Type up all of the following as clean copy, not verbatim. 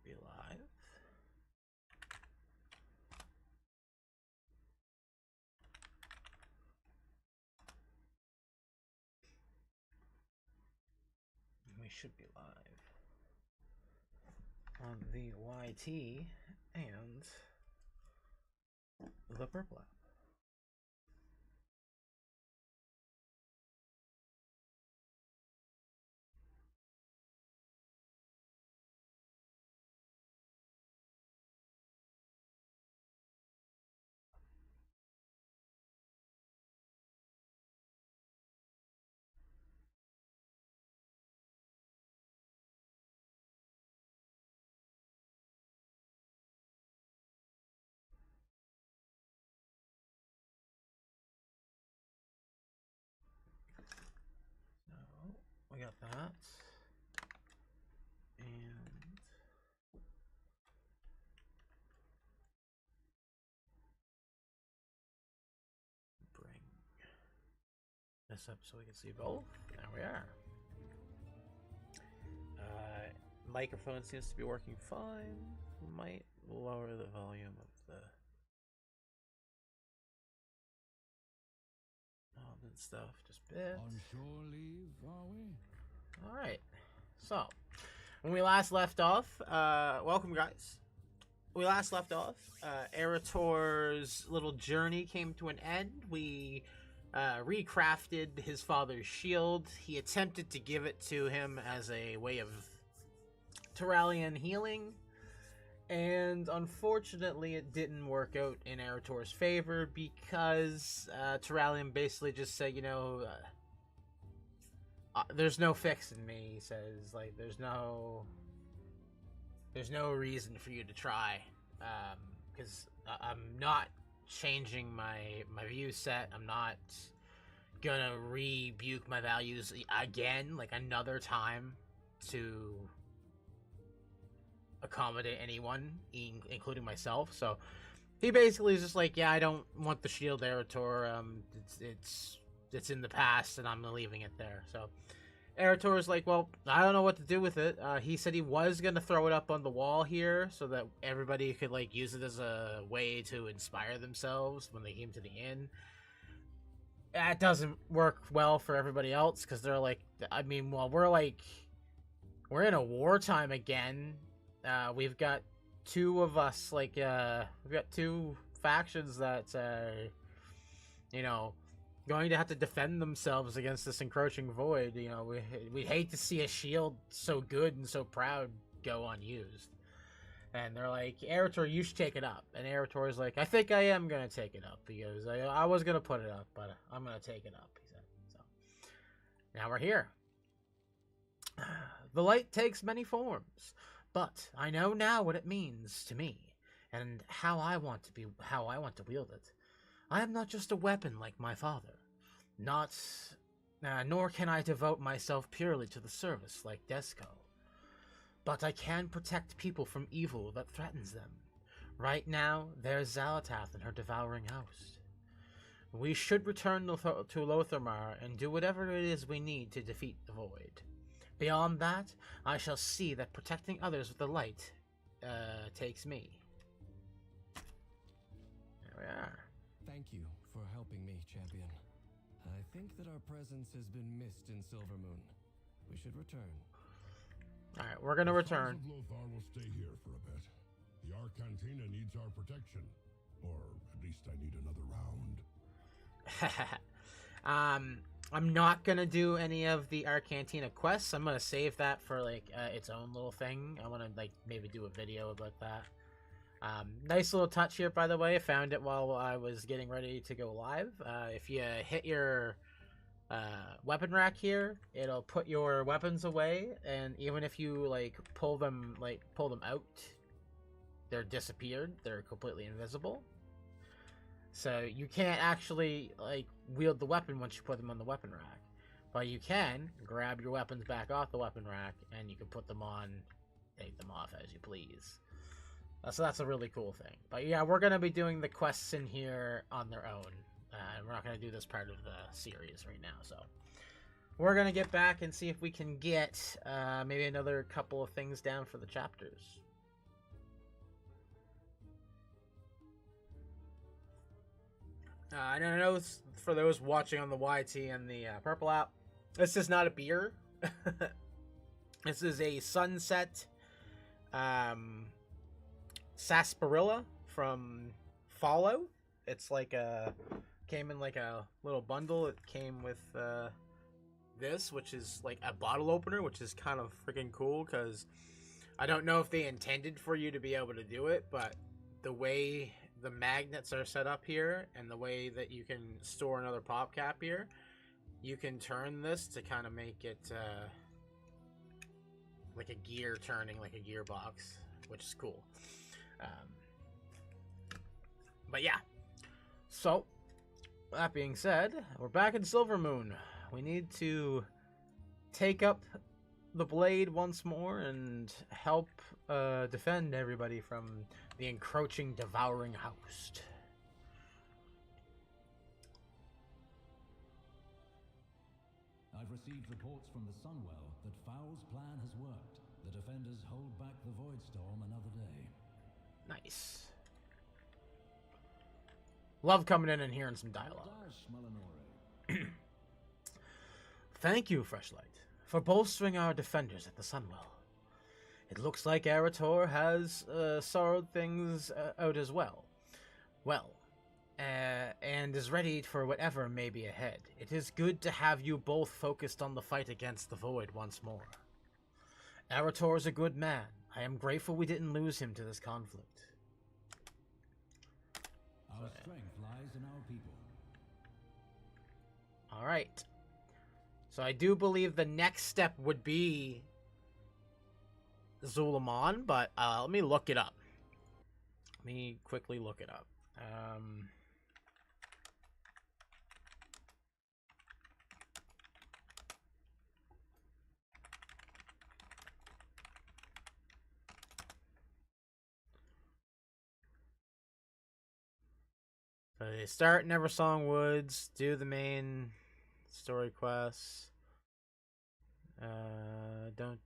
be live. We should be live on the YT and the Purple app. We got that. And bring this up so we can see both. There we are. Microphone seems to be working fine. Might lower the volume of the and stuff just a bit. On shore leave, are we? All right. So, when we last left off, welcome guys. We last left off, Erator's little journey came to an end. We recrafted his father's shield. He attempted to give it to him as a way of Terralian healing, and unfortunately it didn't work out in Erator's favor because Terralian basically just said, you know, there's no fixing me. He says, like, there's no reason for you to try, because I'm not changing my view set. I'm not gonna rebuke my values again, like another time, to accommodate anyone, including myself. So he basically is just like, yeah, I don't want the shield, Erator. It's in the past, and I'm leaving it there. So Erator is like, well, I don't know what to do with it. He said he was gonna throw it up on the wall here so that everybody could like use it as a way to inspire themselves when they came to the inn. That doesn't work well for everybody else because they're like, I mean, well, we're in a wartime again. We've got two of us, like, we've got two factions that, you know, going to have to defend themselves against this encroaching void. You know, we hate to see a shield so good and so proud go unused. And they're like, Erator, you should take it up. And Erator is like, I think I am going to take it up because I was going to put it up, but I'm going to take it up, he said. So now we're here. The light takes many forms. But I know now what it means to me, and how I want to wield it. I am not just a weapon like my father, nor can I devote myself purely to the service like Desco. But I can protect people from evil that threatens them. Right now, there's Xalatath and her devouring host. We should return to Lotharmar and do whatever it is we need to defeat the void. Beyond that, I shall see that protecting others with the light takes me. There we are. Thank you for helping me, champion. I think that our presence has been missed in Silvermoon. We should return. Alright, we're gonna return. The Lothar will stay here for a bit. The Arcantina needs our protection. Or at least I need another round. I'm not gonna do any of the Arcantina quests. I'm gonna save that for like its own little thing. I want to like maybe do a video about that. Nice little touch here, by the way. I found it while I was getting ready to go live. If you hit your weapon rack here, it'll put your weapons away, and even if you like pull them out, they're disappeared. They're completely invisible. So you can't actually like wield the weapon once you put them on the weapon rack, but you can grab your weapons back off the weapon rack and you can put them on, take them off as you please. So that's a really cool thing. But yeah, we're gonna be doing the quests in here on their own. We're not gonna do this part of the series right now. So we're gonna get back and see if we can get maybe another couple of things down for the chapters. I don't know for those watching on the YT and the Purple app, this is not a beer. This is a Sunset sarsaparilla from Follow. It's like came in like a little bundle. It came with this, which is like a bottle opener, which is kind of freaking cool because I don't know if they intended for you to be able to do it, but the way the magnets are set up here and the way that you can store another pop cap here, you can turn this to kind of make it like a gear turning, like a gearbox, which is cool. But yeah, so that being said, we're back in Silvermoon. We need to take up the blade once more and help defend everybody from the encroaching, devouring host. I've received reports from the Sunwell that Foul's plan has worked. The defenders hold back the Voidstorm another day. Nice. Love coming in and hearing some dialogue. Thank you, Freshlight, for bolstering our defenders at the Sunwell. It looks like Arator has sorrowed things out as well. Well, and is ready for whatever may be ahead. It is good to have you both focused on the fight against the Void once more. Arator is a good man. I am grateful we didn't lose him to this conflict. Our strength lies in our people. Alright. So I do believe the next step would be Zul'Aman, but let me look it up. Let me quickly look it up. So they start Neversong Woods, do the main story quests. Don't.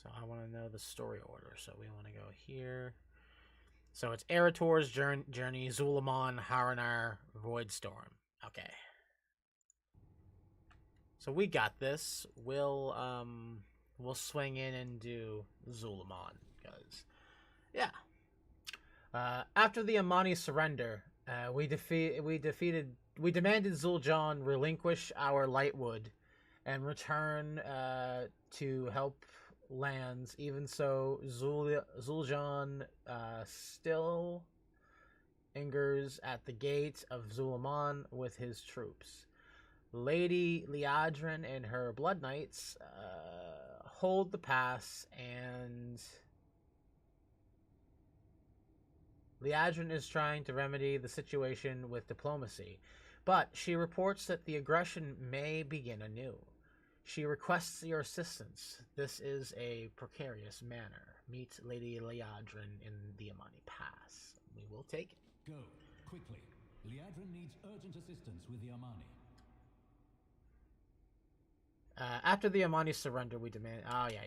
So I want to know the story order. So we want to go here. So it's Arator's journey, Zul'Aman, Haranar, Voidstorm. Okay. So we got this. We'll swing in and do Zul'Aman because, yeah. After the Amani surrender, we demanded Zul'Jan relinquish our Lightwood and return to help lands. Even so, Zul'Jan still lingers at the gate of Zul'Aman with his troops. Lady Liadrin and her Blood Knights hold the pass, and Liadrin is trying to remedy the situation with diplomacy, but she reports that the aggression may begin anew. She requests your assistance. This is a precarious manner. Meet Lady Liadrin in the Amani Pass. We will take it. Go, quickly. Liadrin needs urgent assistance with the Amani. After the Amani surrender, we demand... Oh, yeah.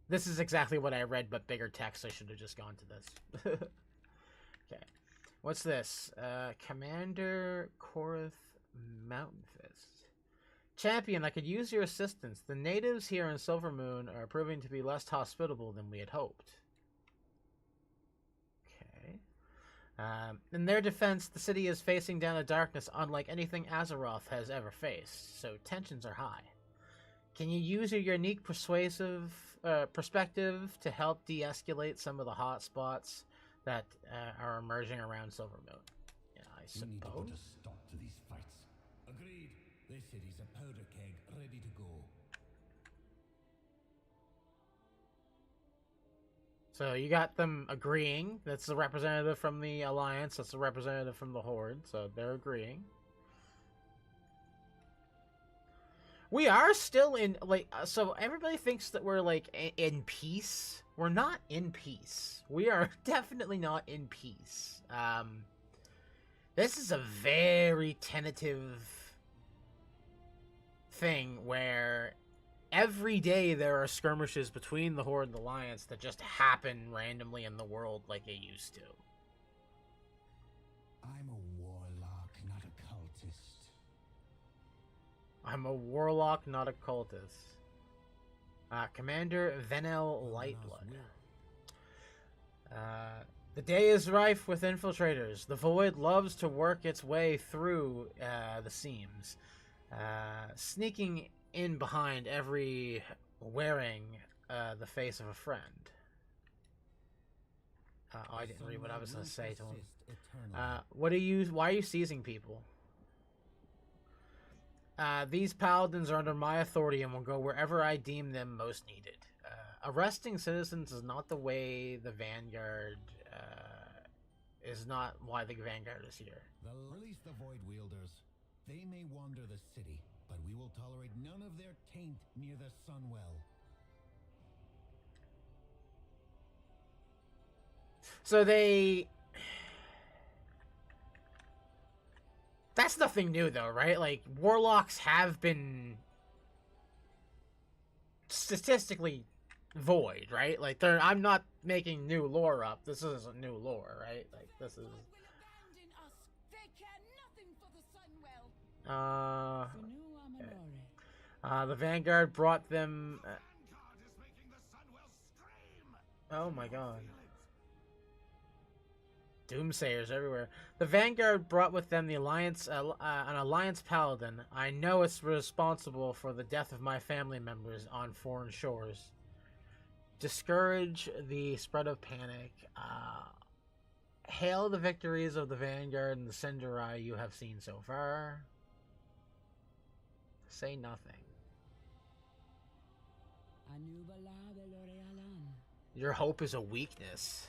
This is exactly what I read, but bigger text. I should have just gone to this. Okay. What's this? Commander Korath Mountain Fist. Champion, I could use your assistance. The natives here in Silvermoon are proving to be less hospitable than we had hoped. Okay. In their defense, the city is facing down a darkness unlike anything Azeroth has ever faced, so tensions are high. Can you use your unique perspective to help de-escalate some of the hot spots that are emerging around Silvermoon? Yeah, I suppose. You need to put a stop to these fights. Agreed. This city's a powder keg, ready to go. So you got them agreeing. That's the representative from the Alliance. That's the representative from the Horde. So they're agreeing. We are still in, like, so everybody thinks that we're, like, in peace. We're not in peace. We are definitely not in peace. This is a very tentative thing where every day there are skirmishes between the Horde and the Alliance that just happen randomly in the world like they used to. I'm a warlock, not a cultist. I'm a warlock, not a cultist. Commander Venel Lightblood. The day is rife with infiltrators. The Void loves to work its way through the seams, sneaking in behind every wearing the face of a friend. Oh, I didn't read what I was going to say to him. Why are you seizing people? These paladins are under my authority and will go wherever I deem them most needed. Arresting citizens is not the way the Vanguard is not why the Vanguard is here. Release the Void Wielders. They may wander the city, but we will tolerate none of their taint near the Sunwell. So they... That's nothing new, though, right? Like, warlocks have been statistically void, right? Like, I'm not making new lore up. This isn't new lore, right? Like, this is... Okay. The Vanguard brought them... Oh my god. Doomsayers everywhere. The Vanguard brought with them the Alliance, an Alliance Paladin. I know it's responsible for the death of my family members on foreign shores. Discourage the spread of panic. Hail the victories of the Vanguard and the Cinderai you have seen so far. Say nothing. Your hope is a weakness.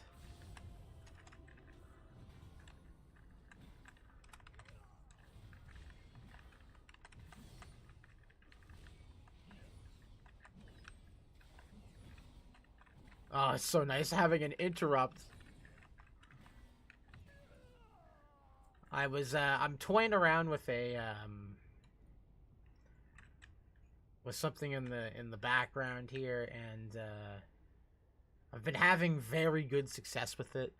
Oh, it's so nice having an interrupt. I'm toying around with with something in the background here, and I've been having very good success with it,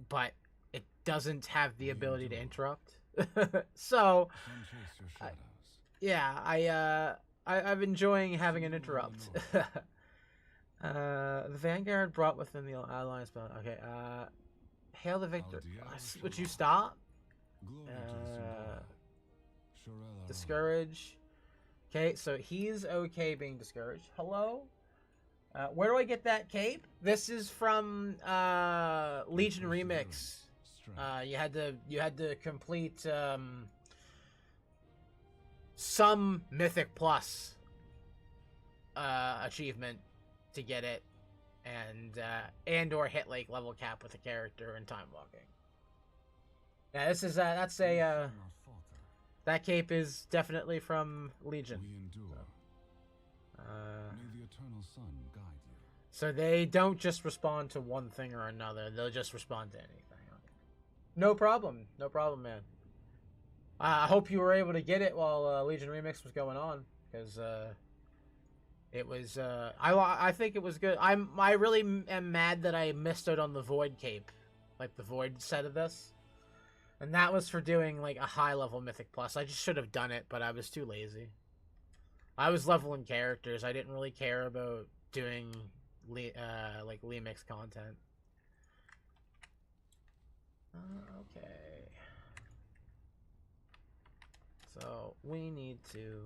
but it doesn't have the ability to interrupt. So, I'm enjoying having an interrupt. The Vanguard brought with them the Alliance, but okay. Hail the victor. Would you stop? Discourage. Okay, so he's okay being discouraged. Hello? Where do I get that cape? This is from Legion Remix. You had to complete some Mythic Plus achievement to get it, and or hit like level cap with a character and time walking. Yeah, this is that cape is definitely from Legion. We endure. May the eternal sun guide you. So they don't just respond to one thing or another. They'll just respond to anything. No problem, man. I hope you were able to get it while Legion Remix was going on, because it was I think it was good. I really am mad that I missed out on the Void cape, like the Void set of this. And that was for doing like a high level Mythic Plus. I just should have done it, but I was too lazy. I was leveling characters. I didn't really care about doing like Lemix content. Okay. So we need to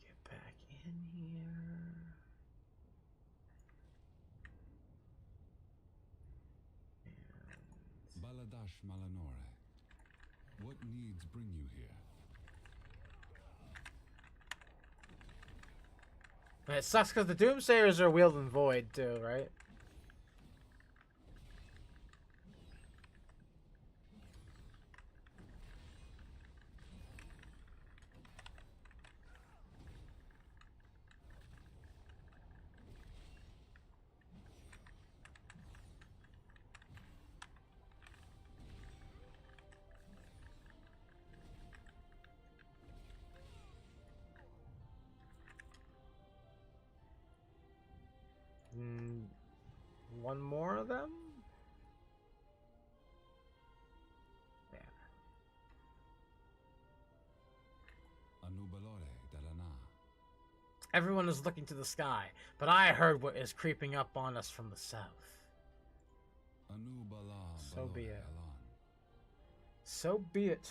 get back in here. Baladash Malanore. What needs bring you here? It sucks because the Doomsayers are wielding Void too, right? one more of them? Yeah. Everyone is looking to the sky, but I heard what is creeping up on us from the south. So be it. So be it.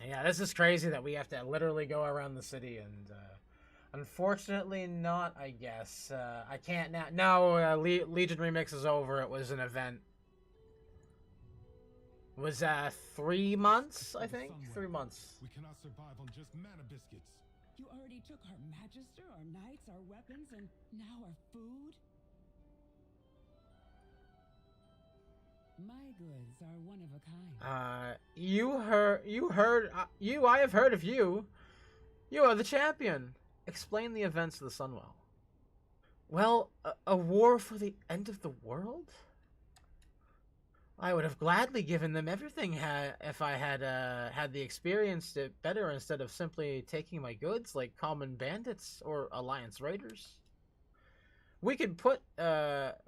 Yeah, this is crazy that we have to literally go around the city, and unfortunately not, I guess. I can't now. No, Legion Remix is over. It was an event. It was 3 months, I think? 3 months. We cannot survive on just mana biscuits. You already took our Magister, our knights, our weapons, and now our food? My goods are one of a kind. I have heard of you. You are the champion. Explain the events of the Sunwell. Well, a war for the end of the world? I would have gladly given them everything if I had had the experience better instead of simply taking my goods like common bandits or Alliance raiders. We could part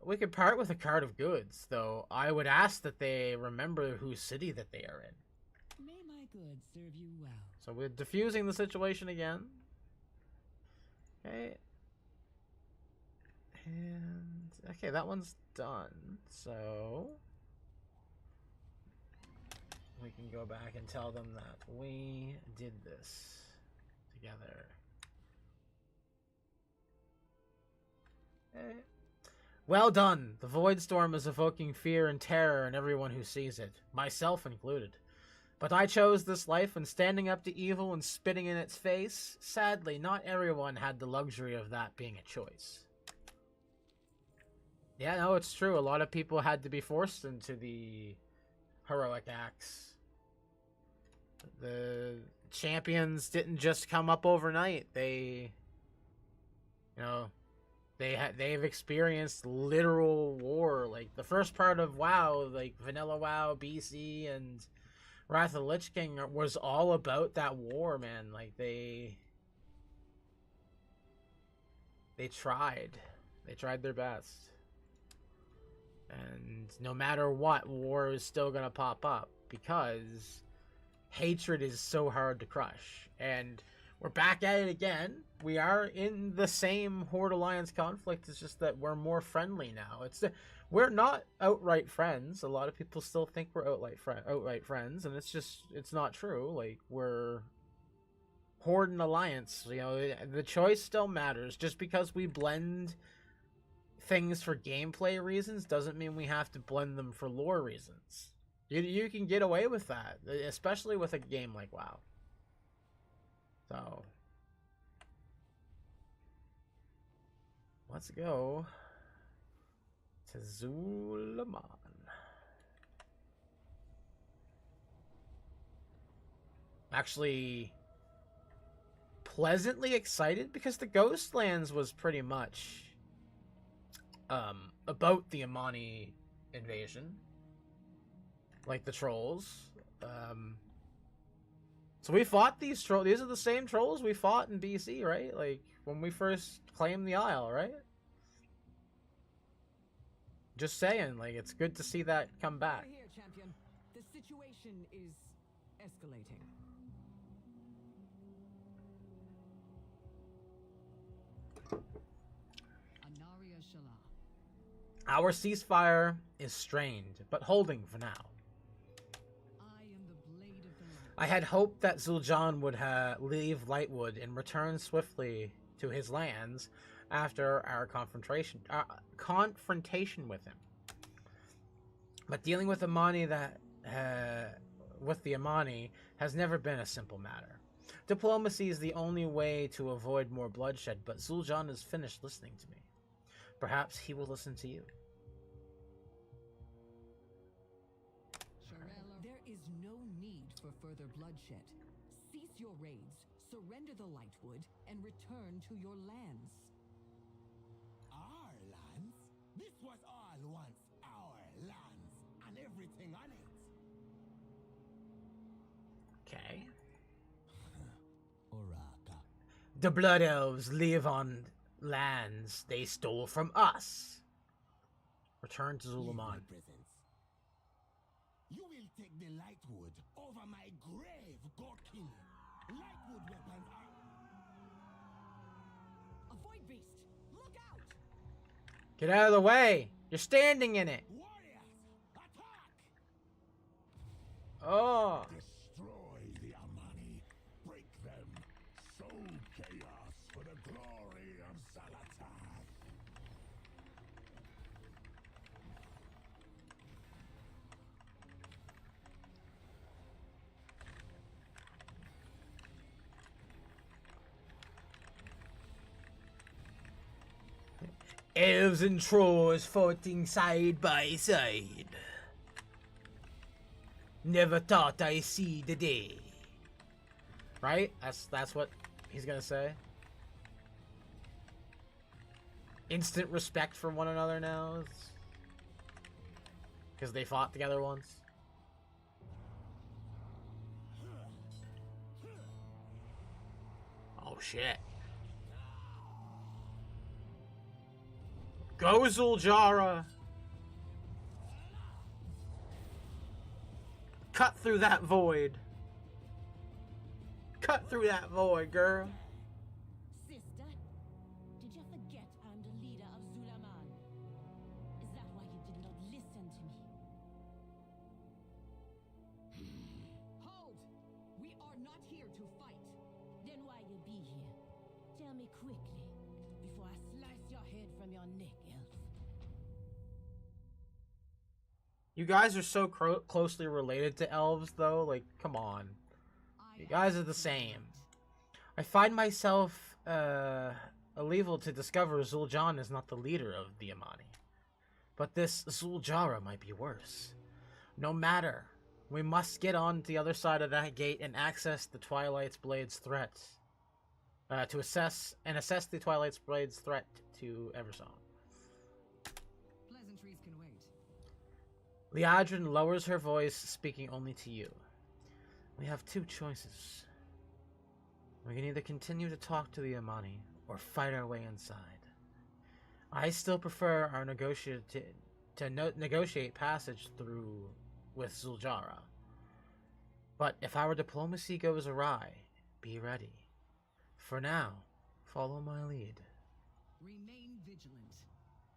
with a cart of goods, though I would ask that they remember whose city that they are in. May my goods serve you well. So we're diffusing the situation again. Okay. And okay, that one's done. So we can go back and tell them that we did this together. Okay. Well done! The Void Storm is evoking fear and terror in everyone who sees it, myself included. But I chose this life, and standing up to evil and spitting in its face, sadly, not everyone had the luxury of that being a choice. Yeah, no, it's true. A lot of people had to be forced into the heroic acts. The champions didn't just come up overnight. They've experienced literal war. Like the first part of WoW, like Vanilla WoW, BC, and Wrath of the Lich King was all about that war, man. Like they tried their best. And no matter what, war is still gonna pop up because hatred is so hard to crush. And we're back at it again. We are in the same Horde Alliance conflict. It's just that we're more friendly now. We're not outright friends. A lot of people still think we're outright friends, and it's not true. Like, we're Horde and Alliance. You know, the choice still matters. Just because we blend things for gameplay reasons doesn't mean we have to blend them for lore reasons. You can get away with that, especially with a game like WoW. So let's go to Zulaman. Actually, pleasantly excited because the Ghostlands was pretty much about the Amani invasion, like the trolls. So we fought these trolls. These are the same trolls we fought in BC, right? Like when we first claimed the Isle, right? Just saying, like, it's good to see that come back. Over here, champion. The situation is escalating. Anaria Shala. Our ceasefire is strained, but holding for now. I am the blade of the light. I had hoped that Zul'Jin would leave Lightwood and return swiftly to his lands after our confrontation with him. But dealing with Amani has never been a simple matter. Diplomacy is the only way to avoid more bloodshed, but Zul'Jin is finished listening to me. Perhaps he will listen to you. There is no need for further bloodshed. Cease your raids, surrender the Lightwood, and return to your lands. Our lands? This was all once our lands, and everything on it. Okay. The Blood Elves live on lands they stole from us. Return to Leave my Zulaman. presence. You will take the Lightwood over my grave, Gorkin. Lightwood weapons are... Avoid beast! Look out! Get out of the way! You're standing in it! Warriors, attack! Oh! Destroy the Amani. Break them. Sow chaos for the glory of Zalatath. Elves and trolls fighting side by side. Never thought I'd see the day. Right? That's what he's gonna say. Instant respect for one another now. Because they fought together once. Oh shit. Go Zuljara! Cut through that void. Cut through that void, girl. Sister, did you forget I'm the leader of Zulaman? Is that why you did not listen to me? Hold! We are not here to fight. Then why you be here? Tell me quickly, before I slice your head from your neck, elf. You guys are so closely related to elves, though. Like, come on. You guys are the same. I find myself illegal to discover Zul'Jan is not the leader of the Amani. But this Zuljara might be worse. No matter. We must get on the other side of that gate and access the Twilight's Blade's threat. To assess the Twilight's Blade's threat to Eversong. Pleasantries can wait. Liadrin lowers her voice, speaking only to you. We have two choices. We can either continue to talk to the Amani, or fight our way inside. I still prefer our negotiate passage through with Zuljara. But if our diplomacy goes awry, be ready. For now, follow my lead. Remain vigilant.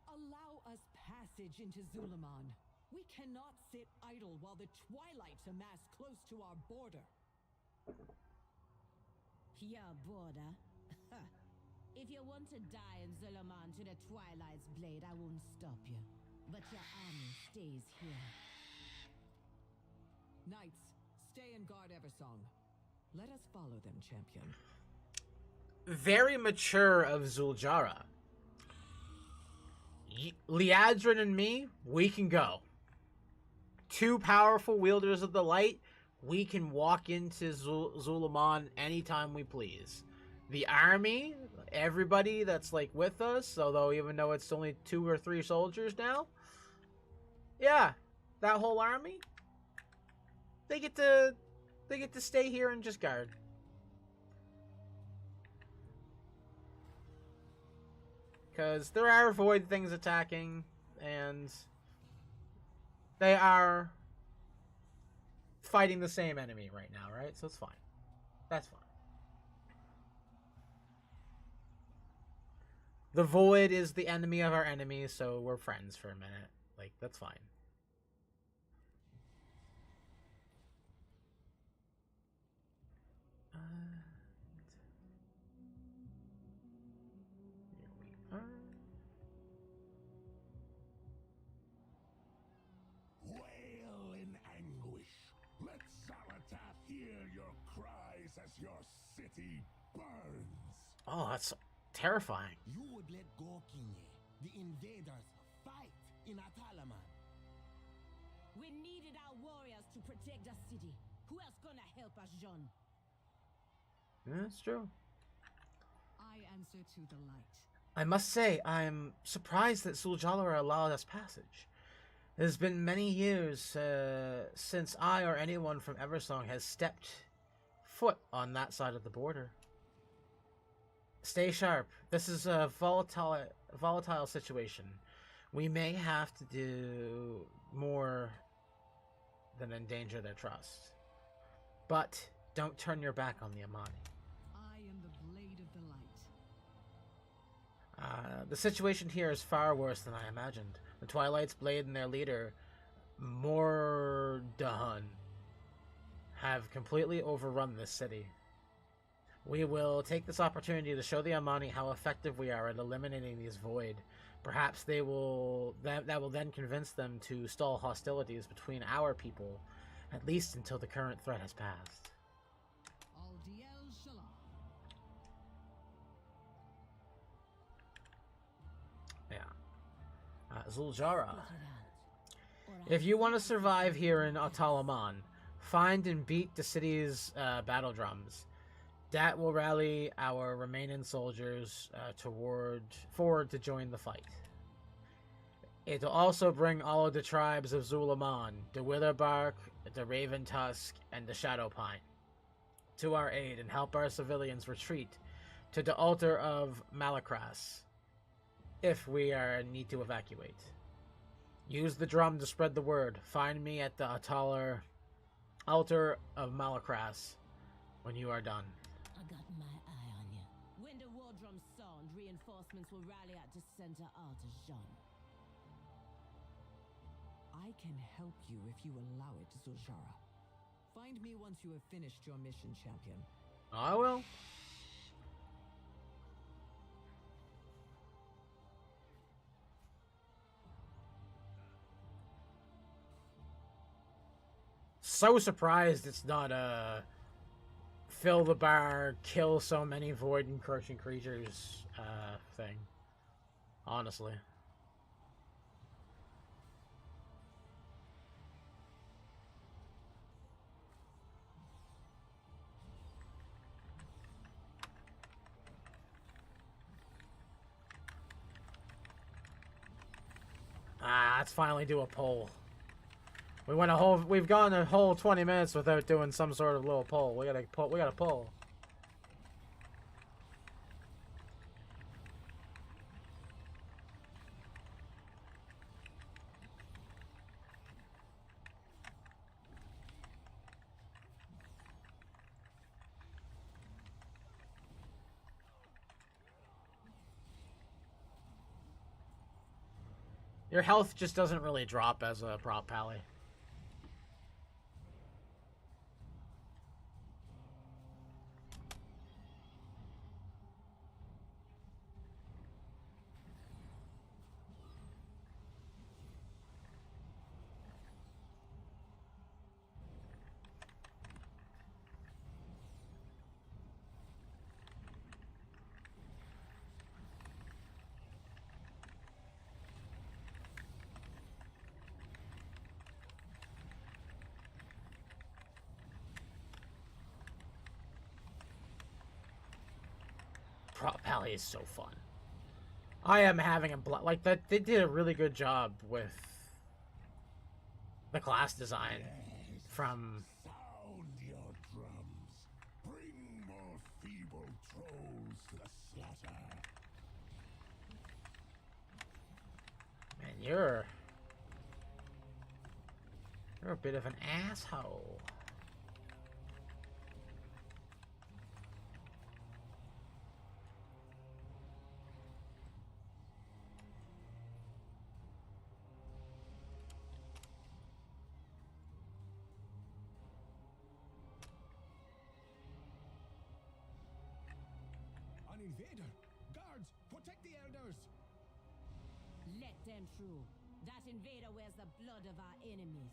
Allow us passage into Zulaman. We cannot sit idle while the Twilights amass close to our border. Your border? If you want to die in Zulaman to the Twilight's Blade, I won't stop you. But your army stays here. Knights, stay and guard Eversong. Let us follow them, champion. Very mature of Zuljara. Liadrin and me, we can go. Two powerful wielders of the light, we can walk into Zulaman anytime we please. The army, everybody that's like with us, although even though it's only 2 or 3 soldiers now, yeah, that whole army, they get to stay here and just guard. Because there are void things attacking, and they are fighting the same enemy right now, right? So it's fine. That's fine. The void is the enemy of our enemy, so we're friends for a minute. Like, that's fine. Here we are. Wail in anguish. Let Zalatath hear your cries as your city burns. Oh, that's terrifying. You would let Gorkinye, the invaders, fight in Atalaman. We needed our warriors to protect the city. Who else gonna help us, John? Yeah, that's true. I answer to the light. I must say, I'm surprised that Zuljara allowed us passage. It has been many years since I or anyone from Eversong has stepped foot on that side of the border. Stay sharp. This is a volatile situation. We may have to do more than endanger their trust. But don't turn your back on the Amani. I am the blade of the light. The situation here is far worse than I imagined. The Twilight's Blade and their leader, Mordahan, have completely overrun this city. We will take this opportunity to show the Amani how effective we are at eliminating these Void. Perhaps that will then convince them to stall hostilities between our people, at least until the current threat has passed. Al Diel Shalom. Yeah. Zuljara. If you want to survive here in Atalaman, find and beat the city's battle drums. That will rally our remaining soldiers forward to join the fight. It will also bring all of the tribes of Zulaman, the Witherbark, the Raven Tusk, and the Shadow Pine to our aid and help our civilians retreat to the altar of Malakras if we need to evacuate. Use the drum to spread the word. Find me at the altar of Malakras when you are done. I got my eye on you. When the war drums sound, reinforcements will rally at the center altar, Jean. I can help you if you allow it, Zuljara. Find me once you have finished your mission, champion. I will. So surprised it's not a fill the bar, kill so many void encroaching creatures thing. Honestly. Let's finally do a poll. We've gone a whole 20 minutes without doing some sort of little poll. We gotta poll. Your health just doesn't really drop as a prop pally. Prop Pally is so fun. I am having like that. They did a really good job with the class design from. Sound your drums. Bring more feeble trolls to the slaughter. Man, you're a bit of an asshole. Invader! Guards! Protect the elders! Let them through. That invader wears the blood of our enemies.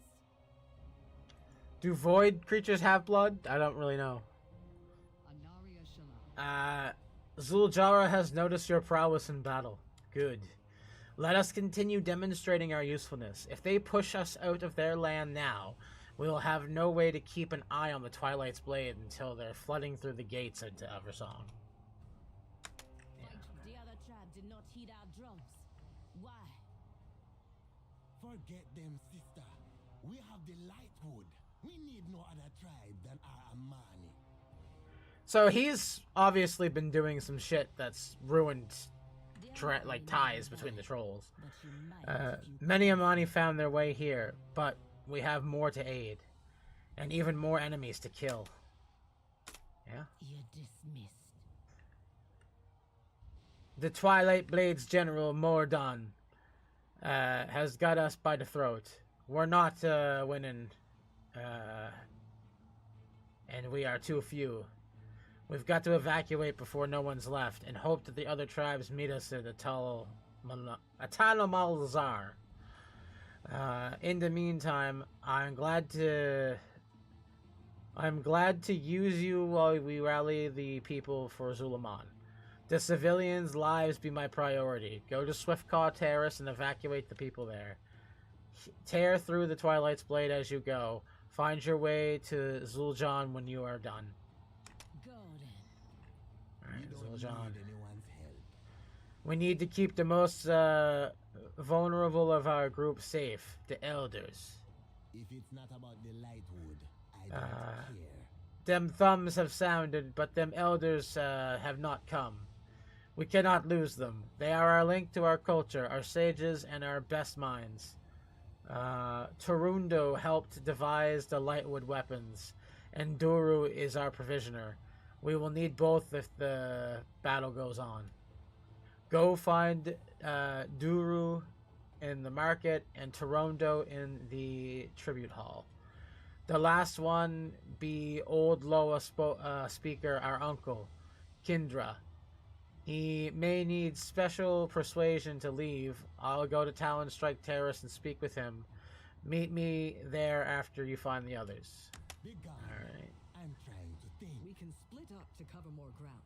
Do void creatures have blood? I don't really know. Anaria Shalom. Zuljara has noticed your prowess in battle. Good. Let us continue demonstrating our usefulness. If they push us out of their land now, we will have no way to keep an eye on the Twilight's Blade until they're flooding through the gates into Eversong. The other tribe did not heed our drums. Why? Forget them, sister. We have the Lightwood. We need no other tribe than our Amani. So he's obviously been doing some shit that's ruined like ties between the trolls. Many Amani found their way here, but we have more to aid, and even more enemies to kill. Yeah? You're dismissed. The Twilight Blades General Mordon has got us by the throat. We're not winning, and we are too few. We've got to evacuate before no one's left, and hope that the other tribes meet us at Atalamalzar. In the meantime, I'm glad to use you while we rally the people for Zulaman. The civilians' lives be my priority. Go to Swiftcaw Terrace and evacuate the people there. Tear through the Twilight's Blade as you go. Find your way to Zul'Jan when you are done. Alright, Zul'Jan. We need to keep the most vulnerable of our group safe, the elders. If it's not about the Lightwood, I don't care. Them thumbs have sounded, but them elders have not come. We cannot lose them. They are our link to our culture, our sages, and our best minds. Torundo helped devise the Lightwood weapons, and Duru is our provisioner. We will need both if the battle goes on. Go find Duru in the market and Torundo in the tribute hall. The last one be Old Loa speaker, our uncle, Kindra. He may need special persuasion to leave. I'll go to Talonstrike Terrace and speak with him. Meet me there after you find the others. Alright. I'm trying to think. We can split up to cover more ground.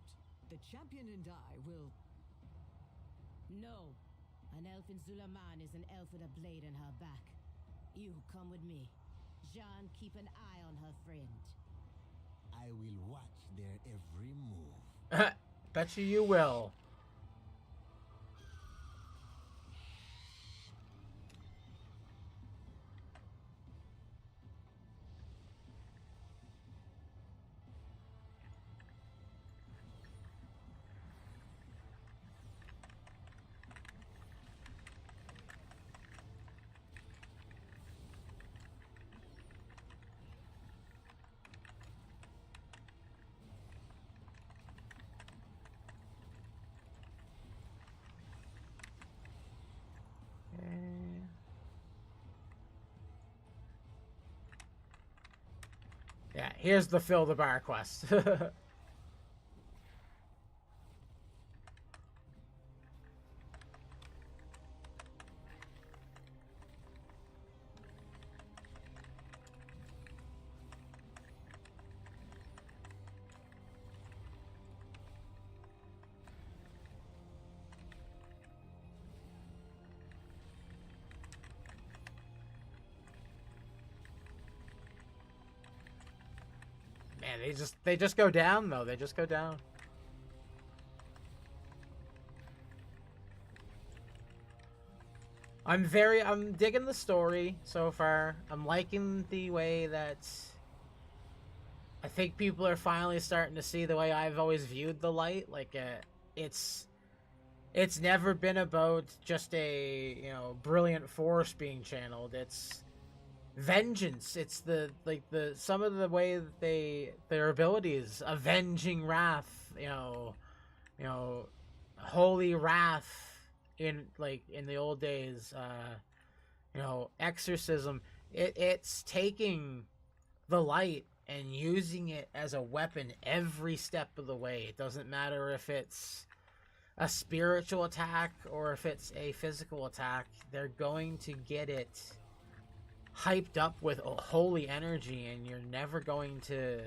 The champion and I will... No. An elf in Zulaman is an elf with a blade in her back. You come with me. Jean, keep an eye on her friend. I will watch their every move. Bet you will. Yeah, here's the fill the bar quest. Man, they just go down though. They just go down. I'm digging the story so far. I'm liking the way that I think people are finally starting to see the way I've always viewed the light. Like it's never been about just a, you know, brilliant force being channeled. It's vengeance. It's some of the way that their abilities, avenging wrath, you know, holy wrath in the old days, you know, exorcism. It's taking the light and using it as a weapon every step of the way. It doesn't matter if it's a spiritual attack or if it's a physical attack. They're going to get it hyped up with a holy energy, and you're never going to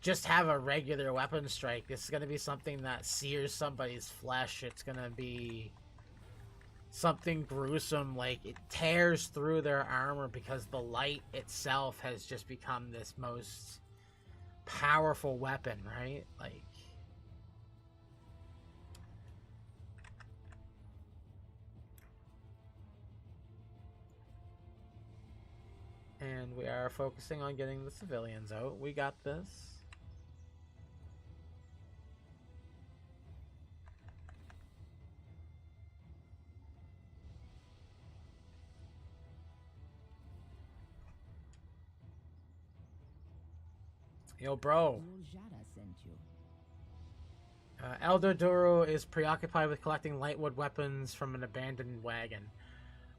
just have a regular weapon strike. It's going to be something that sears somebody's flesh. It's going to be something gruesome, like it tears through their armor, because the light itself has just become this most powerful weapon, right? Like, and we are focusing on getting the civilians out. We got this. Yo, bro. Zuljada sent you. Elder Duro is preoccupied with collecting lightwood weapons from an abandoned wagon.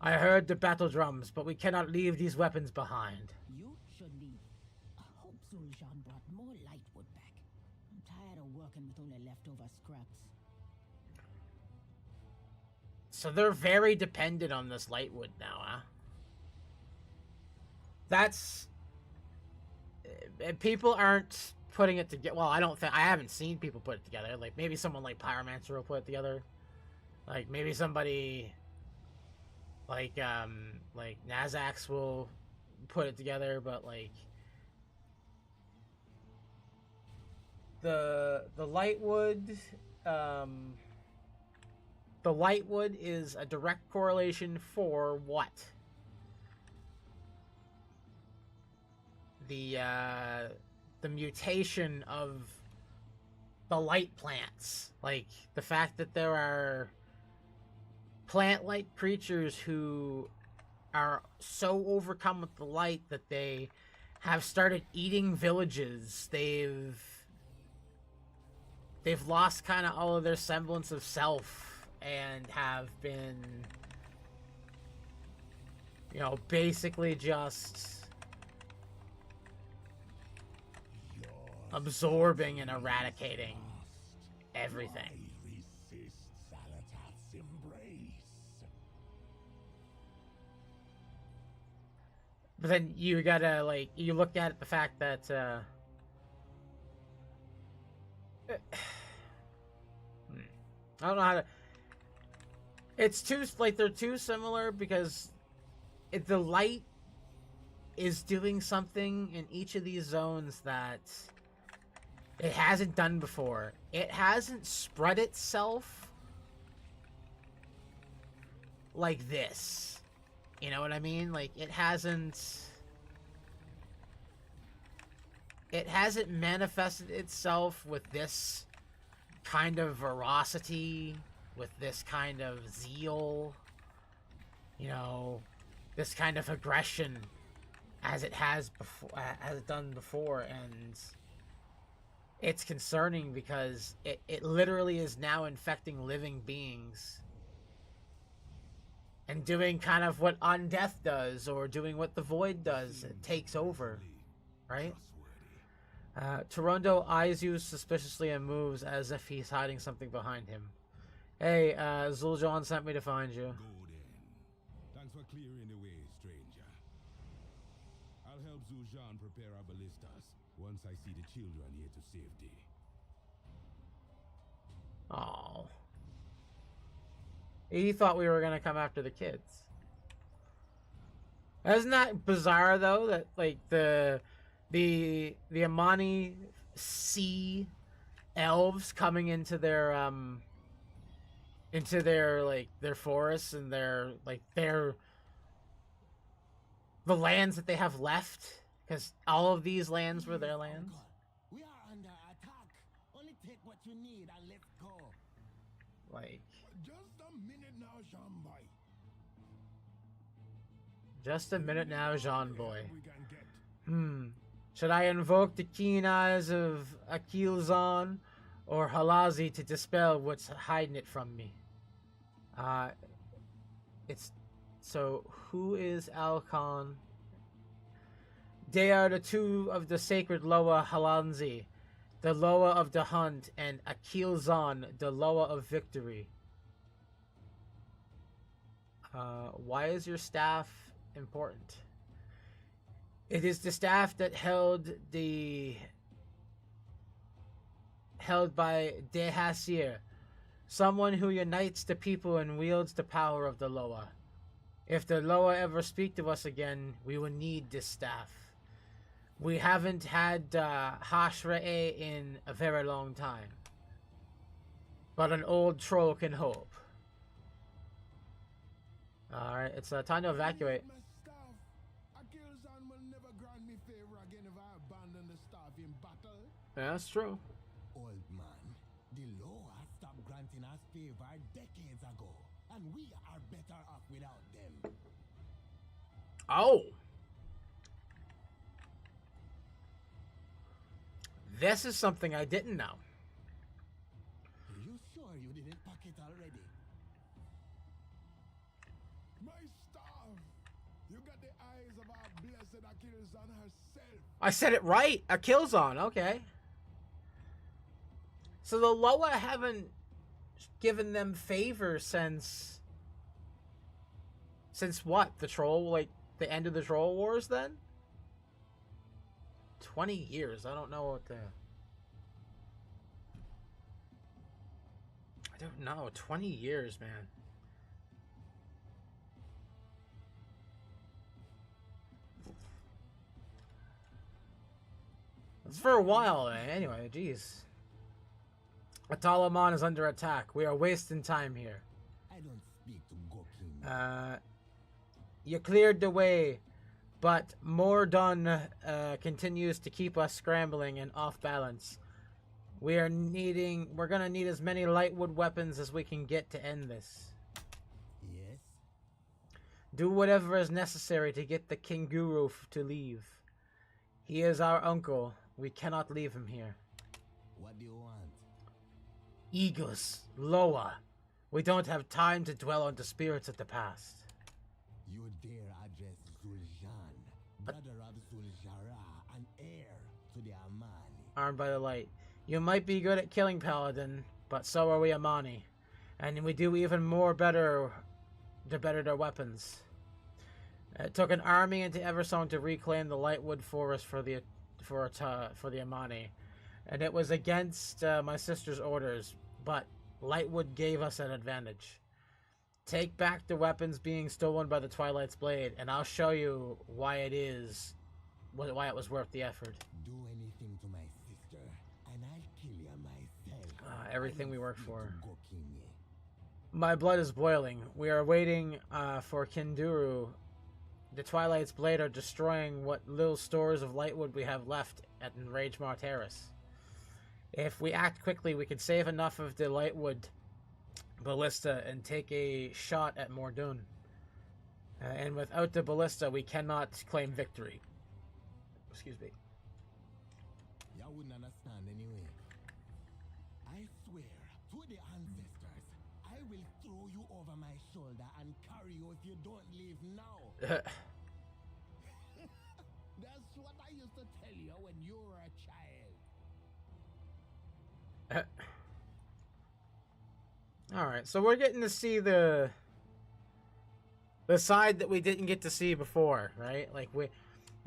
I heard the battle drums, but we cannot leave these weapons behind. You should leave. I hope Zuljan brought more lightwood back. I'm tired of working with only leftover scraps. So they're very dependent on this lightwood now, huh? That's... People aren't putting it together. Well, I haven't seen people put it together. Like, maybe someone like Pyromancer will put it together. Like, maybe somebody... Like Nazax will put it together, but, like... The lightwood... The lightwood is a direct correlation for what? The mutation of the light plants. Like, the fact that there are plant-like creatures who are so overcome with the light that they have started eating villages. They've lost kind of all of their semblance of self and have been, you know, basically just absorbing and eradicating everything. Resist Salatat's embrace. But then you gotta, like, you look at the fact that, I don't know how to... It's too, like, they're too similar because the light is doing something in each of these zones that it hasn't done before. It hasn't spread itself like this. You know what I mean? Like, it hasn't manifested itself with this kind of veracity, with this kind of zeal, you know, this kind of aggression as it has before, has done before, and it's concerning because it literally is now infecting living beings and doing kind of what Undeath does, or doing what the Void does. It takes over, right? Toronto eyes you suspiciously and moves as if he's hiding something behind him. Hey, Zul'Jin sent me to find you. Go then. Thanks for clearing the way, stranger. I'll help Zul'Jin prepare our ballistas once I see the children here to safety. Oh. He thought we were gonna come after the kids. Isn't that bizarre though? That, like, the Amani sea elves coming into their like their forests and the lands that they have left, because all of these lands were their lands. We are under attack. Only take what you need and let's go. Like, Just a minute now, Jean Boy. just a minute now, Jean Boy. We can get. Should I invoke the keen eyes of Akilzan or Halazi to dispel what's hiding it from me? So who is Alcon? They are the two of the sacred Loa Halanzi, the Loa of the hunt, and Akilzan, the Loa of victory. Why is your staff important? It is the staff that held by Dehasir, someone who unites the people and wields the power of the Loa. If the Loa ever speak to us again, we will need this staff. We haven't had Hashre'e in a very long time, but an old troll can hope. Alright, it's time to evacuate. My staff. Akil-san will never grant me favor again if I abandon the staff in battle. Yeah, that's true. Old man, the Loa stopped granting us favor decades ago, and we are better off without them. Oh! This is something I didn't know. You sure you didn't pack it already? My staff! You got the eyes of our blessed Achilles herself. I said it right. A kill zone. Okay. So the Loa haven't given them favor since what? The troll, like the end of the troll wars then? 20 years. I don't know what the... I don't know. 20 years, man. It's for a while, man. Anyway, jeez. Atalaman is under attack. We are wasting time here. I don't speak to Gokin. You cleared the way, but Mordun continues to keep us scrambling and off balance. We're gonna need as many lightwood weapons as we can get to end this. Yes? Do whatever is necessary to get the King Guru to leave. He is our uncle. We cannot leave him here. What do you want? Egos, Loa. We don't have time to dwell on the spirits of the past. You dare address Zul'Jan, brother of Zul'Jara, and heir to the Amani. Armed by the light. You might be good at killing Paladin, but so are we Amani. And we do even more better their weapons. It took an army into Eversong to reclaim the Lightwood Forest for the Amani. And it was against my sister's orders, but Lightwood gave us an advantage. Take back the weapons being stolen by the Twilight's Blade, and I'll show you why it was worth the effort. Do anything to my sister, and I'll kill you myself. Everything we worked for. My blood is boiling. We are waiting for Kinduru. The Twilight's Blade are destroying what little stores of Lightwood we have left at Ragemar Terrace. If we act quickly, we can save enough of the Lightwood ballista and take a shot at Mordun. And without the ballista, we cannot claim victory. Excuse me. You wouldn't understand anyway. I swear to the ancestors, I will throw you over my shoulder and carry you if you don't leave now. That's what I used to tell you when you were a child. Alright, so we're getting to see the side that we didn't get to see before, right? Like,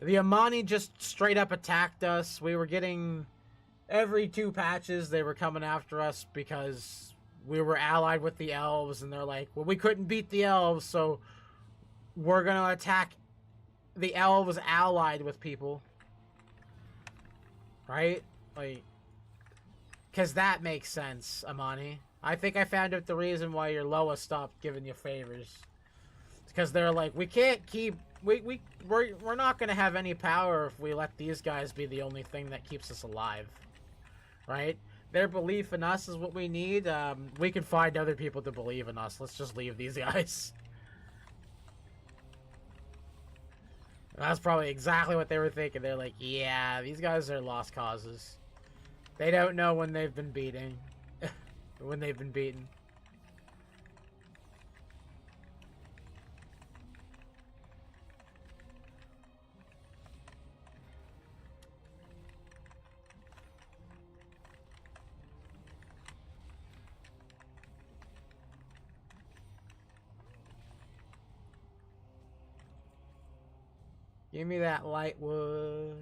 the Amani just straight up attacked us. We were getting... Every 2 patches, they were coming after us because we were allied with the elves, and they're like, well, we couldn't beat the elves, so we're gonna attack the elves allied with people. Right? Like... Because that makes sense, Amani. I think I found out the reason why your Loa stopped giving you favors. Because they're like, we can't keep... We're not going to have any power if we let these guys be the only thing that keeps us alive. Right? Their belief in us is what we need. We can find other people to believe in us. Let's just leave these guys. That's probably exactly what they were thinking. They're like, yeah, these guys are lost causes. They don't know when they've been beaten. When they've been beaten. Give me that light wood.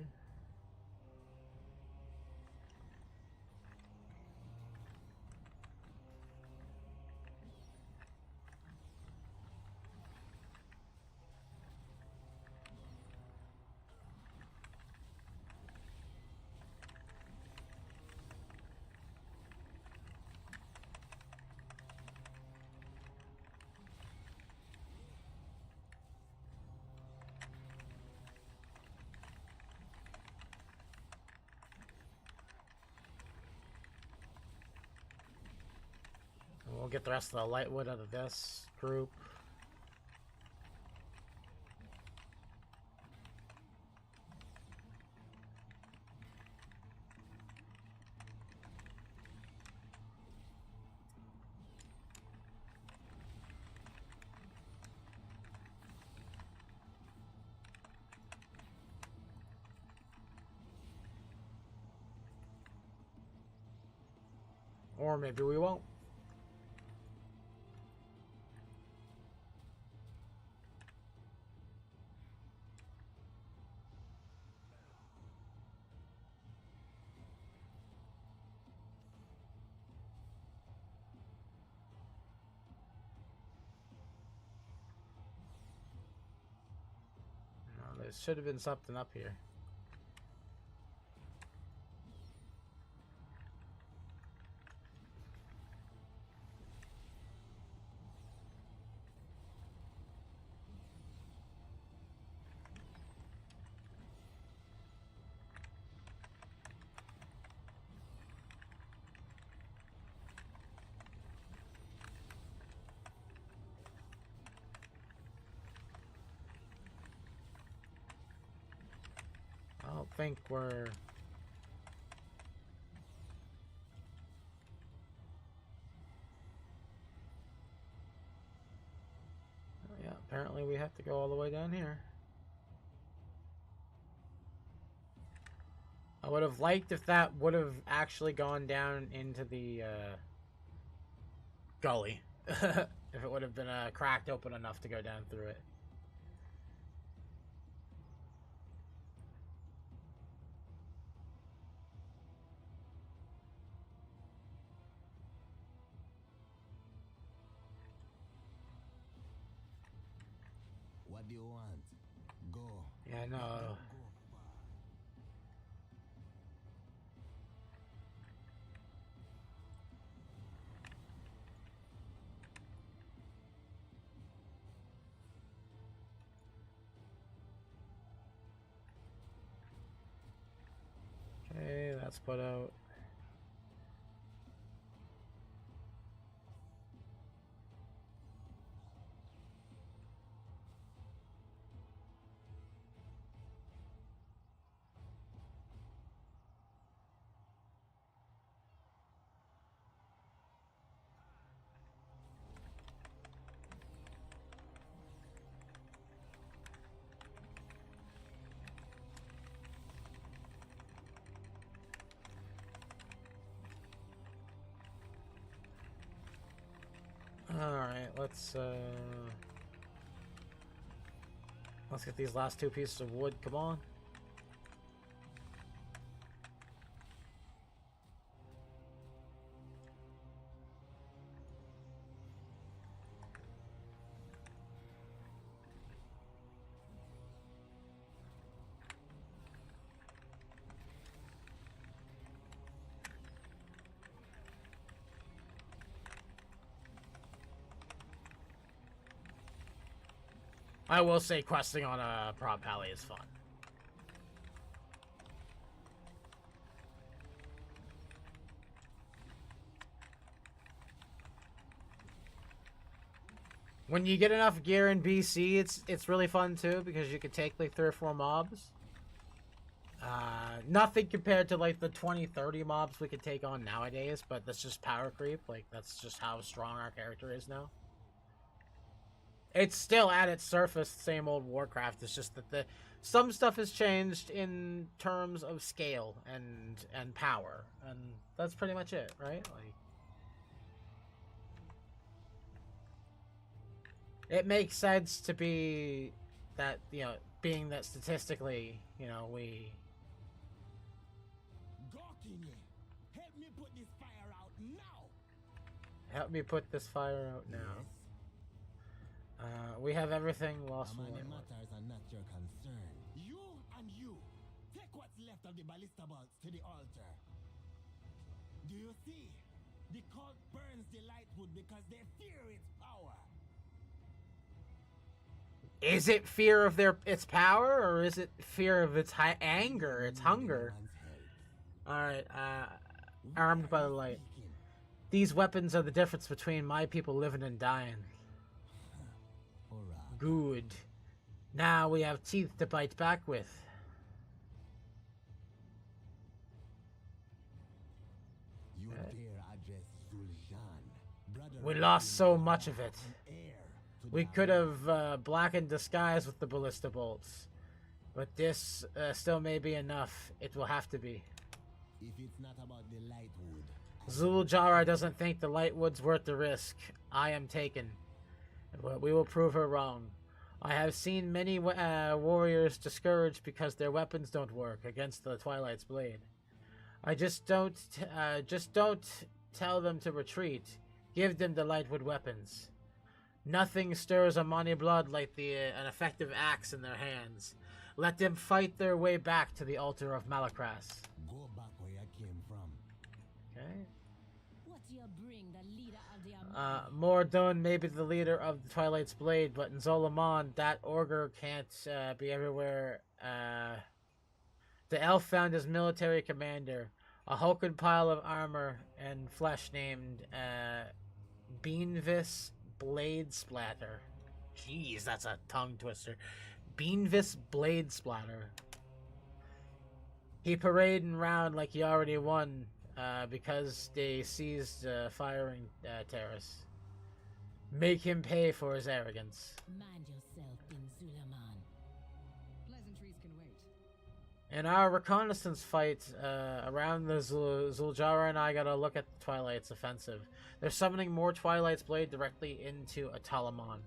We'll get the rest of the lightwood out of this group. Or maybe we won't. No, there should have been something up here. I don't think we're... Oh, yeah, apparently we have to go all the way down here. I would have liked if that would have actually gone down into the gully. If it would have been cracked open enough to go down through it. What do you want? Go. Yeah, no. Okay, that's put out. Alright, let's get these last two pieces of wood. Come on. I will say questing on a prop pally is fun. When you get enough gear in BC, it's really fun too, because you can take like 3 or 4 mobs. Nothing compared to like the 20-30 mobs we could take on nowadays, but that's just power creep. Like, that's just how strong our character is now. It's still at its surface the same old Warcraft. It's just that some stuff has changed in terms of scale and power, and that's pretty much it, right? Like, it makes sense to be that, you know, being that statistically, you know, we... Help me put this fire out now. Help me put this fire out now. We have everything lost. Money matters are not your concern. You and you, take what's left of the ballista bolts to the altar. Do you see? The cult burns the lightwood because they fear its power. Is it fear of its power, or is it fear of its anger, its hunger? Alright, armed by the light. These weapons are the difference between my people living and dying. Good. Now we have teeth to bite back with. We lost so much of it. We could have blackened the skies with the ballista bolts. But this still may be enough. It will have to be. If it's not about the lightwood, Zuljara doesn't think the Lightwood's worth the risk. I am taken. But we will prove her wrong. I have seen many warriors discouraged because their weapons don't work against the Twilight's blade. I just don't tell them to retreat. Give them the Lightwood weapons. Nothing stirs Amani blood like an effective axe in their hands. Let them fight their way back to the altar of Malakras. Go back where you came from. Okay. What do you bring, the leader of the Mordun may be the leader of the Twilight's Blade, but in Zolaman, that Ogre can't be everywhere. The elf found his military commander, a hulking pile of armor and flesh named Beanvis Blade Splatter. Jeez, that's a tongue twister. Beanvis Blade Splatter. He parading around like he already won because they seized firing terrace. Make him pay for his arrogance. Mind yourself in Zulaman. Pleasantries can wait. In our reconnaissance fight around the Zuljara and I gotta look at the Twilight's offensive. They're summoning more Twilight's Blade directly into Atalamon.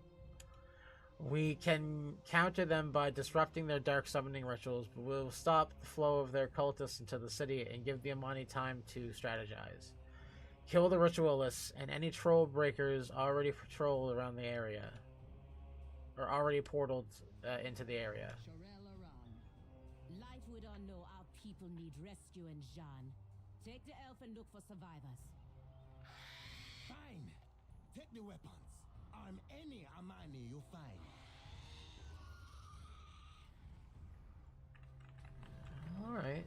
We can counter them by disrupting their dark summoning rituals, but we'll stop the flow of their cultists into the city and give the Amani time to strategize. Kill the ritualists and any troll breakers already patrolled around the area. Or already portaled into the area. Shorel Aran. Life would all know our people need rescue and Jean. Take the elf and look for survivors. Fine. Take the weapons. Arm any Amani you find. Alright.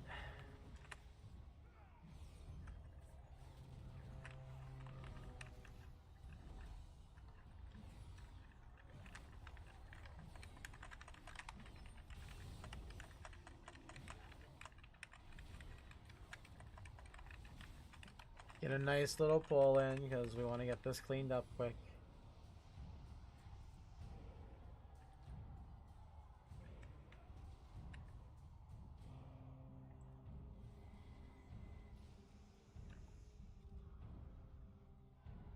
Get a nice little pull in because we want to get this cleaned up quick.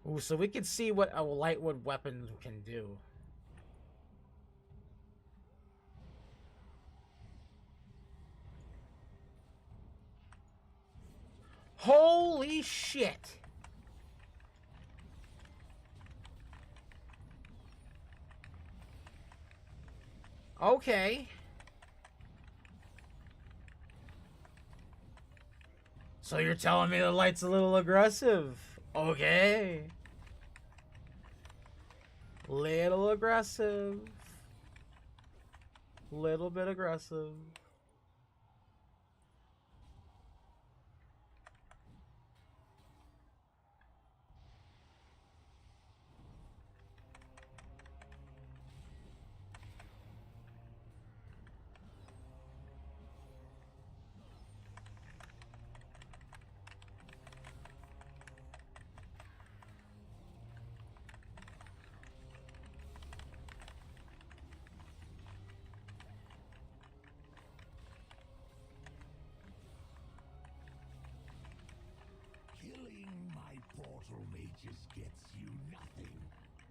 Ooh, so we can see what a Lightwood weapon can do. Holy shit! Okay. So you're telling me the light's a little aggressive? Okay. Little aggressive. Little bit aggressive. Killing my portal mages gets you nothing.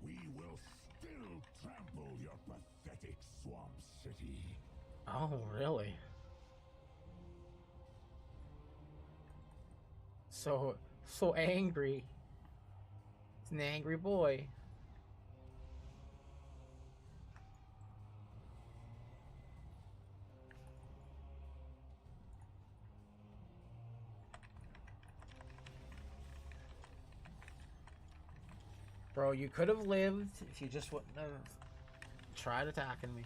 We will still trample your pathetic swamp city. Oh, really? So angry. It's an angry boy. Bro, you could have lived if you just wouldn't have tried attacking me.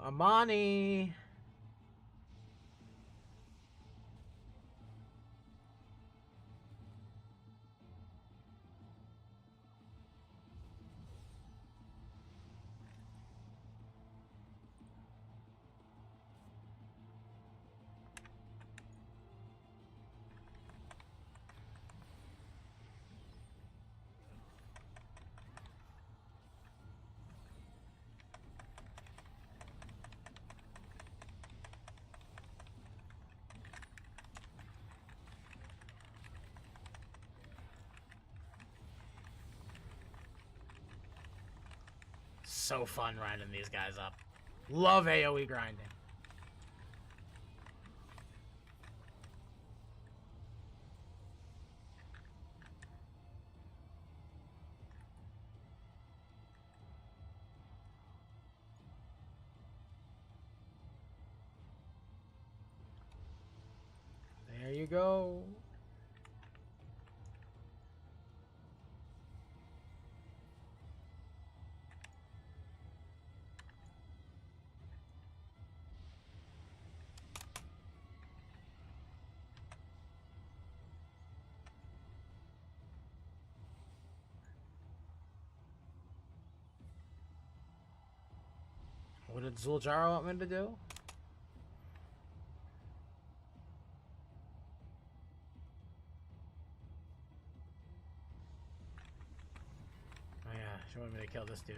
Amani. so fun grinding these guys up. Love AoE grinding. There you go. What did Zuljaro want me to do? Oh yeah, she wanted me to kill this dude.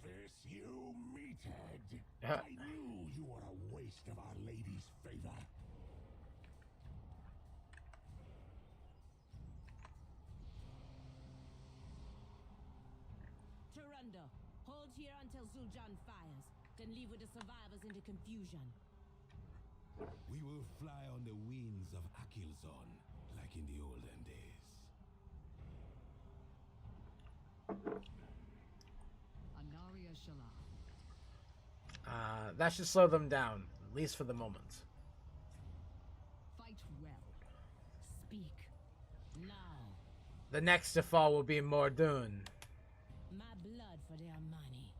This you meathead! Yeah. I knew you were a waste of Our Lady's favor. Turando, hold here until Zul'Jan fires, then leave with the survivors into confusion. We will fly on the wings of Akilzon, like in the olden days. Anaria Shala. That should slow them down, at least for the moment. Fight well. Speak. Now. The next to fall will be Mordoon. My blood for their money.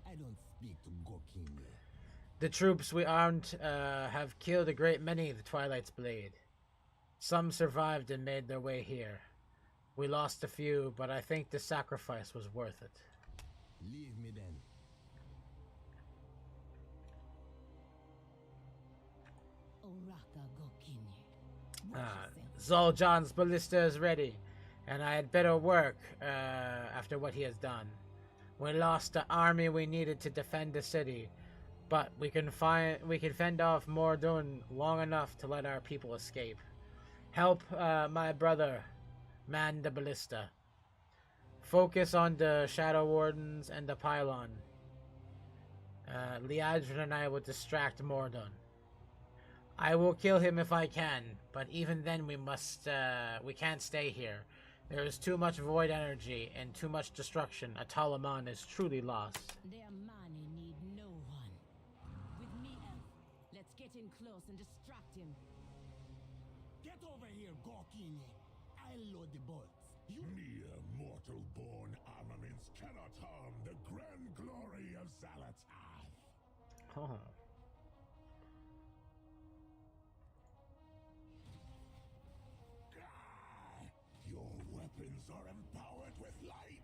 I don't speak to Gokine. The troops we armed have killed a great many of the Twilight's Blade. Some survived and made their way here. We lost a few, but I think the sacrifice was worth it. Leave me then. Oraka Gokine. Zul'Jan's ballista is ready, and I had better work after what he has done. We lost the army we needed to defend the city, but we can fend off Mordoon long enough to let our people escape. Help my brother man the ballista. Focus on the Shadow Wardens and the pylon. Liadrin and I will distract Mordoon. I will kill him if I can, but even then we can't stay here. There is too much void energy and too much destruction. Atalaman is truly lost. Their money need no one. With me, Elf. Let's get in close and distract him. Get over here, Gokine. I'll load the bolts. You Mere mortal-born armaments cannot harm the grand glory of Zalatath. Oh. Your weapons are empowered with light.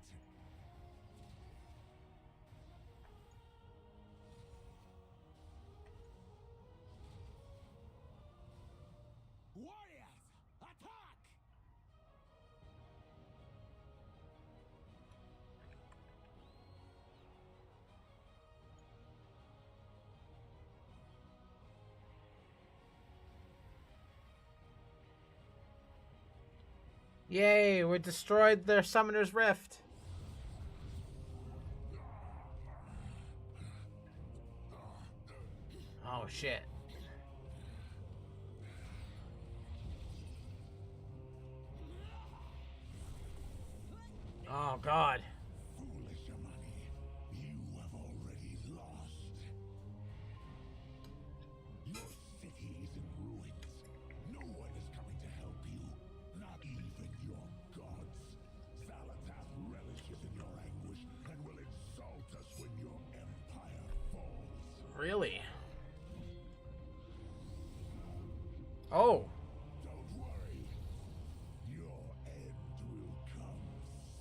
warriors, attack! Yay, we destroyed their Summoner's Rift. Oh shit. Oh god. Foolish Amani, you have already lost. Your city is in ruins. No one is coming to help Really? Oh. Don't worry. Your end will come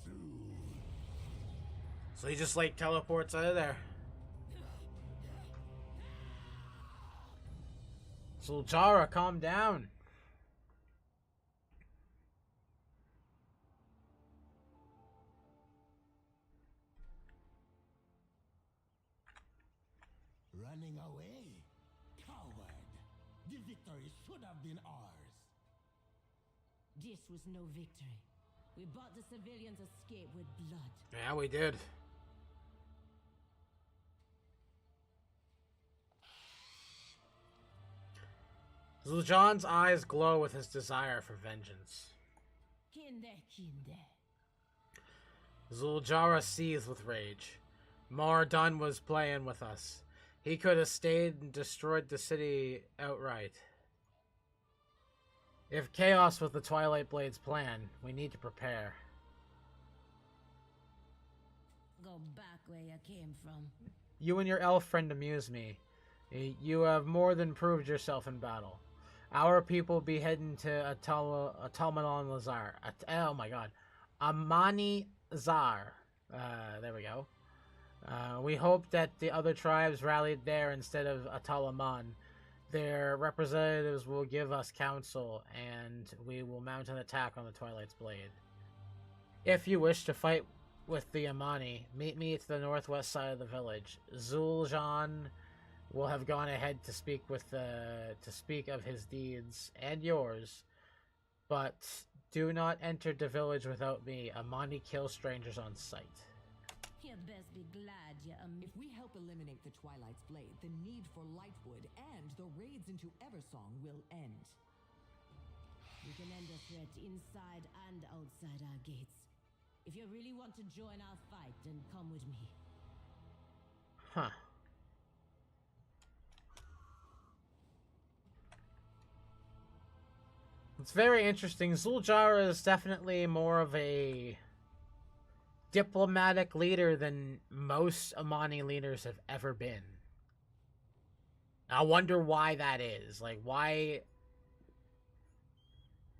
soon. So he just like teleports out of there. Zuljara, calm down. Running away? Coward! The victory should have been ours. This was no victory. We bought the civilians' escape with blood. Yeah, we did. Zul'Jan's eyes glow with his desire for vengeance. Kinde. Zuljara seethed with rage. Moradun was playing with us. He could have stayed and destroyed the city outright. If chaos was the Twilight Blade's plan, we need to prepare. Go back where you came from. You and your elf friend amuse me. You have more than proved yourself in battle. Our people be heading to Atalmanon Lazar. Oh my god. Amani Zar. There we go. We hope that the other tribes rallied there instead of Atalaman. Their representatives will give us counsel, and we will mount an attack on the Twilight's Blade. If you wish to fight with the Amani, meet me to the northwest side of the village. Zul'Jan will have gone ahead to speak of his deeds and yours, but do not enter the village without me. Amani kills strangers on sight. You best be glad you If we help eliminate the Twilight's Blade, the need for Lightwood and the raids into Eversong will end. We can end the threat inside and outside our gates. If you really want to join our fight, then come with me. Huh. It's very interesting. Zuljara is definitely more of a diplomatic leader than most Amani leaders have ever been. I wonder why that is. Like, why...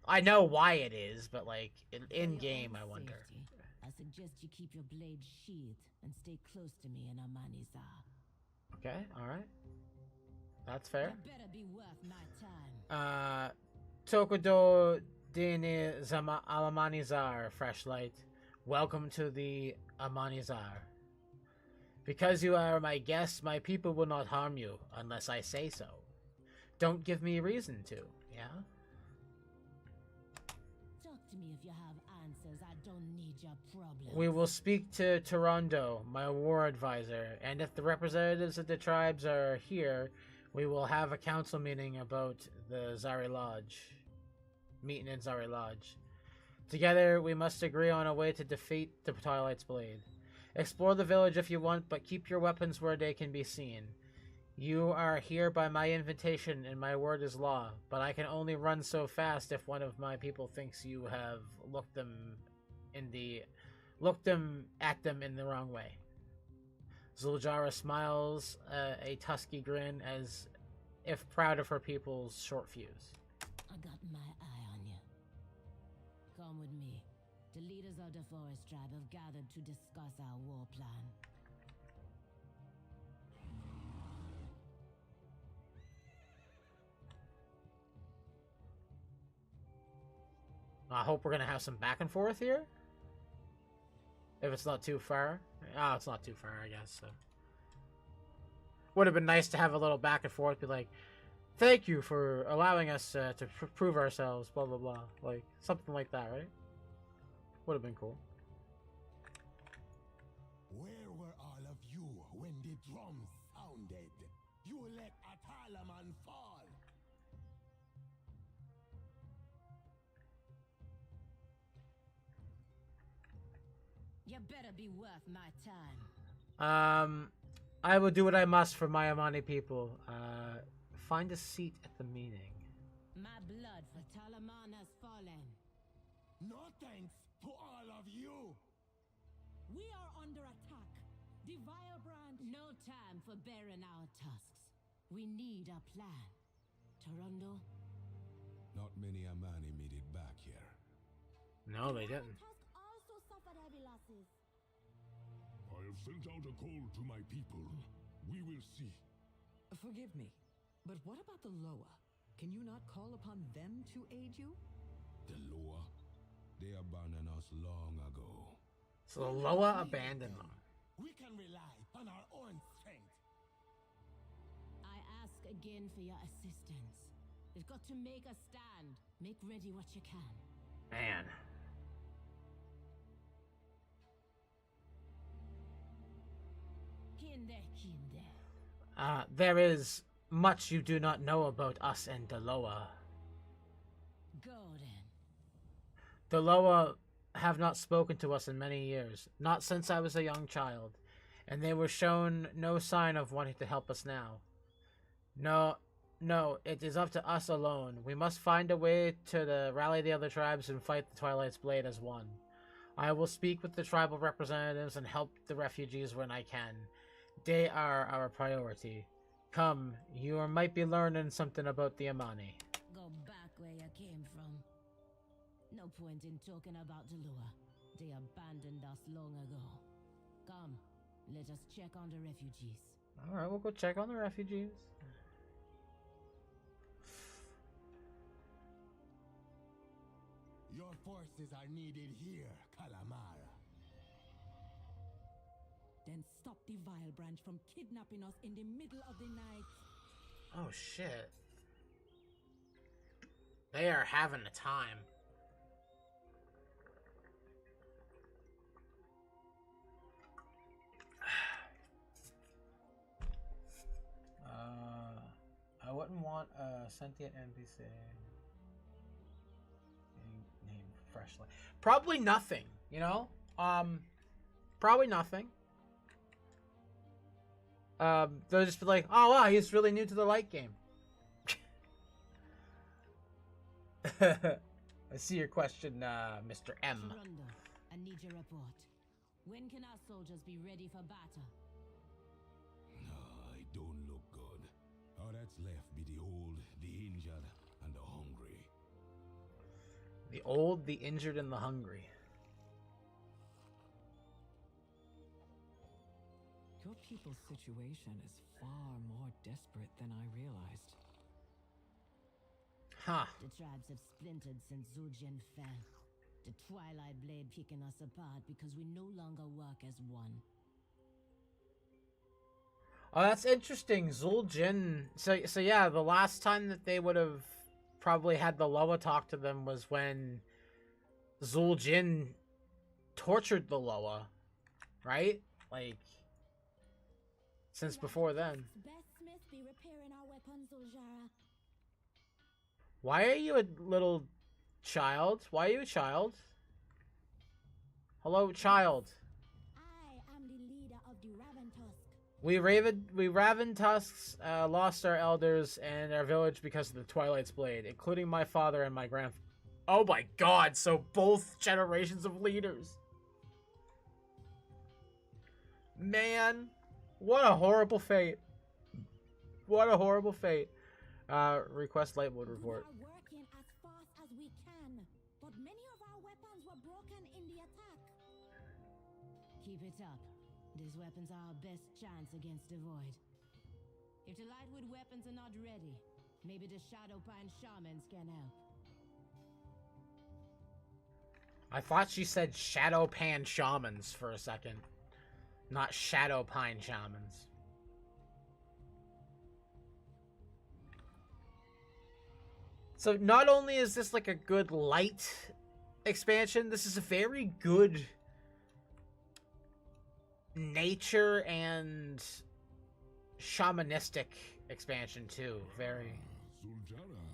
I know why it is, but, like, in-game, I wonder. I suggest you keep your blade sheathed and stay close to me in Amanizar. Okay, alright. That's fair. It better be worth my time. Tokudo Dini Zama Alamanizar, Fresh Light. Welcome to the Amanizar. Because you are my guest, my people will not harm you, unless I say so. Don't give me reason to, yeah? Talk to me if you have answers. I don't need your problems. We will speak to Torondo, my war advisor, and if the representatives of the tribes are here, we will have a council meeting about the Zari Lodge. Meeting in Zari Lodge. Together, we must agree on a way to defeat the Twilight's Blade. Explore the village if you want, but keep your weapons where they can be seen. You are here by my invitation, and my word is law, but I can only run so fast if one of my people thinks you have looked at them in the wrong way. Zuljara smiles a tusky grin as if proud of her people's short fuse. I got my eye on you. Come with me. The leaders of the Forest Tribe have gathered to discuss our war plan. I hope we're gonna have some back and forth here. If it's not too far. Oh, it's not too far, I guess. So. Would have been nice to have a little back and forth. Be like, thank you for allowing us to prove ourselves, blah, blah, blah. Like, something like that, right? Would have been cool. Where were all of you when the drums sounded? You let Atalaman fall. You better be worth my time. I will do what I must for my Amani people. Find a seat at the meeting. My blood for Talaman has fallen. No thanks to all of you. We are under attack. The Virebrand. No time for bearing our tusks. We need a plan. Toronto? Not many Amani made it back here. No, they didn't. Tusk also suffered heavy losses. I have sent out a call to my people. We will see. Forgive me, but what about the Loa? Can you not call upon them to aid you? The Loa, they abandoned us long ago. So the Loa abandoned them. We can rely on our own strength. I ask again for your assistance. We've got to make a stand. Make ready what you can. Man. Kinde. There is much you do not know about us and the Loa. Go then. The Loa have not spoken to us in many years, not since I was a young child, and they were shown no sign of wanting to help us now. No, it is up to us alone. We must find a way to rally the other tribes and fight the Twilight's Blade as one. I will speak with the tribal representatives and help the refugees when I can. They are our priority. Come, you might be learning something about the Amani. Go back where you came from. No point in talking about the Lua. They abandoned us long ago. Come, let us check on the refugees. Alright, we'll go check on the refugees. Your forces are needed here, Calamara. Then stop the Vile Branch from kidnapping us in the middle of the night. Oh shit. They are having a time. I wouldn't want a sentient NPC named Freshly. Probably nothing, you know? Probably nothing. They'll just be like, oh wow, he's really new to the light game. I see your question, Mr. M. Rondo, I need your report. When can our soldiers be ready for battle? No, it don't look good. All that's left be the old, the injured, and the hungry. The old, the injured, and the hungry. Your people's situation is far more desperate than I realized. Huh. The tribes have splintered since Zul'jin fell. The Twilight Blade picking us apart because we no longer work as one. Oh, that's interesting. Zul'jin. So yeah, the last time that they would have probably had the Loa talk to them was when Zul'jin tortured the Loa, right? Like, since before then. Best Smith be repairing our weapons, Zul'jara. Why are you a little child? Why are you a child? Hello, child. I am the leader of the Raven Tusk. We Raven Tusks lost our elders and our village because of the Twilight's Blade, including my father and my grandfather. Oh my god, so both generations of leaders. Man, what a horrible fate. What a horrible fate. Request Lightwood report. We are working as fast as we can, but many of our weapons were broken in the attack. Keep it up. These weapons are our best chance against the Void. If the Lightwood weapons are not ready, maybe the Shadowpine Shamans can help. I thought she said Shadowpan Shamans for a second. Not Shadowpine Shamans. So not only is this like a good light expansion, this is a very good nature and shamanistic expansion too. Very. Zul'jara,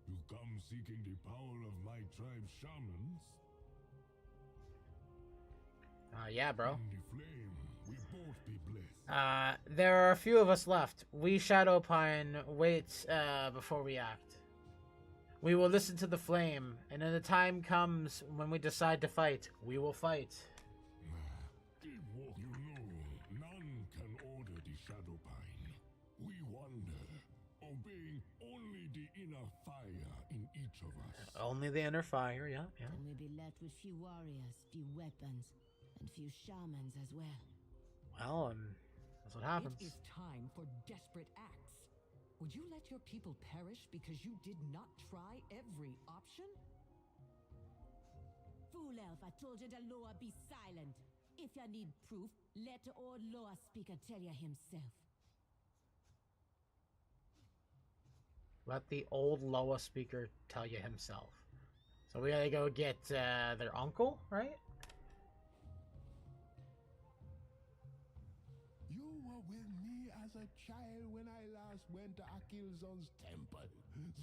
you come seeking the power of my tribe's shamans? Yeah, bro. In the flame, we both be blessed. There are a few of us left. We Shadowpine wait before we act. We will listen to the flame, and when the time comes when we decide to fight, we will fight. You know, none can order the Shadowpine. We wander obeying only the inner fire in each of us. Only the inner fire, yeah, yeah. Then we'll be left with few warriors, few weapons, and few shamans as well. Well, that's what happens. It is time for desperate acts. Would you let your people perish because you did not try every option? Fool elf, I told you the Loa be silent. If you need proof, let the old Loa speaker tell you himself. Let the old Loa speaker tell you himself. So we gotta go get their uncle, right? You were with me as a child when I last went to Akilzon's temple.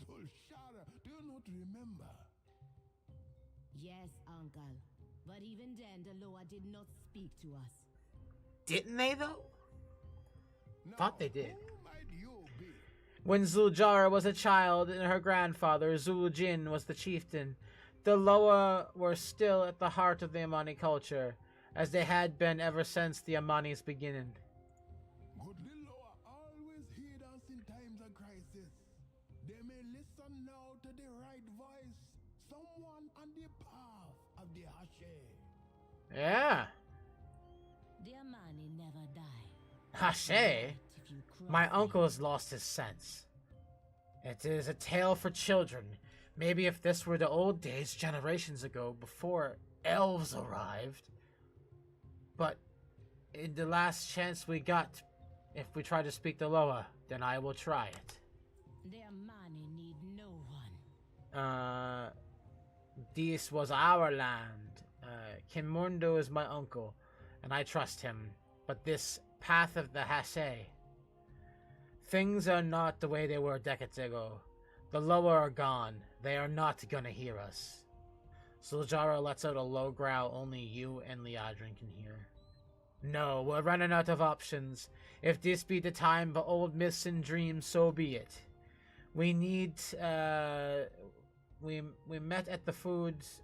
Zulshara, do you not remember? Yes, uncle. But even then, the Loa did not speak to us. Didn't they, though? Now, Thought they did. Who might you be? When Zuljara was a child and her grandfather, Zuljin, was the chieftain, the Loa were still at the heart of the Amani culture, as they had been ever since the Amani's beginning. Godly Loa always heed us in times of crisis. They may listen now to the right voice. Someone on the path of the Hashe. Yeah. The Amani never die. Hashe? If you cross My them. uncle has lost his sense. It is a tale for children. Maybe if this were the old days generations ago, before elves arrived. But in the last chance we got, if we try to speak to Loa, then I will try it. The Amani need no one. This was our land. Kimundo is my uncle, and I trust him. But this path of the Hashe, things are not the way they were decades ago. The Loa are gone. They are not gonna hear us. Zuljara lets out a low growl only you and Liadrin can hear. No, we're running out of options. If this be the time of old myths and dreams, so be it. We need, we met at the foods.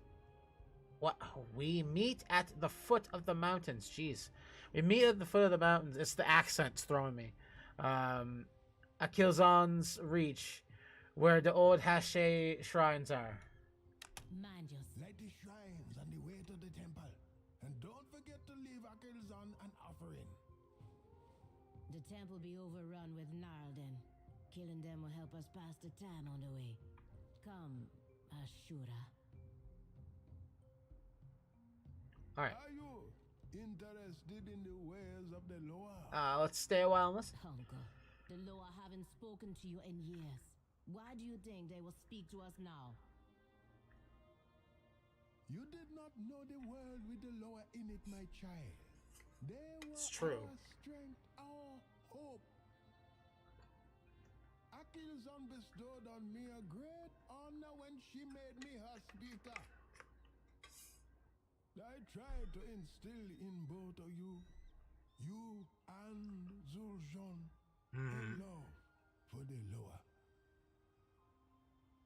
What? We meet at the foot of the mountains. Jeez. We meet at the foot of the mountains. It's the accents throwing me. Akilzon's Reach, where the old Hashe shrines are. Mind yourself. Light the shrines on the way to the temple. And don't forget to leave Akilzon an offering. The temple be overrun with Narlden. Killing them will help us pass the time on the way. Come, Ashura. Alright. Are you interested in the ways of the Loa? Let's stay a while and listen. Uncle, the Loa haven't spoken to you in years. Why do you think they will speak to us now? You did not know the world with the Loa in it, my child. They were It's true. our strength, our hope. Akilzon bestowed on me a great honor when she made me her speaker. I tried to instill in both of you and Zuljon, a love for the Loa.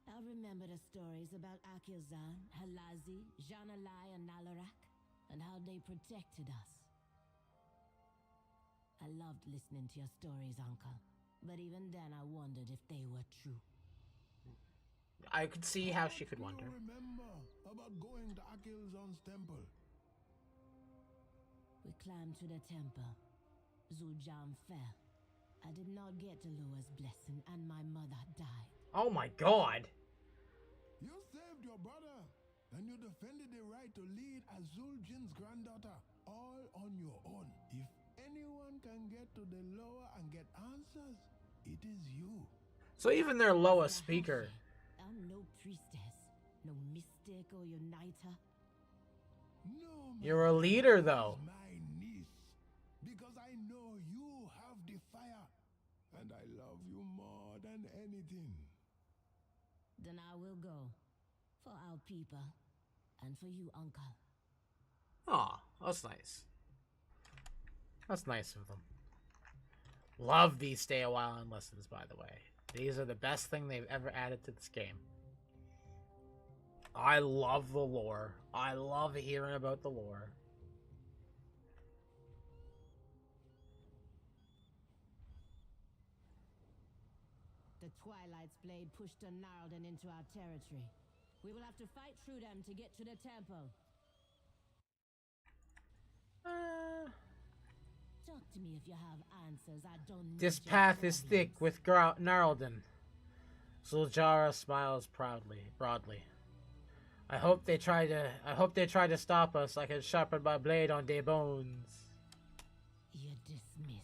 I remember the stories about Akilzan, Halazi, Janalai, and Nalarak, and how they protected us. I loved listening to your stories, Uncle. But even then, I wondered if they were true. I could see how she could You wonder. remember about going to Akilzon's temple? We climbed to the temple. Zuljan fell. I did not get to Loa's blessing, and my mother died. Oh my god! You saved your brother, and you defended the right to lead as Zuljin's granddaughter, all on your own. If anyone can get to the Loa and get answers, it is you. So even their Loa speaker. I'm no priestess, no mystic or uniter. No, You're a leader, though. my niece, because I know you have the fire, and I love you more than anything. Then I will go. For our people. And for you, Uncle. Aw, that's nice. That's nice of them. Love these stay a while and listens, by the way. These are the best thing they've ever added to this game. I love the lore. I love hearing about the lore. The The Twilight's blade pushed a Gnarlden into our territory. We will have to fight through them to get to the temple. Talk to me if you have answers. I don't need This your path is problems. thick with Gnarlden. Zuljara smiles broadly. I hope they try to stop us. I can sharpen my blade on their bones. You're dismissed.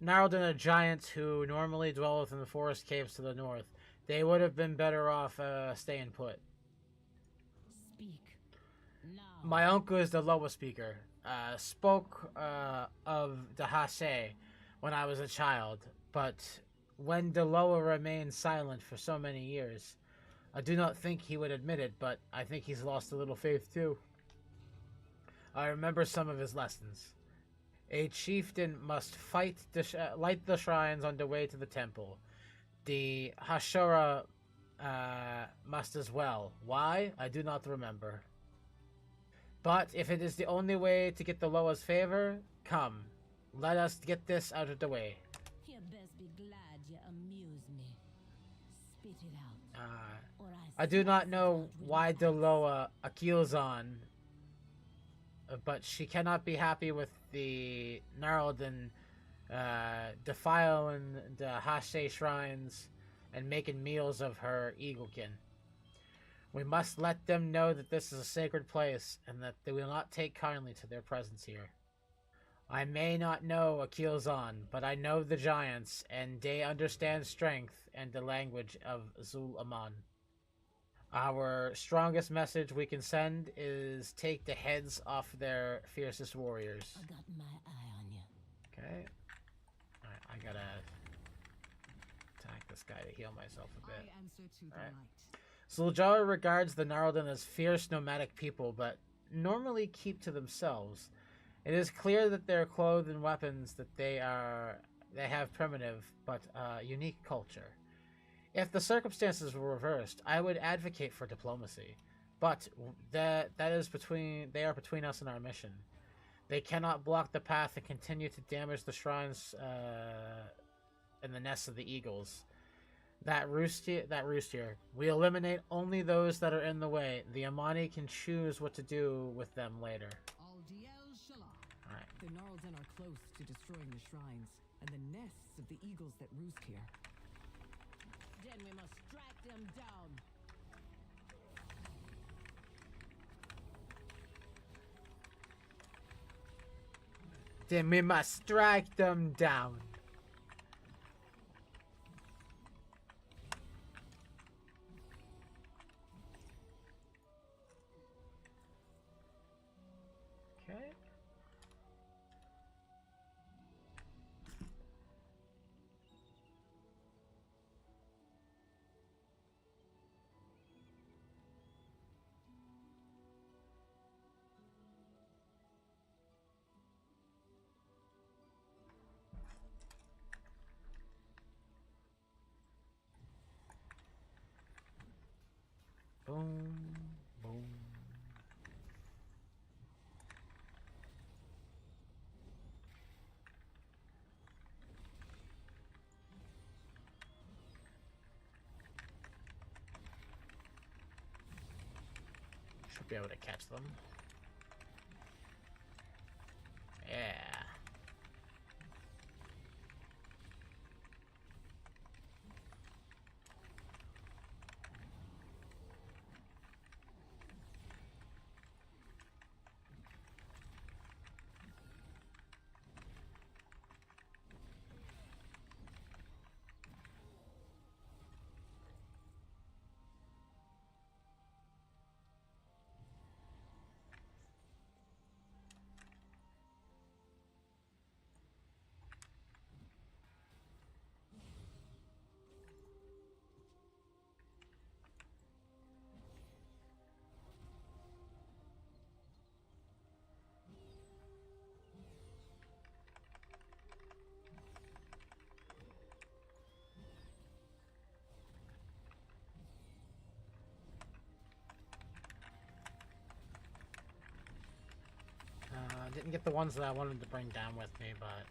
Gnarlden are giants who normally dwell within the forest caves to the north. They would have been better off staying put. Speak. Now. My uncle is the Loa speaker. Spoke of the Hase when I was a child, but when the Loa remained silent for so many years, I do not think he would admit it, but I think he's lost a little faith too. I remember some of his lessons. A chieftain must light the shrines on the way to the temple. The Hashura must as well. Why? I do not remember. But if it is the only way to get the Loa's favor, come. Let us get this out of the way. You best be glad you amuse me. Spit it out. Or I do not slice it know out with why my the axe. Loa accuse on, but she cannot be happy with the Gnarlden defiling the Hase shrines and making meals of her eaglekin. We must let them know that this is a sacred place and that they will not take kindly to their presence here. I may not know Akilzan, but I know the giants, and they understand strength and the language of Zul-Aman. Our strongest message we can send is take the heads off their fiercest warriors. I got my eye on you. Okay. Alright, I gotta attack this guy to heal myself a bit. I answer to the Alright. light. Suljara regards the Gnarlden as fierce nomadic people, but normally keep to themselves. It is clear that their clothes and weapons that they have primitive but unique culture. If the circumstances were reversed, I would advocate for diplomacy, but they are between us and our mission. They cannot block the path and continue to damage the shrines and the nests of the eagles. That roost here. We eliminate only those that are in the way. The Amani can choose what to do with them later. Al Diel Shalah. Alright. The Gnarlden are close to destroying the shrines and the nests of the eagles that roost here. Then we must strike them down. Then we must strike them down. Okay. Boom, boom. Should be able to catch them. Yeah. Didn't get the ones that I wanted to bring down with me, but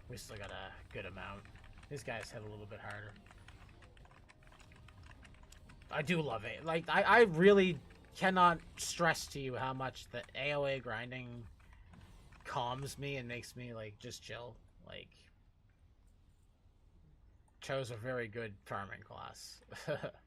we still got a good amount. These guys hit a little bit harder. I do love it. Like, I really cannot stress to you how much the AoE grinding calms me and makes me, like, just chill. Like, chose a very good farming class. Let's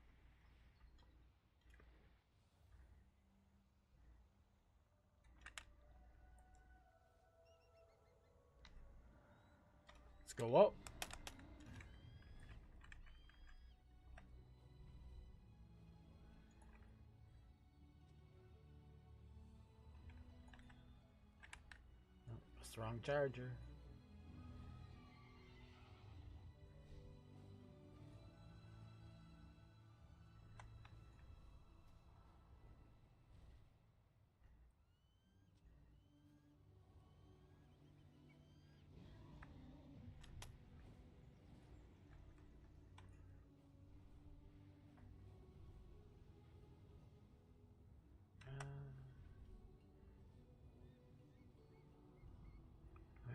go up. Wrong charger.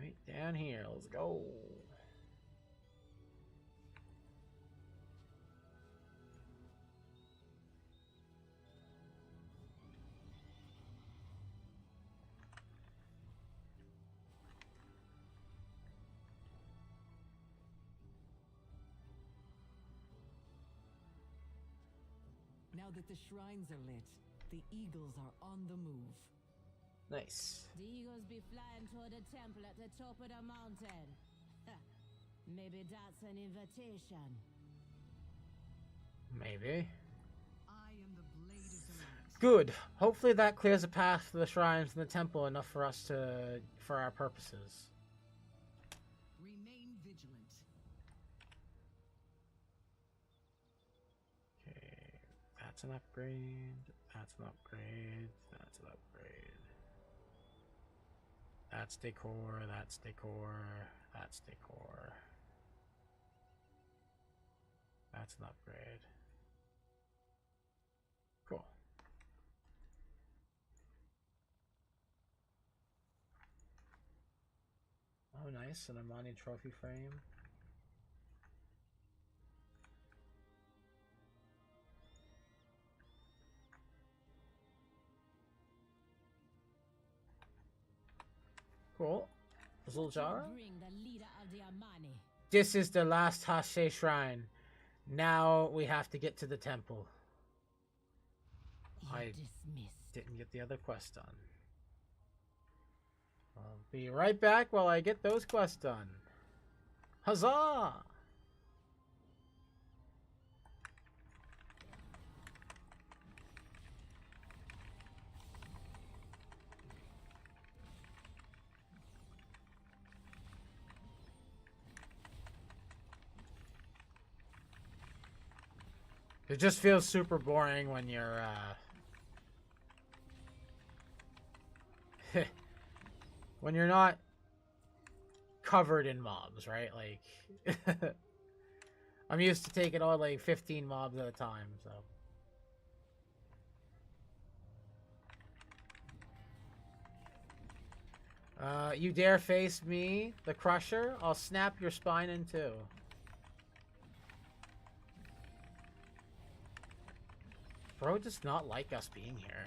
Right down here. Let's go. Now that the shrines are lit, the eagles are on the move. Nice. The eagles be flying toward the temple at the top of the mountain. Maybe that's an invitation. Maybe. I am the blade of the light. Good. Hopefully that clears a path for the shrines and the temple enough for us to, for our purposes. Remain vigilant. Okay. That's an upgrade. That's an upgrade. That's an upgrade. That's decor. That's decor. That's decor. That's an upgrade. Cool. Oh, nice. An Armani trophy frame. Cool. Zuljara? Bring the leader of the Armani. This is the last Hashe shrine. Now we have to get to the temple. You're I dismissed. didn't get the other quest done. I'll be right back while I get those quests done. Huzzah! It just feels super boring when you're, when you're not covered in mobs, right? Like, I'm used to taking on like 15 mobs at a time, so. You dare face me, the Crusher? I'll snap your spine in two. Bro does not like us being here.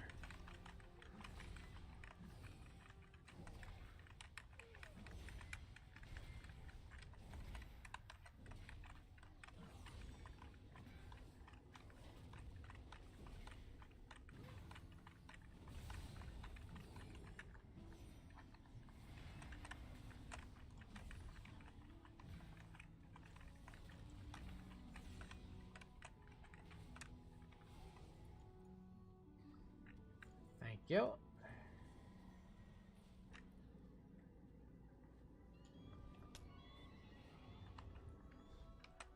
Thank you.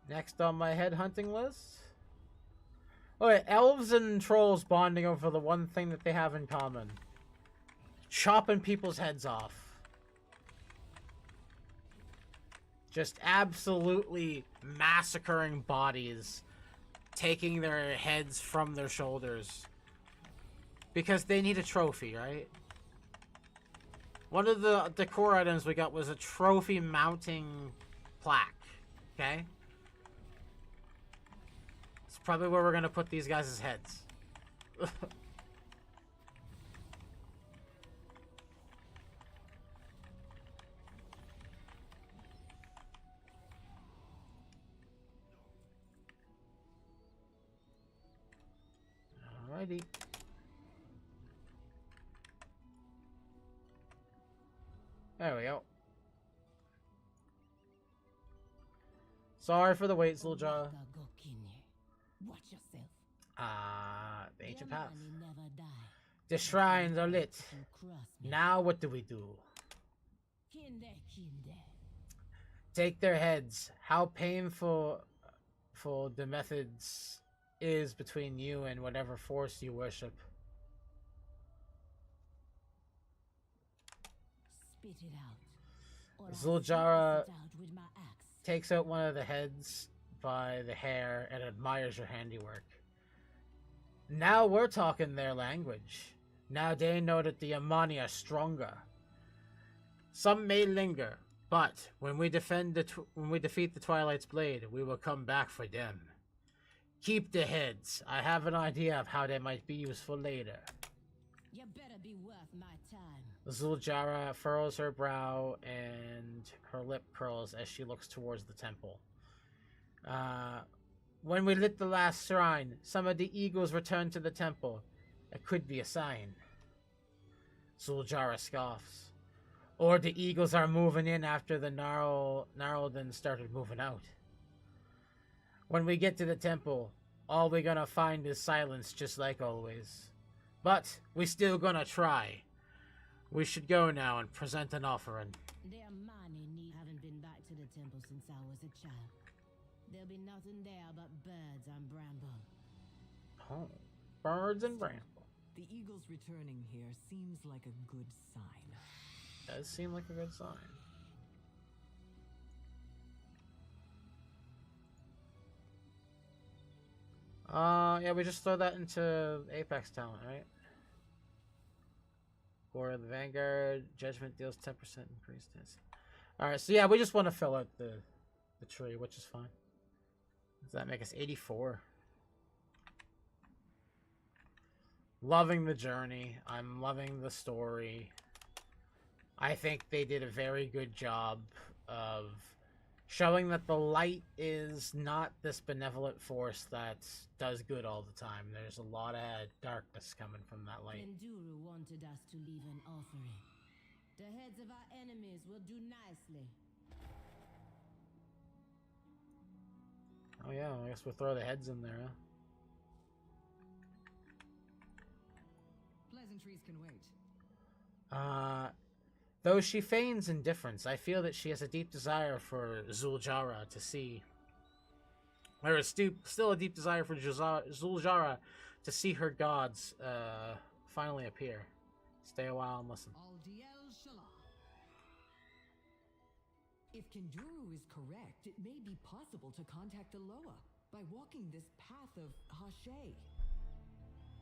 Next on my headhunting list. Okay, elves and trolls bonding over the one thing that they have in common. Chopping people's heads off. Just absolutely massacring bodies. Taking their heads from their shoulders. Because they need a trophy, right? One of the decor items we got was a trophy mounting plaque. Okay? It's probably where we're gonna put these guys' heads. Alrighty. There we go. Sorry for the wait, Zul'jara. Watch yourself. The ancient path. Your money never die. The shrines are lit. You cross me. Now what do we do? Kinde. Take their heads. How painful for the methods is between you and whatever force you worship. Spit it out. Or I'll Zul'jara slice it out with my axe. takes out one of the heads by the hair and admires your handiwork. Now we're talking their language. Now they know that the Amani are stronger. Some may linger, but when we defeat the Twilight's blade, we will come back for them. Keep the heads. I have an idea of how they might be useful later. You better be worth my time. Zul'jara furrows her brow and her lip curls as she looks towards the temple. When we lit the last shrine, some of the eagles returned to the temple. It could be a sign. Zul'jara scoffs. Or the eagles are moving in after the Gnarldens started moving out. When we get to the temple, all we're gonna find is silence, just like always. But we still gonna try. We should go now and present an offering. Their money need haven't been back to the temple since I was a child. There'll be nothing there but birds and bramble. Oh, birds and bramble. The eagles returning here seems like a good sign. Does seem like a good sign. Yeah, we just throw that into Apex talent, right? Or the Vanguard Judgment deals 10% increase this. Alright, so yeah, we just want to fill out the tree, which is fine. Does that make us 84? Loving the journey. I'm loving the story. I think they did a very good job of showing that the light is not this benevolent force that does good all the time. There's a lot of darkness coming from that light. Penduru wanted us to leave an offering. The heads of our enemies will do nicely. Oh yeah, I guess we'll throw the heads in there, huh? Pleasantries can wait. Though she feigns indifference, I feel that she has a deep desire for Zul'jara to see. There is still a deep desire for Zul'jara to see her gods finally appear. Stay a while and listen. Al Diel Shalah. If Kenduru is correct, it may be possible to contact the Loa by walking this path of Hashay.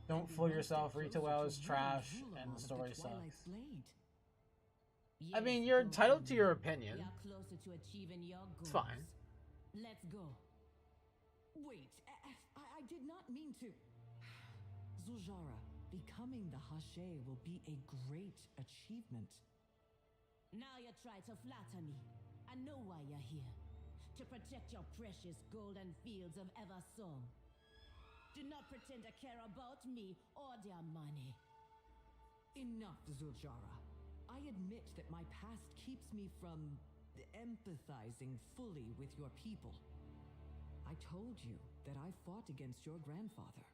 Don't fool yourself, Rita Well is trash and the story sucks. I mean, you're entitled to your opinion. You're closer to achieving your goals. It's fine. Let's go. Wait, I did not mean to. Zul'jara, becoming the Hashay will be a great achievement. Now you try to flatter me. I know why you're here. To protect your precious golden fields of Eversong. Do not pretend to care about me or their money. Enough, Zul'jara. I admit that my past keeps me from empathizing fully with your people. I told you that I fought against your grandfather.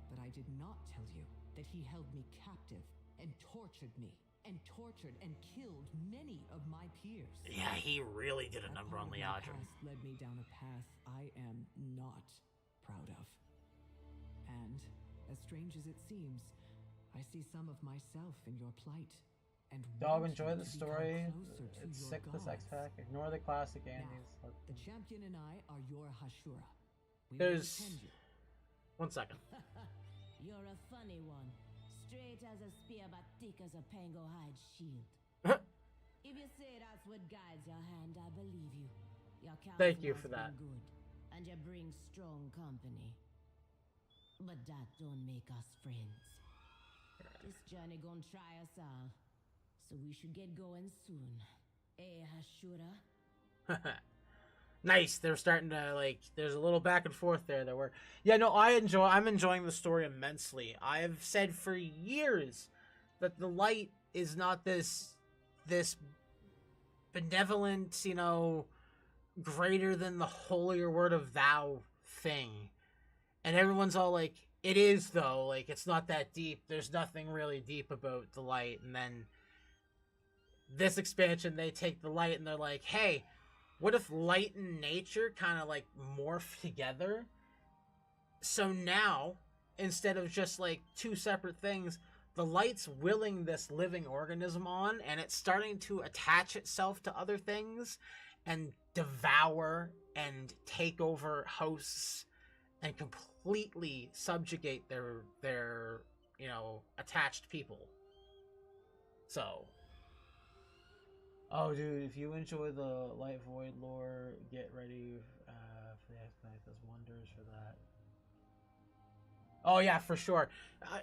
But I did not tell you that he held me captive and tortured me, and tortured and killed many of my peers. Yeah, he really did a number on Liadrin. My past led me down a path I am not proud of. And, as strange as it seems, I see some of myself in your plight. And Dog, want enjoy you the to story. become closer to It's your sick, the sex gods. pack. Ignore the classic Now, Andes. the champion and I are your Hashura. We will There's- defend you. 1 second. You're a funny one. Straight as a spear but thick as a pango hide shield. If you say that's what guides your hand, I believe you. Your Thank you counsel for has that. been good, and you bring strong company. But that don't make us friends. This journey gonna try us all, so we should get going soon. Eh, Hashura? Nice. They're starting to, like, there's a little back and forth there that we're, yeah, no, I'm enjoying the story immensely. I've said for years that the light is not this benevolent, you know, greater than the holier word of thou thing. And everyone's all like, it is though, like, it's not that deep. There's nothing really deep about the light. And then this expansion, they take the light and they're like, hey, what if light and nature kind of like morph together? So now, instead of just like two separate things, the light's willing this living organism on, and it's starting to attach itself to other things and devour and take over hosts and completely subjugate their you know, attached people. So, oh dude, if you enjoy the Light Void lore, get ready for the Expedite does wonders for that. Oh yeah, for sure.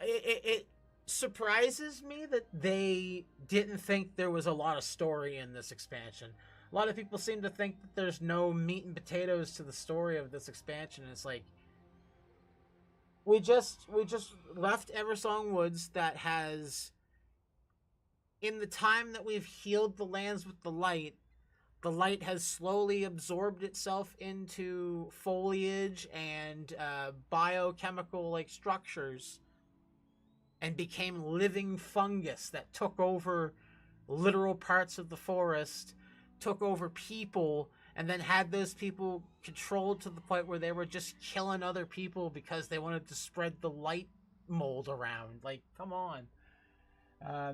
It surprises me that they didn't think there was a lot of story in this expansion. A lot of people seem to think that there's no meat and potatoes to the story of this expansion. It's like, we just left Eversong Woods that has, in the time that we've healed the lands with the light has slowly absorbed itself into foliage and biochemical like structures and became living fungus that took over literal parts of the forest, took over people, and then had those people controlled to the point where they were just killing other people because they wanted to spread the light mold around. Like, come on.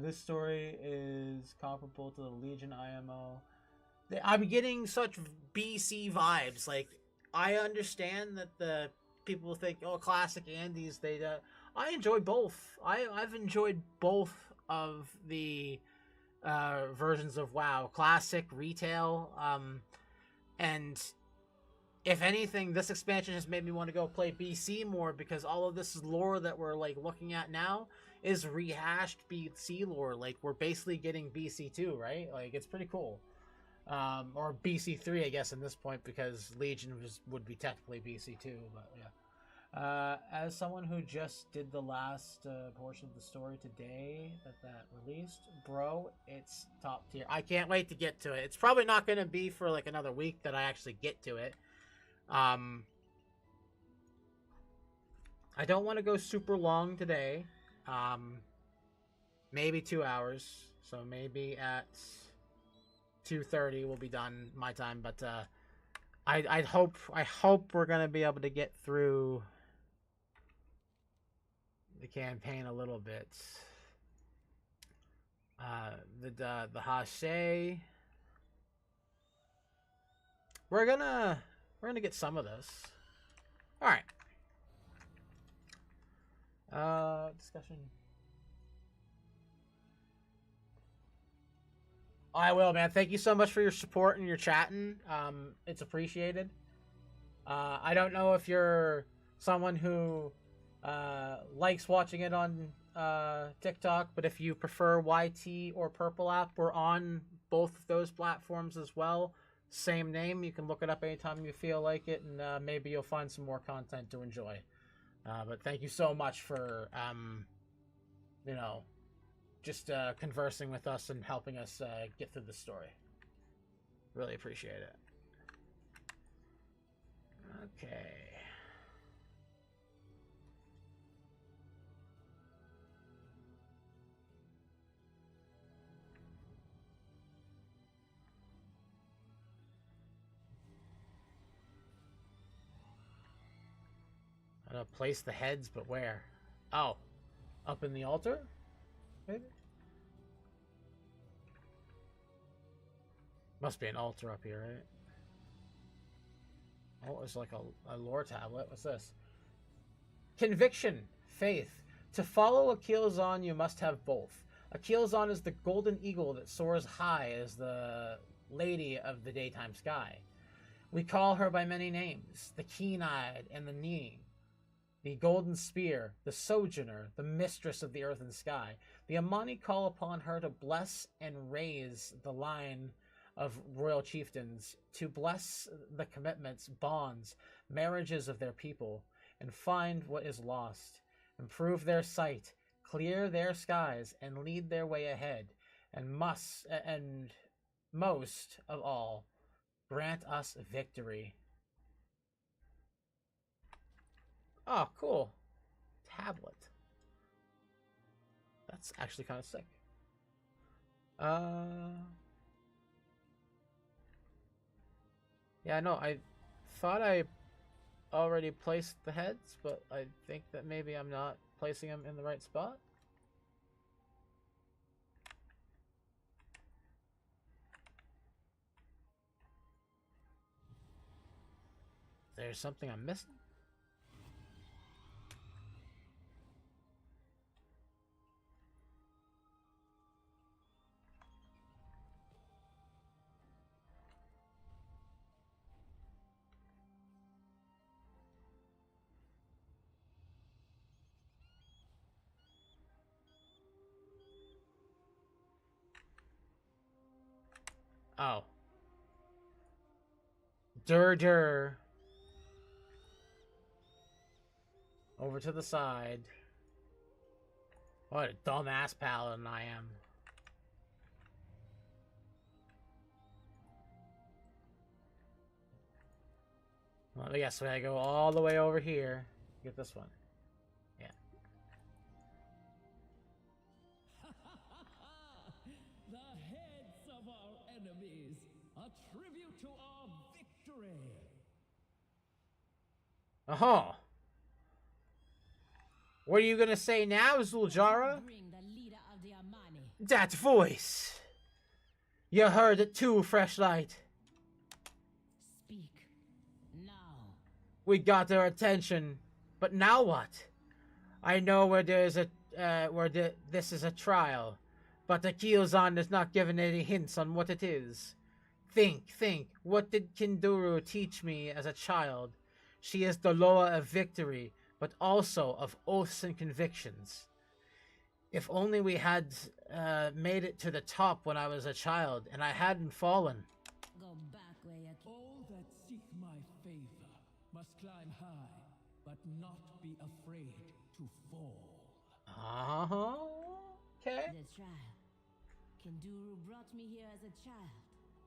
This story is comparable to the Legion IMO. I'm getting such BC vibes. Like, I understand that the people think, oh, classic Andes. I enjoy both. I've enjoyed both of the versions of WoW, classic, retail, and if anything, this expansion has made me want to go play BC more, because all of this lore that we're like looking at now is rehashed BC lore. Like, we're basically getting BC2, right? Like, it's pretty cool. Or BC3, I guess, in this point, because Legion would be technically BC2, but yeah. As someone who just did the last portion of the story today that released, bro, it's top tier. I can't wait to get to it. It's probably not going to be for like another week that I actually get to it. I don't want to go super long today. Maybe 2 hours. So maybe at 2:30 we'll be done my time. But I hope we're gonna be able to get through the campaign a little bit. The Hashe. We're gonna get some of this. All right. Discussion. I will, man. Thank you so much for your support and your chatting. It's appreciated. I don't know if you're someone who likes watching it on TikTok, but if you prefer YT or Purple App, we're on both of those platforms as well. Same name. You can look it up anytime you feel like it, and maybe you'll find some more content to enjoy. But thank you so much for, you know, just conversing with us and helping us get through the story. Really appreciate it. Okay. I'm gonna place the heads, but where? Oh, up in the altar? Maybe? Must be an altar up here, right? Oh, it's like a lore tablet. What's this? Conviction. Faith. To follow a Keelzon, you must have both. A Keelzon is the golden eagle that soars high as the lady of the daytime sky. We call her by many names, the keen-eyed and the kneeing, the golden spear, the sojourner, the mistress of the earth and sky. The Amani call upon her to bless and raise the line of royal chieftains, to bless the commitments, bonds, marriages of their people, and find what is lost, improve their sight, clear their skies, and lead their way ahead, and most of all, grant us victory. Oh, cool. Tablet. That's actually kind of sick. Yeah, no, I thought I already placed the heads, but I think that maybe I'm not placing them in the right spot. There's something I'm missing. Oh. Dur. Over to the side. What a dumbass paladin I am. Well, I guess we gotta go all the way over here. Get this one. Yeah. The heads of our enemies, a tribute to our victory. Oh. What are you gonna say now, Zuljara? Bring the leader of the Amani. That voice! You heard it too, Freshlight. Speak now. We got their attention, but now what? I know where there's a this is a trial, but the Kiyozan is not giving any hints on what it is. Think. What did Kinduru teach me as a child? She is the Loa of victory, but also of oaths and convictions. If only we had made it to the top when I was a child, and I hadn't fallen. Go back where you came. All that seek my favor must climb high, but not be afraid to fall. Okay. The trial. Kinduru brought me here as a child.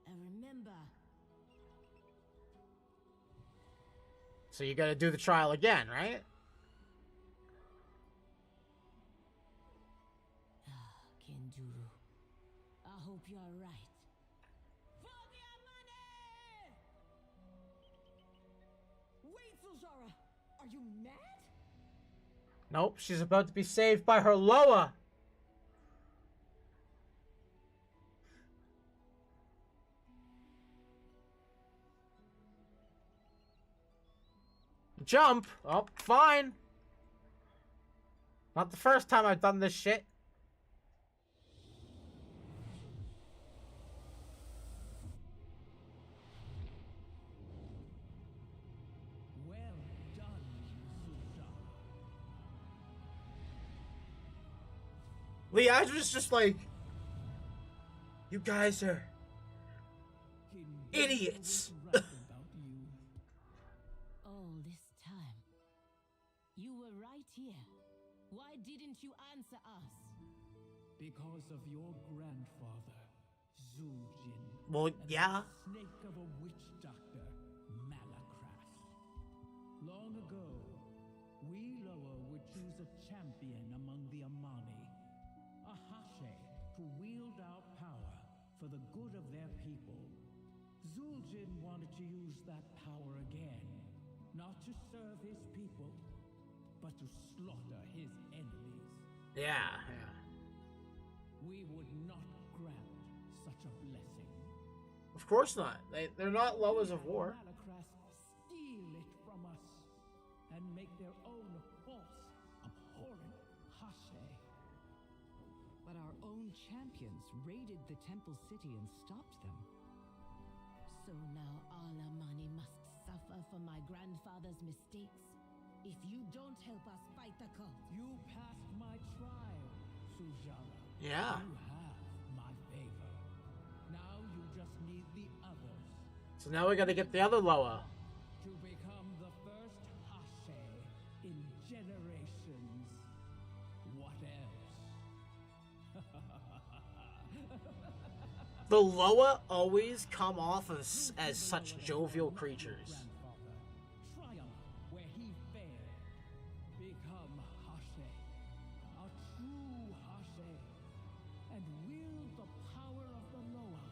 I remember. So you gotta do the trial again, right? Kinduru. I hope you're right. For the Amani! Wait, Zuljara! Are you mad? Nope, she's about to be saved by her Loa. Jump? Oh, fine. Not the first time I've done this shit. Well done, Zuljara. Leaz was just like, you guys are Kinduru idiots. was right about you. All this time. You were right here. Why didn't you answer us? Because of your grandfather, Zuljin. Well, and yeah. the snake of a witch doctor, Malakras. Long ago, we Loa would choose a champion among the Amani, a Hashe to wield our power for the good of their people. Zuljin wanted to use that power again, not to serve his people, but to slaughter his enemies. Yeah. We would not grant such a blessing. Of course not. They're not Loas of war. Malakras steal it from us and make their own false, abhorrent Hashe. But our own champions raided the temple city and stopped them. So now all Amani must suffer for my grandfather's mistakes. If you don't help us fight the cult, You passed my trial, Sujara. Yeah. You have my favor. Now you just need the others. So now we gotta get the other Loa. To become the first Hashe in generations. What else? The Loa always come off as such jovial creatures. Grandfather, triumph where he failed. Become Hashe, a true Hashe, and wield the power of the Loa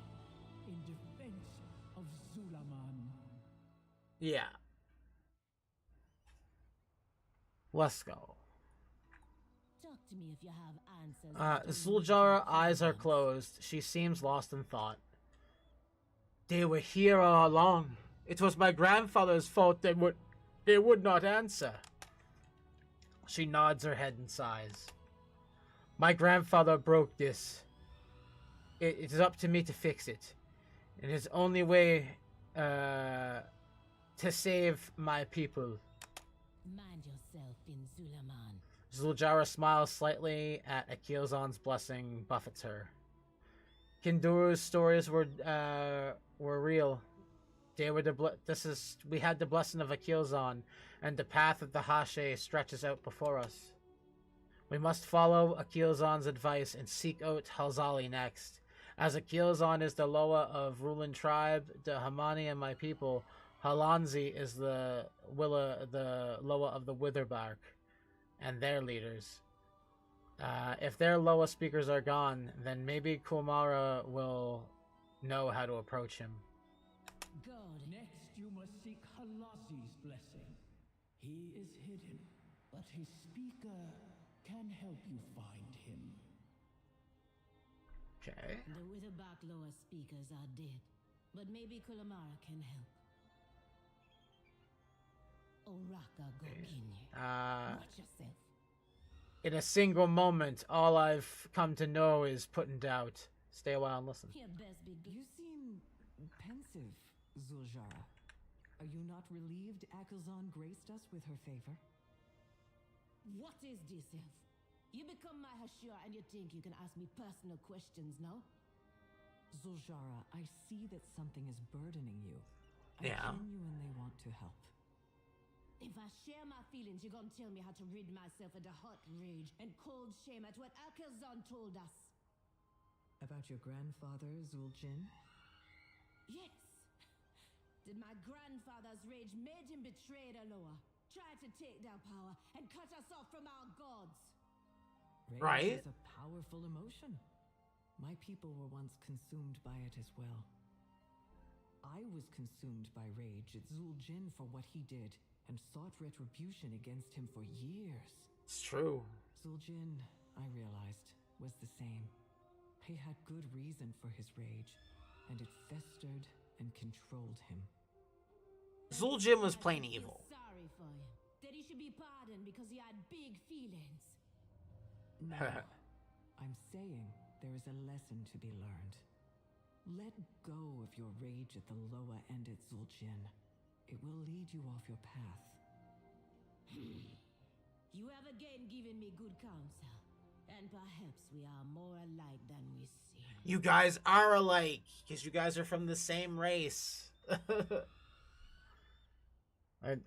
in defense of Zulaman. Yeah. Let's go. talk to me if you have answers. Zuljara eyes are closed. She seems lost in thought. They were here all along. It was my grandfather's fault they would not answer. She nods her head and sighs. My grandfather broke this. It is up to me to fix it. It is only way to save my people. Mind yourself in Zulaman. Zuljara smiles slightly at Akilzon's blessing, buffets her. Kinduru's stories were real. They were we had the blessing of Akilzon, and the path of the Hashe stretches out before us. We must follow Akilzon's advice and seek out Halzali next. As Akilzon is the Loa of Ruling Tribe, the Hamani and my people, Halanzi is the Loa of the Witherbark, and their leaders. If their Loa speakers are gone, then maybe Kumara will know how to approach him. God. Next, you must seek Halazi's blessing. He is hidden, but his speaker can help you find him. Okay. The Witherbark Loa speakers are dead, but maybe Kulamara can help. Oraka Gokinye. Watch yourself. In a single moment, all I've come to know is put in doubt. Stay a while and listen. Your best be good. You seem pensive, Zuljara. Are you not relieved Akilzon graced us with her favor? What is this, Elf? You become my Hashira and you think you can ask me personal questions, no? Zuljara, I see that something is burdening you. Yeah. I genuinely want to help. If I share my feelings, you're gonna tell me how to rid myself of the hot rage and cold shame at what Akilzon told us. About your grandfather, Zuljin? Yes. Did my grandfather's rage made him betray the Loa, try to take their power, and cut us off from our gods? Rage Right. is a powerful emotion. My people were once consumed by it as well. I was consumed by rage at Zuljin for what he did, and sought retribution against him for years. It's true. Zuljin, I realized, was the same. He had good reason for his rage, and it festered and controlled him. Zuljin was plain I feel evil. sorry for him. That he should be pardoned because he had big feelings. No, I'm saying there is a lesson to be learned. Let go of your rage at the Loa and at Zuljin. It will lead you off your path. You have again given me good counsel. And perhaps we are more alike than we seem. You guys are alike, because you guys are from the same race.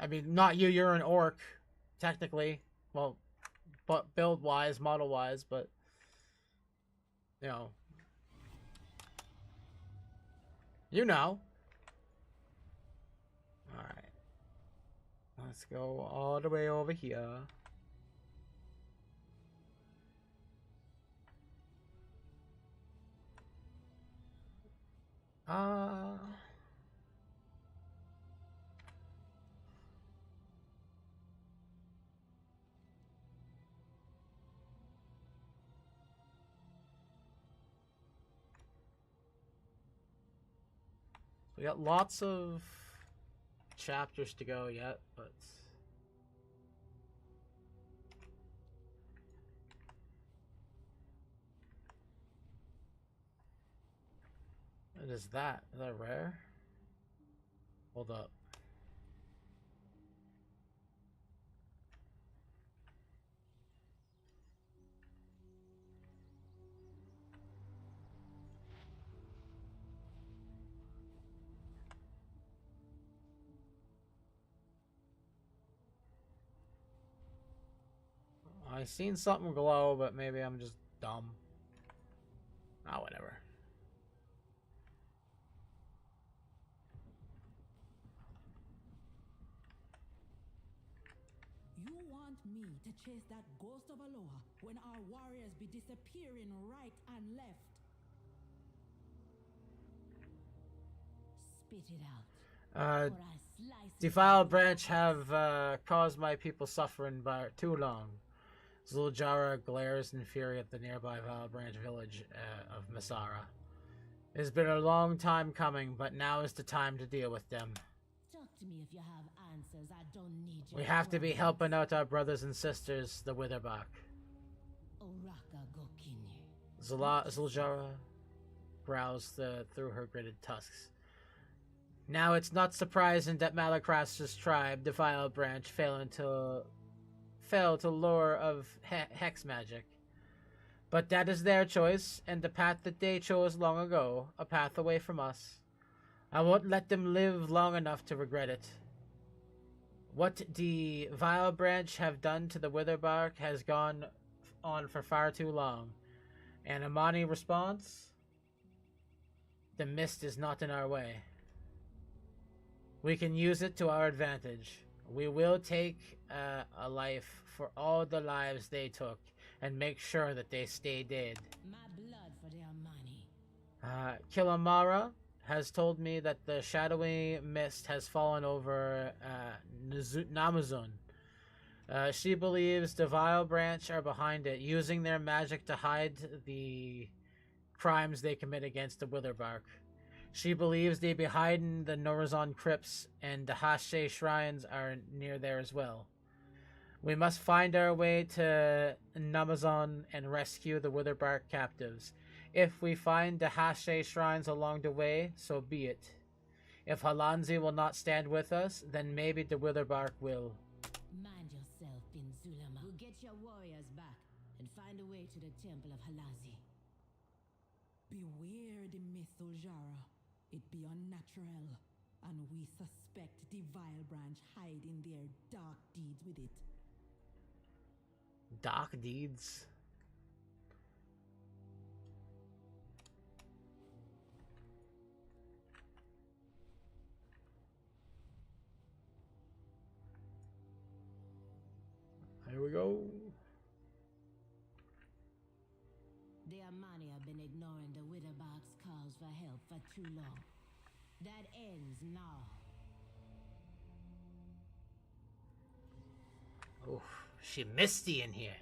I mean, not you, you're an orc, technically. Well, but build-wise, model-wise, but, you know. You know. Alright. Let's go all the way over here. We got lots of chapters to go yet, but what is that? Is that rare? Hold up. I seen something glow, but maybe I'm just dumb. Ah, whatever. You want me to chase that ghost of Aloha when our warriors be disappearing right and left? Spit it out. Uh, Or I slice it Defiled into Branch your have caused my people suffering by too long. Zuljara glares in fury at the nearby Vile Branch village of Masara. It's been a long time coming, but now is the time to deal with them. Talk to me if you have answers. I don't need your We have to be words. helping out our brothers and sisters, the Witherbach. Oraka Gokinye. Zuljara growls through her gritted tusks. Now it's not surprising that Malacras's tribe, the Vile Branch, fell to lure of hex magic. But that is their choice, and the path that they chose long ago, a path away from us. I won't let them live long enough to regret it. What the Vile Branch have done to the Witherbark has gone on for far too long. And Amani responds, the mist is not in our way. We can use it to our advantage. We will take a life for all the lives they took and make sure that they stay dead. My blood for their money. Kilamara has told me that the shadowy mist has fallen over Namazun. She believes the Vile Branch are behind it, using their magic to hide the crimes they commit against the Witherbark. She believes they be hiding the Norazon crypts, and the Hashe shrines are near there as well. We must find our way to Namazon and rescue the Witherbark captives. If we find the Hashe shrines along the way, so be it. If Halanzi will not stand with us, then maybe the Witherbark will. Mind yourself, Bin Zulama. We'll get your warriors back and find a way to the temple of Halazi. Beware the myth, Uljara. It be unnatural, and we suspect the Vile Branch hiding their dark deeds with it. Dark deeds? Here we go. The Amani have been ignoring the Witherbark's calls for help for too long. That ends now. Oof, she misty in here.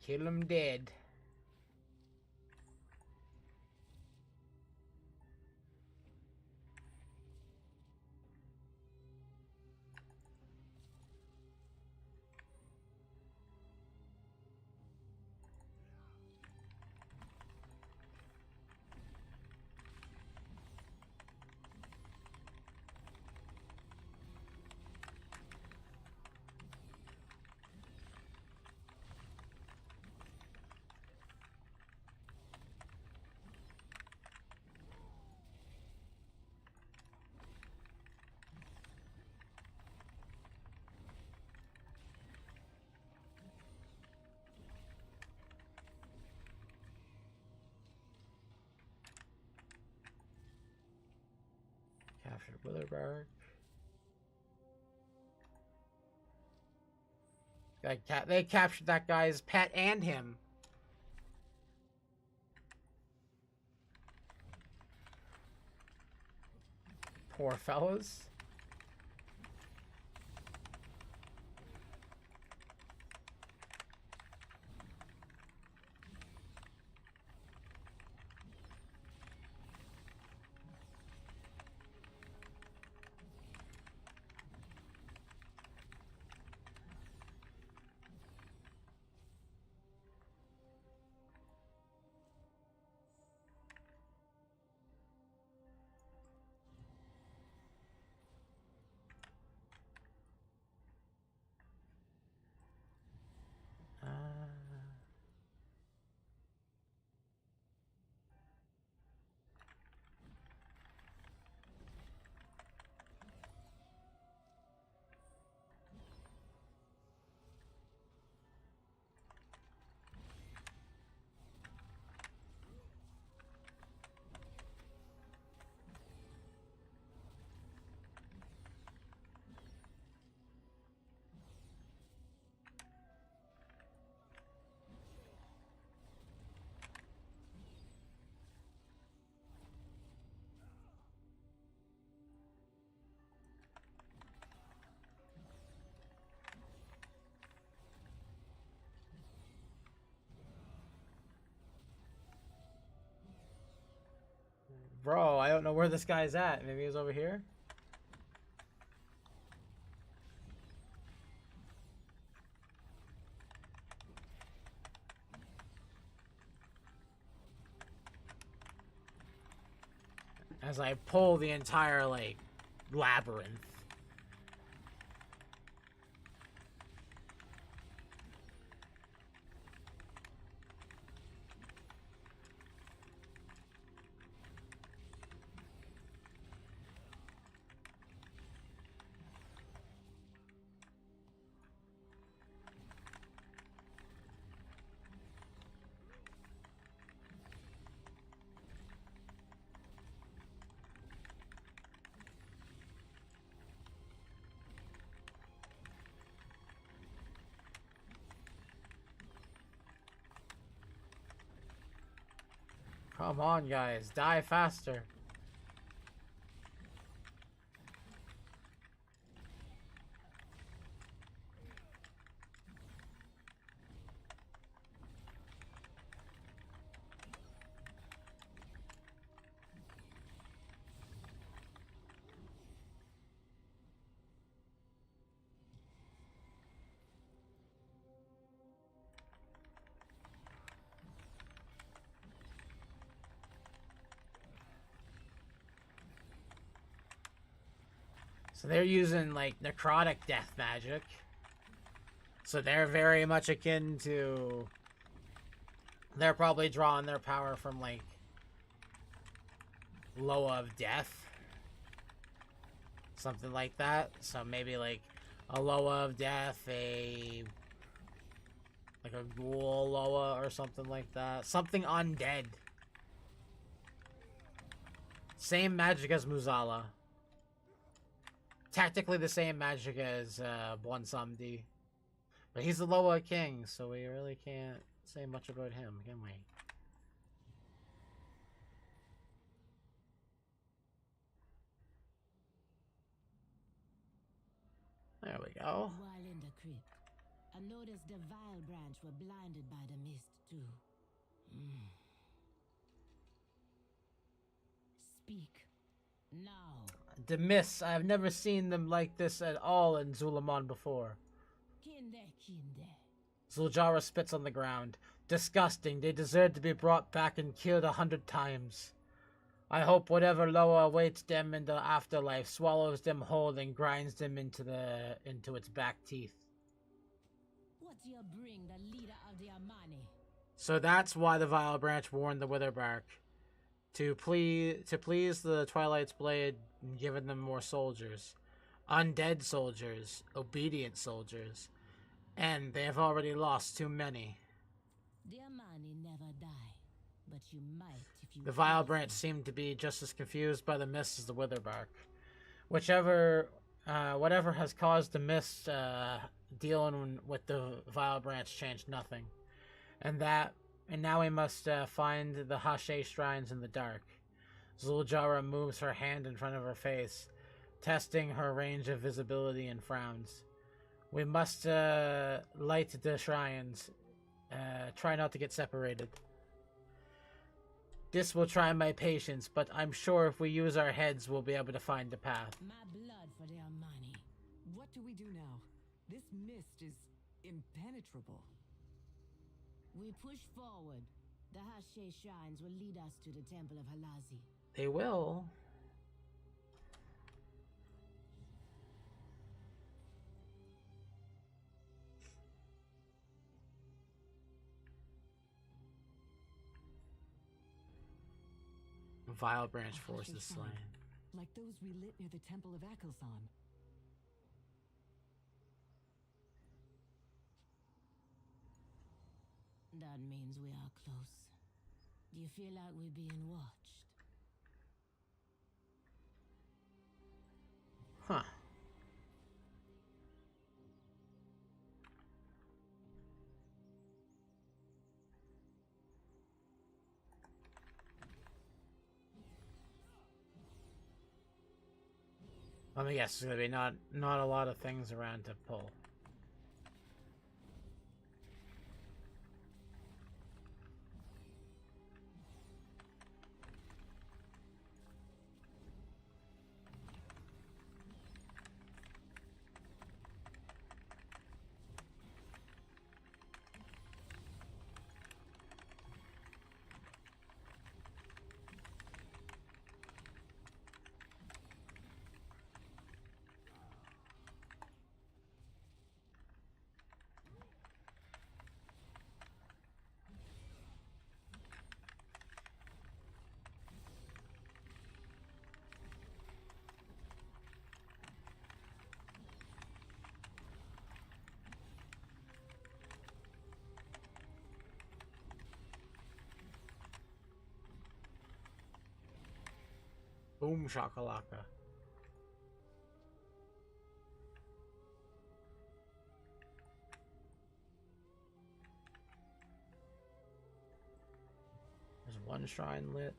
Kill him dead. Captured Witherbark. They captured that guy's pet and him. Poor fellas. Bro, I don't know where this guy's at. Maybe he's over here? As I pull the entire, like, labyrinth. Come on, guys. Die faster. So they're using, like, necrotic death magic. So they're very much akin to... They're probably drawing their power from, like, Loa of Death. Something like that. So maybe, like, a Loa of Death, like a Ghoul Loa or something like that. Something undead. Same magic as Muzala. Technically the same magic as Bwonsamdi. But he's the Loa King, so we really can't say much about him, can we? There we go. While in the crypt, I noticed the Vile Branch were blinded by the mist, too. Speak. Now. The mists, I have never seen them like this at all in Zulamon before. Kinde. Zuljara spits on the ground. Disgusting, they deserve to be brought back and killed 100 times. I hope whatever Loa awaits them in the afterlife swallows them whole and grinds them into its back teeth. What you bring the leader of the Amani? So that's why the Vile Branch warned the Witherbark. To please the Twilight's Blade, giving them more soldiers. Undead soldiers, obedient soldiers. And they have already lost too many. The Amani never die, but you might if you... The Vile Branch seemed to be just as confused by the mist as the Witherbark. Whatever has caused the mist dealing with the Vile Branch changed nothing. And now we must find the Hashe shrines in the dark. Zuljara moves her hand in front of her face, testing her range of visibility and frowns. We must light the shrines. Try not to get separated. This will try my patience, but I'm sure if we use our heads, we'll be able to find the path. My blood for their money. What do we do now? This mist is impenetrable. We push forward. The Hashe shrines will lead us to the Temple of Halazi. They will. Vile branch force is slain. Like those we lit near the Temple of Akelsan. That means we are close. Do you feel like we're being watched? Huh. I mean, yes, there's gonna be not a lot of things around to pull. Boom shakalaka. There's one shrine lit.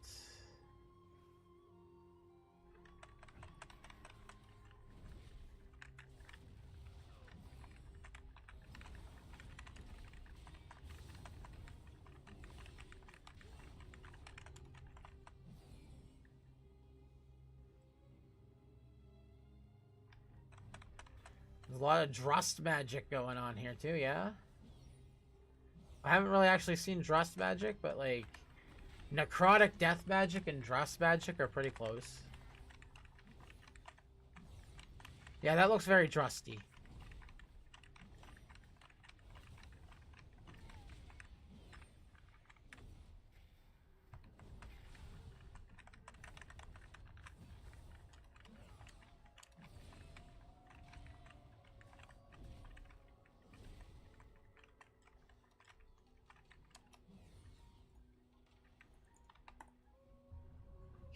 There's a lot of Drust magic going on here too, yeah? I haven't really actually seen Drust magic, but like necrotic death magic and Drust magic are pretty close. Yeah, that looks very Drusty.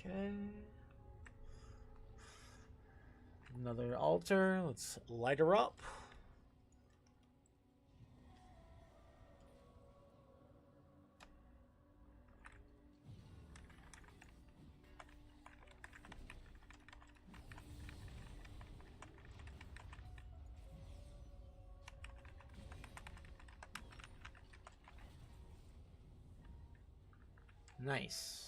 Okay. Another altar. Let's light her up. Nice.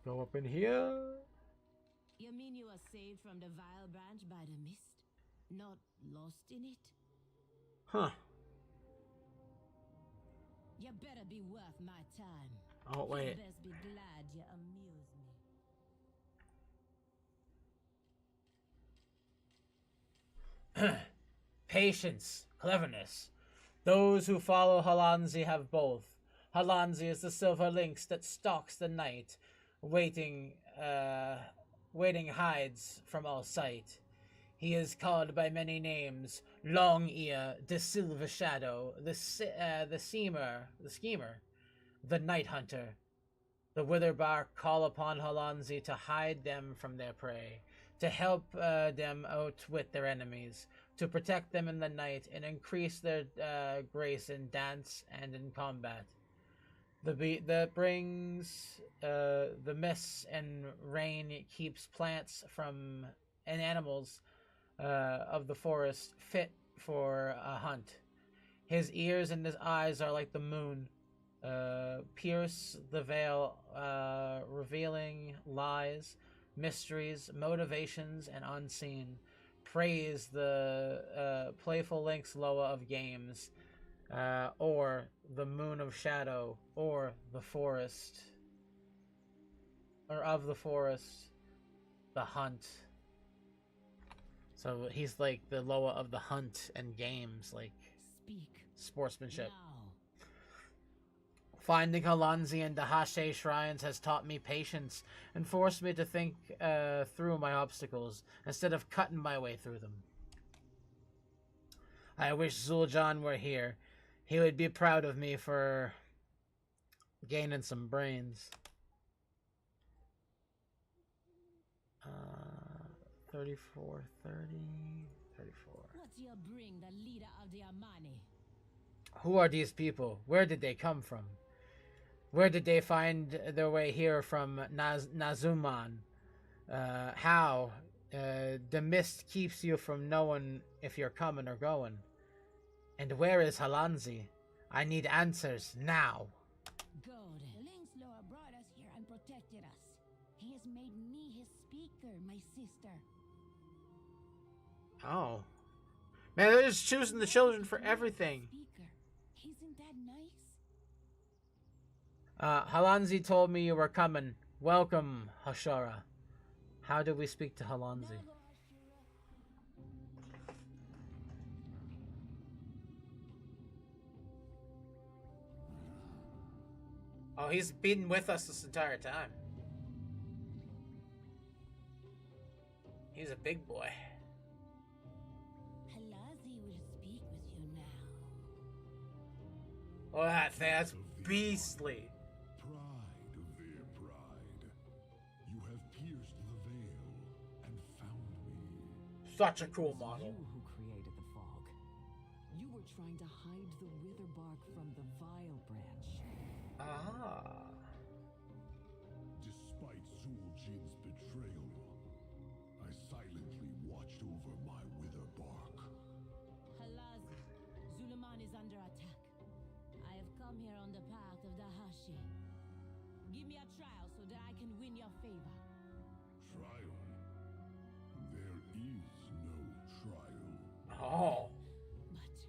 Go up in here. You mean you are saved from the vile branch by the mist? Not lost in it? Huh. You better be worth my time. Oh, wait. You best be glad you amuse me. Patience, cleverness. Those who follow Halanzi have both. Halanzi is the silver lynx that stalks the night, waiting hides from all sight. He is called by many names: Long Ear, the Silver Shadow, the Schemer, the Night Hunter. The Witherbark call upon Halanzi to hide them from their prey, to help them outwit their enemies, to protect them in the night, and increase their grace in dance and in combat. The beat that brings the mists and rain keeps plants from and animals of the forest fit for a hunt. His ears and his eyes are like the moon, pierce the veil, revealing lies, mysteries, motivations, and unseen. Praise the playful Link's Loa of games, or the Moon of Shadow, or the forest, or of the forest, the hunt. So he's like the Loa of the hunt and games, like Speak sportsmanship. now. Finding Halanzi and Dahashe shrines has taught me patience and forced me to think through my obstacles instead of cutting my way through them. I wish Zul'Jan were here. He would be proud of me for gaining some brains. 34, 30, 34. What's your bring, the leader of the Amani? Who are these people? Where did they come from? Where did they find their way here from Nazuman? How? The mist keeps you from knowing if you're coming or going. And where is Halanzi? I need answers now. Good. Link's Lord brought us here and protected us. He has made me his speaker, my sister. Oh. Man, they're just choosing the children for everything. Speaker. Isn't that nice? Halanzi told me you were coming. Welcome, Hashara. How do we speak to Halanzi? Oh, he's been with us this entire time. He's a big boy. Halazi will speak with you now. Oh, that's beastly. Pride of their pride. You have pierced the veil and found me. Such a cool model. You who created the fog. You were trying to hide the wither bark from the vile branch. Ah. Despite Zul'Jin's betrayal, I silently watched over my wither bark. Halazi, Zuluman is under attack. I have come here on the path of the Hashi. Give me a trial so that I can win your favor. Trial? There is no trial. Oh. But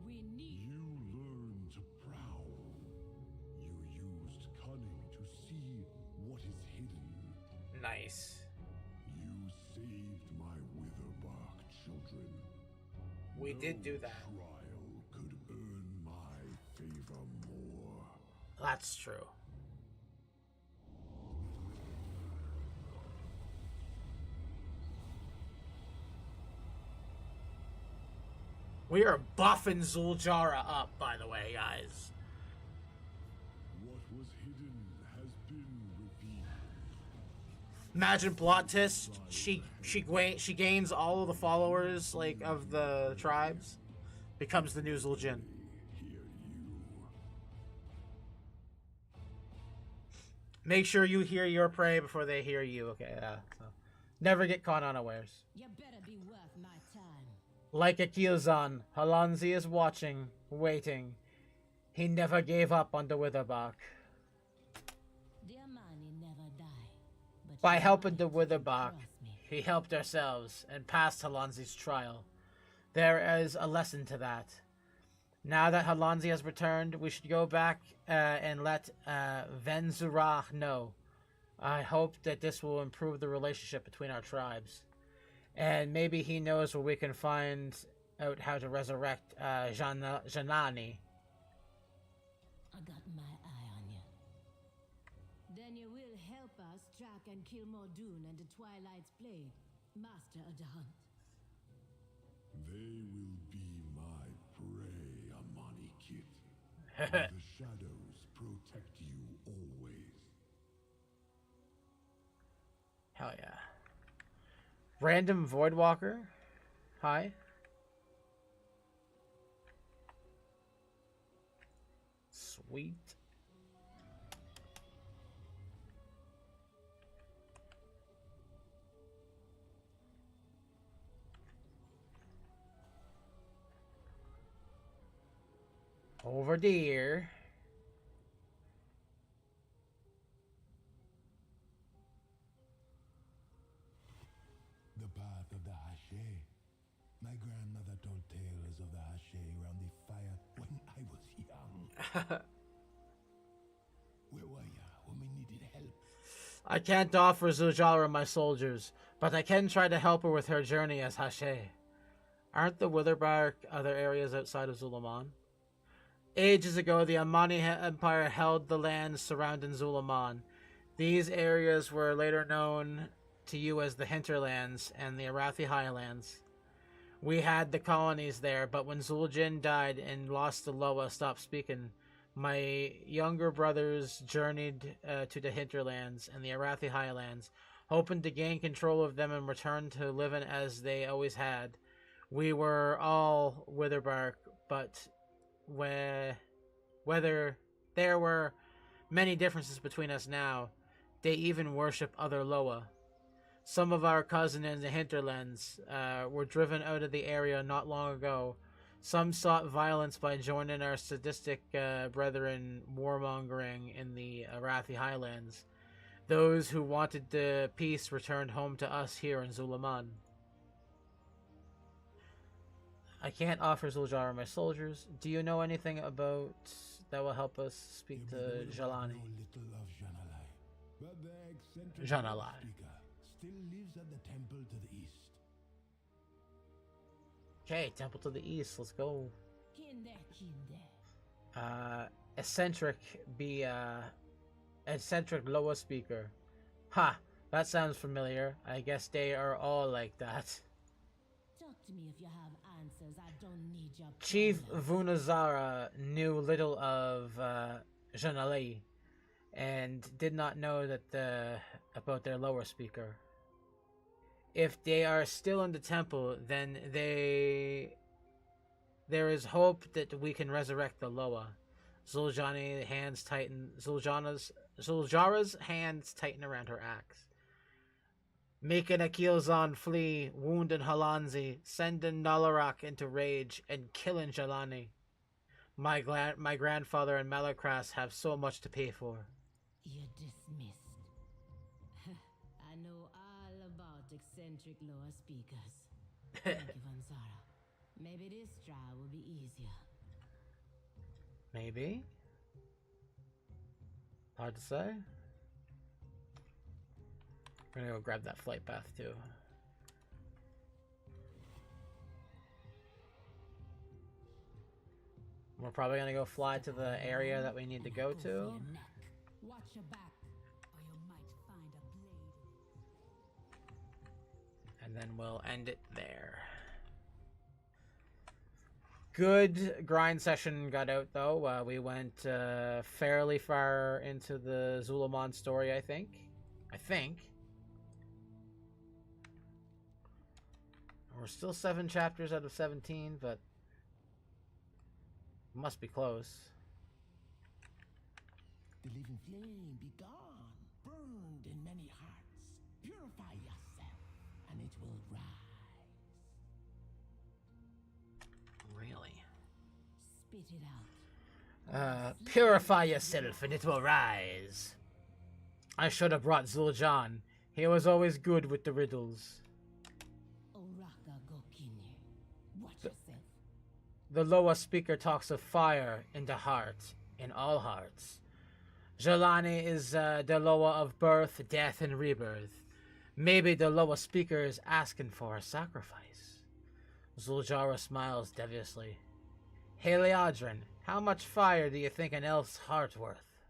we need... You learned to prowl. You used cunning to see what is hidden. Nice. You saved my witherbark children. We did do that. Trial could earn my favor more. That's true. We are buffing Zul'Jara up, by the way, guys. What was hidden has been revealed. Imagine plot twist. She gains all of the followers like of the tribes, becomes the new Zul'Jin. Hear you. Make sure you hear your prey before they hear you. Okay, yeah. So never get caught unawares. You better be worth my time. Like Akilzan, Halanzi is watching, waiting. He never gave up on the Witherbark. The Amani never die. But By you helping the might, Witherbark, trust me. he helped ourselves and passed Halanzi's trial. There is a lesson to that. Now that Halanzi has returned, we should go back and let Venzurah know. I hope that this will improve the relationship between our tribes. And maybe he knows where we can find out how to resurrect Janani. I got my eye on you. Then you will help us track and kill Mordoon and the Twilight's Blade, master of the hunt. They will be my prey, Amani Kit. May the shadows protect you always. Random Voidwalker. Hi. Sweet. Over there. The path of the Hache. My grandmother told tales of the Hache around the fire when I was young. Where were ya when we needed help? I can't offer Zujara my soldiers, but I can try to help her with her journey as Hache. Aren't the Witherbark other areas outside of Zulaman? Ages ago, the Amani Empire held the lands surrounding Zulaman. These areas were later known to you as the Hinterlands and the Arathi Highlands. We had the colonies there, but when Zuljin died and lost the Loa stopped speaking, my younger brothers journeyed to the Hinterlands and the Arathi Highlands, hoping to gain control of them and return to living as they always had. We were all Witherbark, but whether there were many differences between us now, they even worship other Loa. Some of our cousins in the Hinterlands were driven out of the area not long ago. Some sought violence by joining our sadistic brethren warmongering in the Arathi Highlands. Those who wanted the peace returned home to us here in Zulaman. I can't offer Zuljara my soldiers. Do you know anything about that will help us speak to Jalani? Little of Janalai, but the eccentric Janalai. speaker still lives at the temple to the east. Okay, temple to the east. Let's go. Kinde, kinde. Eccentric Loa speaker. Ha! That sounds familiar. I guess they are all like that. Talk to me if you have answers. I don't need your Chief problems. Vunazara knew little of Janali and did not know that about their lower speaker. If they are still in the temple, then there is hope that we can resurrect the Loa. Zuljara's hands tighten around her axe. Making Akilzan flee, wounding Halanzi, sending Nalarak into rage, and killing Jalani. My grandfather and Malakras have so much to pay for. You're dismissed. I know all about eccentric lower speakers. Thank you, Vanzara. Maybe this trial will be easier. Maybe? Hard to say. We're gonna go grab that flight path too. We're probably gonna go fly to the area that we need to go to. Watch your back, or you might find a blade. And then we'll end it there. Good grind session got out though. We went fairly far into the Zulaman story, I think. We're still 7 chapters out of 17, but must be close. The living flame be gone, burned in many hearts. Purify yourself, and it will rise. Really? Spit it out. Purify yourself and it will rise. I should have brought Zul'Jan. He was always good with the riddles. Oraka Gokine. Watch yourself. The Loa speaker talks of fire in the heart, in all hearts. Jalani is the Loa of birth, death, and rebirth. Maybe the Loa speaker is asking for a sacrifice. Zuljara smiles deviously. Hey Leodrin, how much fire do you think an elf's heart's worth?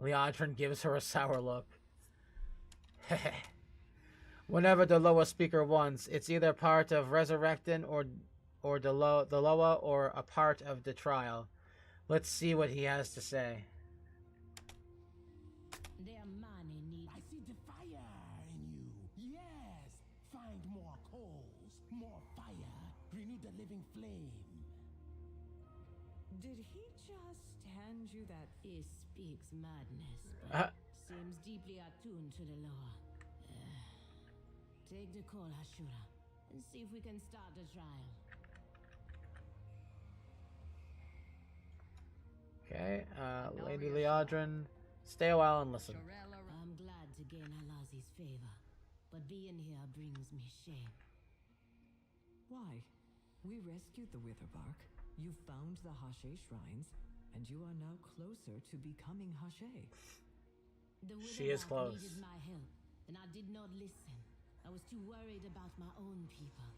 Leodrin gives her a sour look. Whenever the Loa speaker wants, it's either part of resurrecting or the Loa or a part of the trial. Let's see what he has to say. Their money need. I see the fire in you. Yes, coals, more fire, renew the living flame. Did he just hand you that? He speaks madness, Uh, but seems deeply attuned to the law. Take the call, Hashura, and see if we can start the trial. Okay, Lady Leodrin, stay a while and listen. I'm glad to gain Alazi's favor, but being here brings me shame. Why? We rescued the Witherbark. You found the Hashe shrines, and you are now closer to becoming Hashe. The She is Witherbark close. needed my help, and I did not listen. I was too worried about my own people.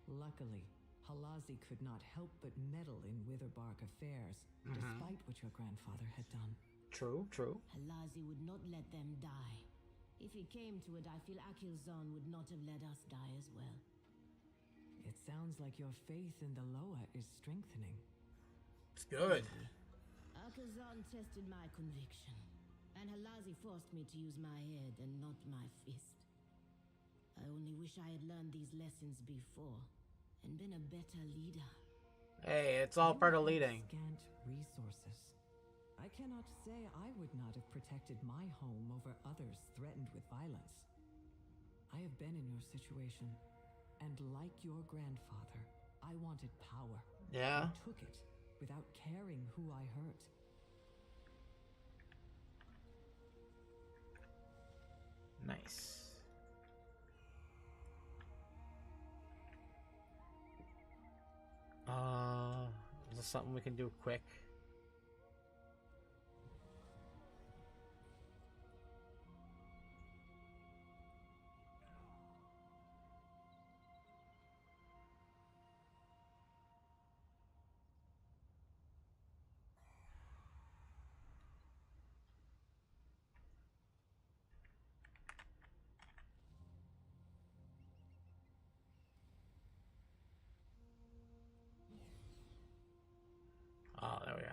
Luckily, Halazi could not help but meddle in Witherbark affairs, despite what your grandfather had done. True, true. Alazi would not let them die. If it came to it, I feel Akilzan would not have let us die as well. It sounds like your faith in the Loa is strengthening. It's good. Akilzan tested my conviction, and Halazi forced me to use my head and not my fist. I only wish I had learned these lessons before and been a better leader. Hey, it's all part of You have leading. Scant resources. I cannot say I would not have protected my home over others threatened with violence. I have been in your situation, and like your grandfather, I wanted power. Yeah. I took it without caring who I hurt. Nice. Is this something we can do quick? Oh, there we go.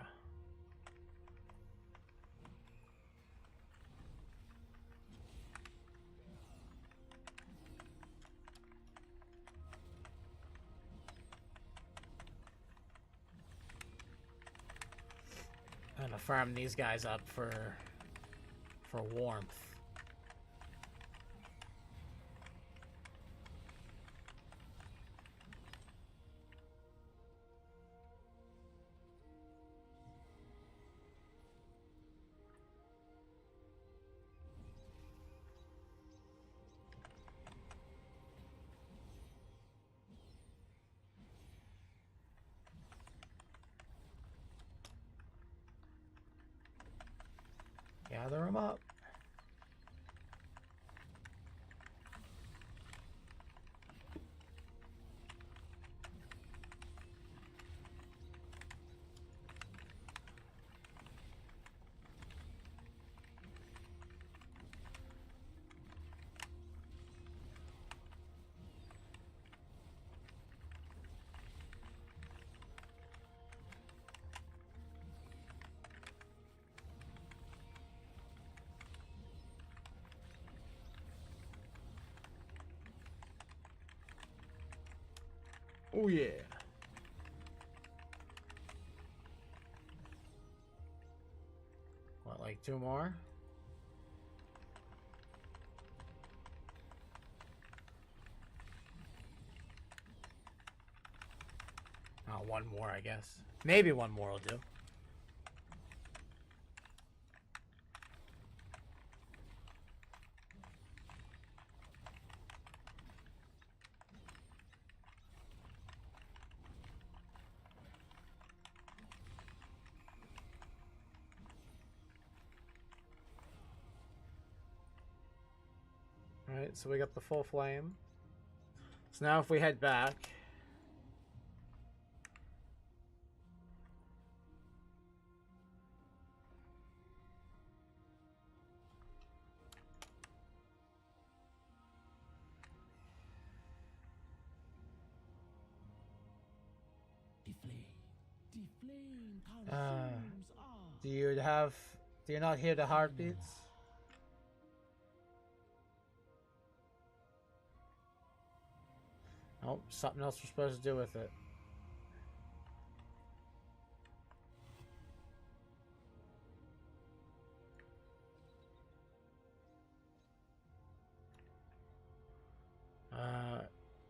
I'm gonna farm these guys up for warmth. Gather them up. Oh yeah. What, like 2 more? Oh, 1 more, I guess. Maybe 1 more will do. Alright, so we got the full flame. So now if we head back... The flame consumes all. Do you not hear the heartbeats? Oh, something else we're supposed to do with it.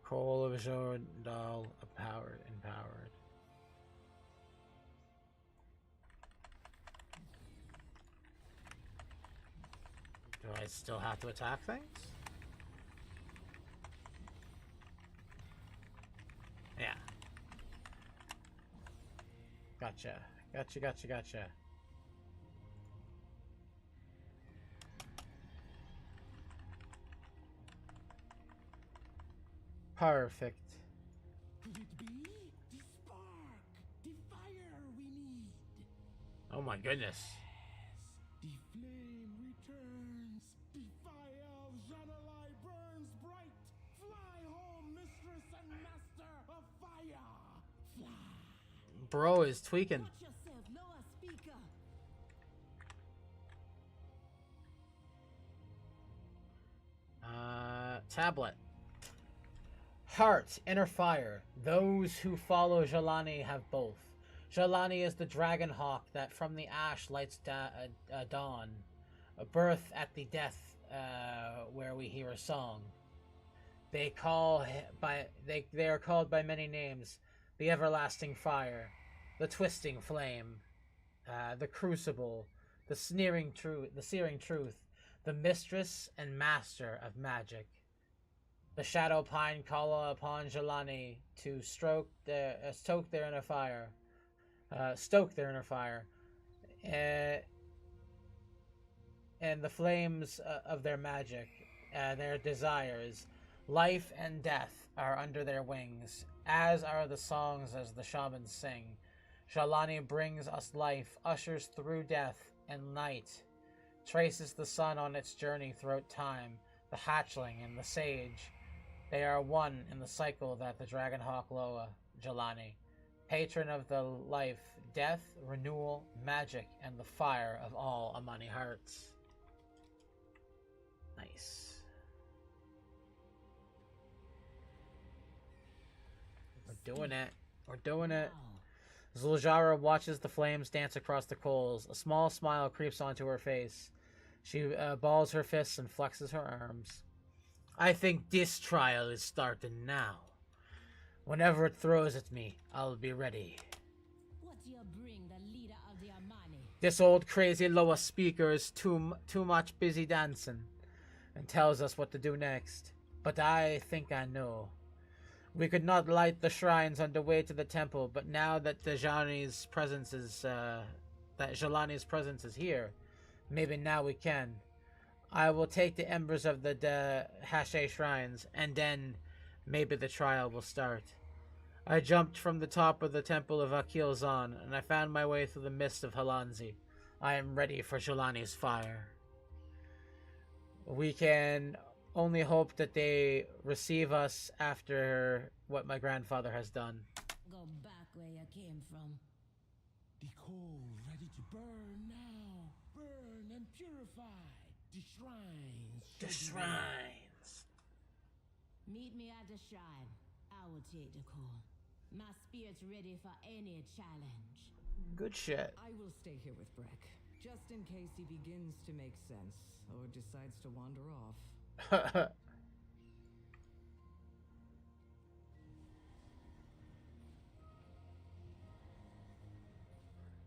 Call of Jordal empowered. Do I still have to attack things? Yeah. Gotcha. Gotcha. Perfect. Could it be the spark, the fire we need? Oh my goodness. The flame returns. The fire of Janalai burns bright. Fly home, mistress and master of fire. Fly. Bro is tweaking. Watch yourself, lower speaker. Tablet. Heart, inner fire. Those who follow Jelani have both. Jelani is the dragon hawk that from the ash lights dawn. A birth at the death where we hear a song. They are called by many names. The everlasting fire, the twisting flame, the crucible, the searing truth, the mistress and master of magic. The shadow pine call upon Jelani to stoke their inner fire, and the flames of their magic, their desires, life and death are under their wings, as are the songs as the shamans sing. Jelani brings us life, ushers through death and night, traces the sun on its journey throughout time, the hatchling and the sage. They are one in the cycle that the Dragonhawk Loa, Jelani, patron of the life, death, renewal, magic, and the fire of all Amani hearts. Nice. We're doing it. Zuljara watches the flames dance across the coals. A small smile creeps onto her face. She balls her fists and flexes her arms. I think this trial is starting now. Whenever it throws at me, I'll be ready. What do you bring the leader of the Amani? This old crazy Loa speaker is too much busy dancing and tells us what to do next. But I think I know. We could not light the shrines on the way to the temple, but now that Jelani's presence is here, maybe now we can. I will take the embers of the Hashe shrines, and then maybe the trial will start. I jumped from the top of the temple of Akil Zan, and I found my way through the mist of Halanzi. I am ready for Jelani's fire. We can only hope that they receive us after what my grandfather has done. Go back where you came from. The coal ready to burn now. Burn and purify. The shrines. The shrines. Meet me at the shrine. I will take the call. My spirit's ready for any challenge. Good shit. I will stay here with Breck, just in case he begins to make sense or decides to wander off.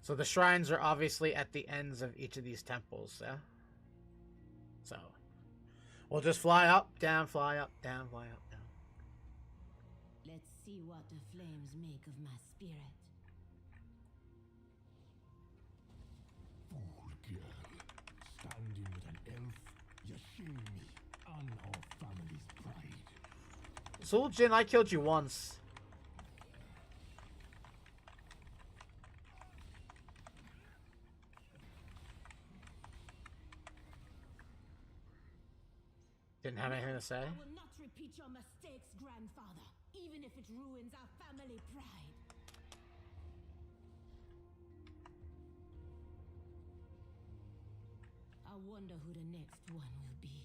So the shrines are obviously at the ends of each of these temples, yeah? So we'll just fly up, down, fly up, down, fly up, down. Let's see what the flames make of my spirit. Fool girl, standing with an elf, you shame me and our family's pride. Zuljin, I killed you once. Didn't have anything to say. I will not repeat your mistakes, grandfather, even if it ruins our family pride. I wonder who the next one will be.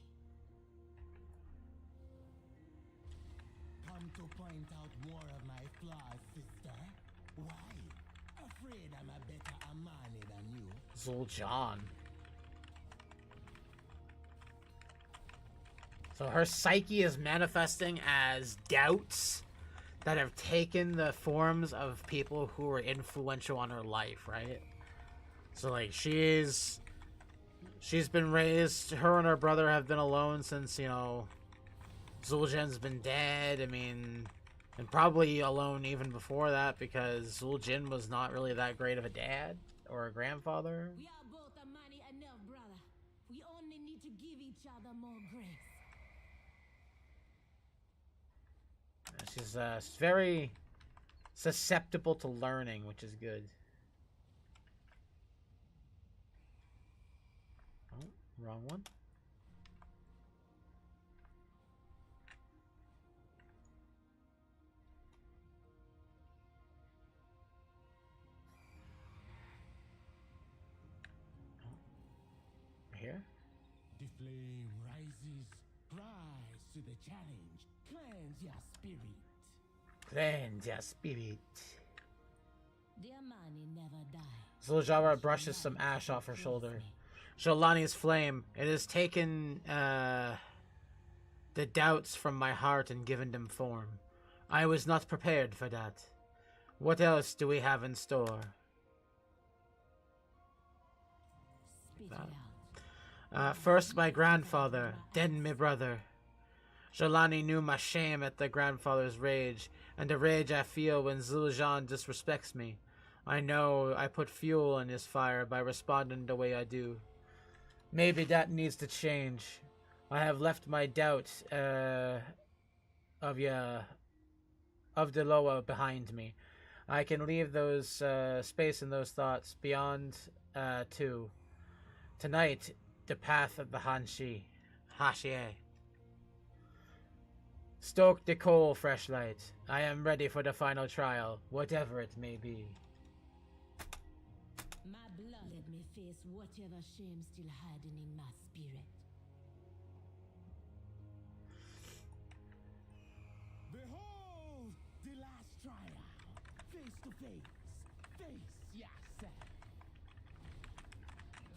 On come to point out more of my flaws, sister? Why? Afraid I'm a better Amani than you? Zul'Jan. So her psyche is manifesting as doubts that have taken the forms of people who were influential on her life, right? So like she's been raised, her and her brother have been alone since, you know, Zul'Jan's been dead. I mean, and probably alone even before that because Zul'Jin was not really that great of a dad or a grandfather. We are both Amani enough, brother. We only need to give each other more grace. She's very susceptible to learning, which is good. Oh, wrong one. Oh, here. The flame rises. Rise to the challenge. Cleanse your spirit. Cleanse your spirit. The Amani never die. Zul'Jara brushes some ash off her shoulder. Sholani's flame. It has taken the doubts from my heart and given them form. I was not prepared for that. What else do we have in store? Spit it out. First my grandfather, then my brother. Jolani knew my shame at the grandfather's rage, and the rage I feel when Zul'Jan disrespects me. I know I put fuel in his fire by responding the way I do. Maybe that needs to change. I have left my doubt of the Loa behind me. I can leave those space and those thoughts beyond too. Tonight, the path of the Hashie. Stoke the coal, fresh light. I am ready for the final trial, whatever it may be. My blood. Let me face whatever shame still hiding in my spirit. Behold the last trial. Face to face. Face yourself.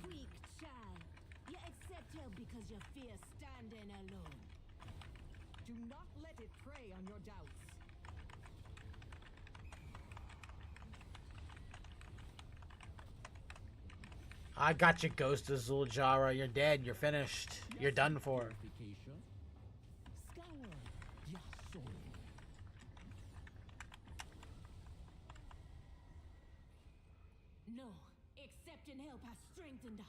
Weak child. You accept help because you fear standing alone. Do not let it prey on your doubts. I got you, Ghost of Zul'Jara. You're dead. You're finished. You're done for. Scour your soul. No, accepting help has strengthened us.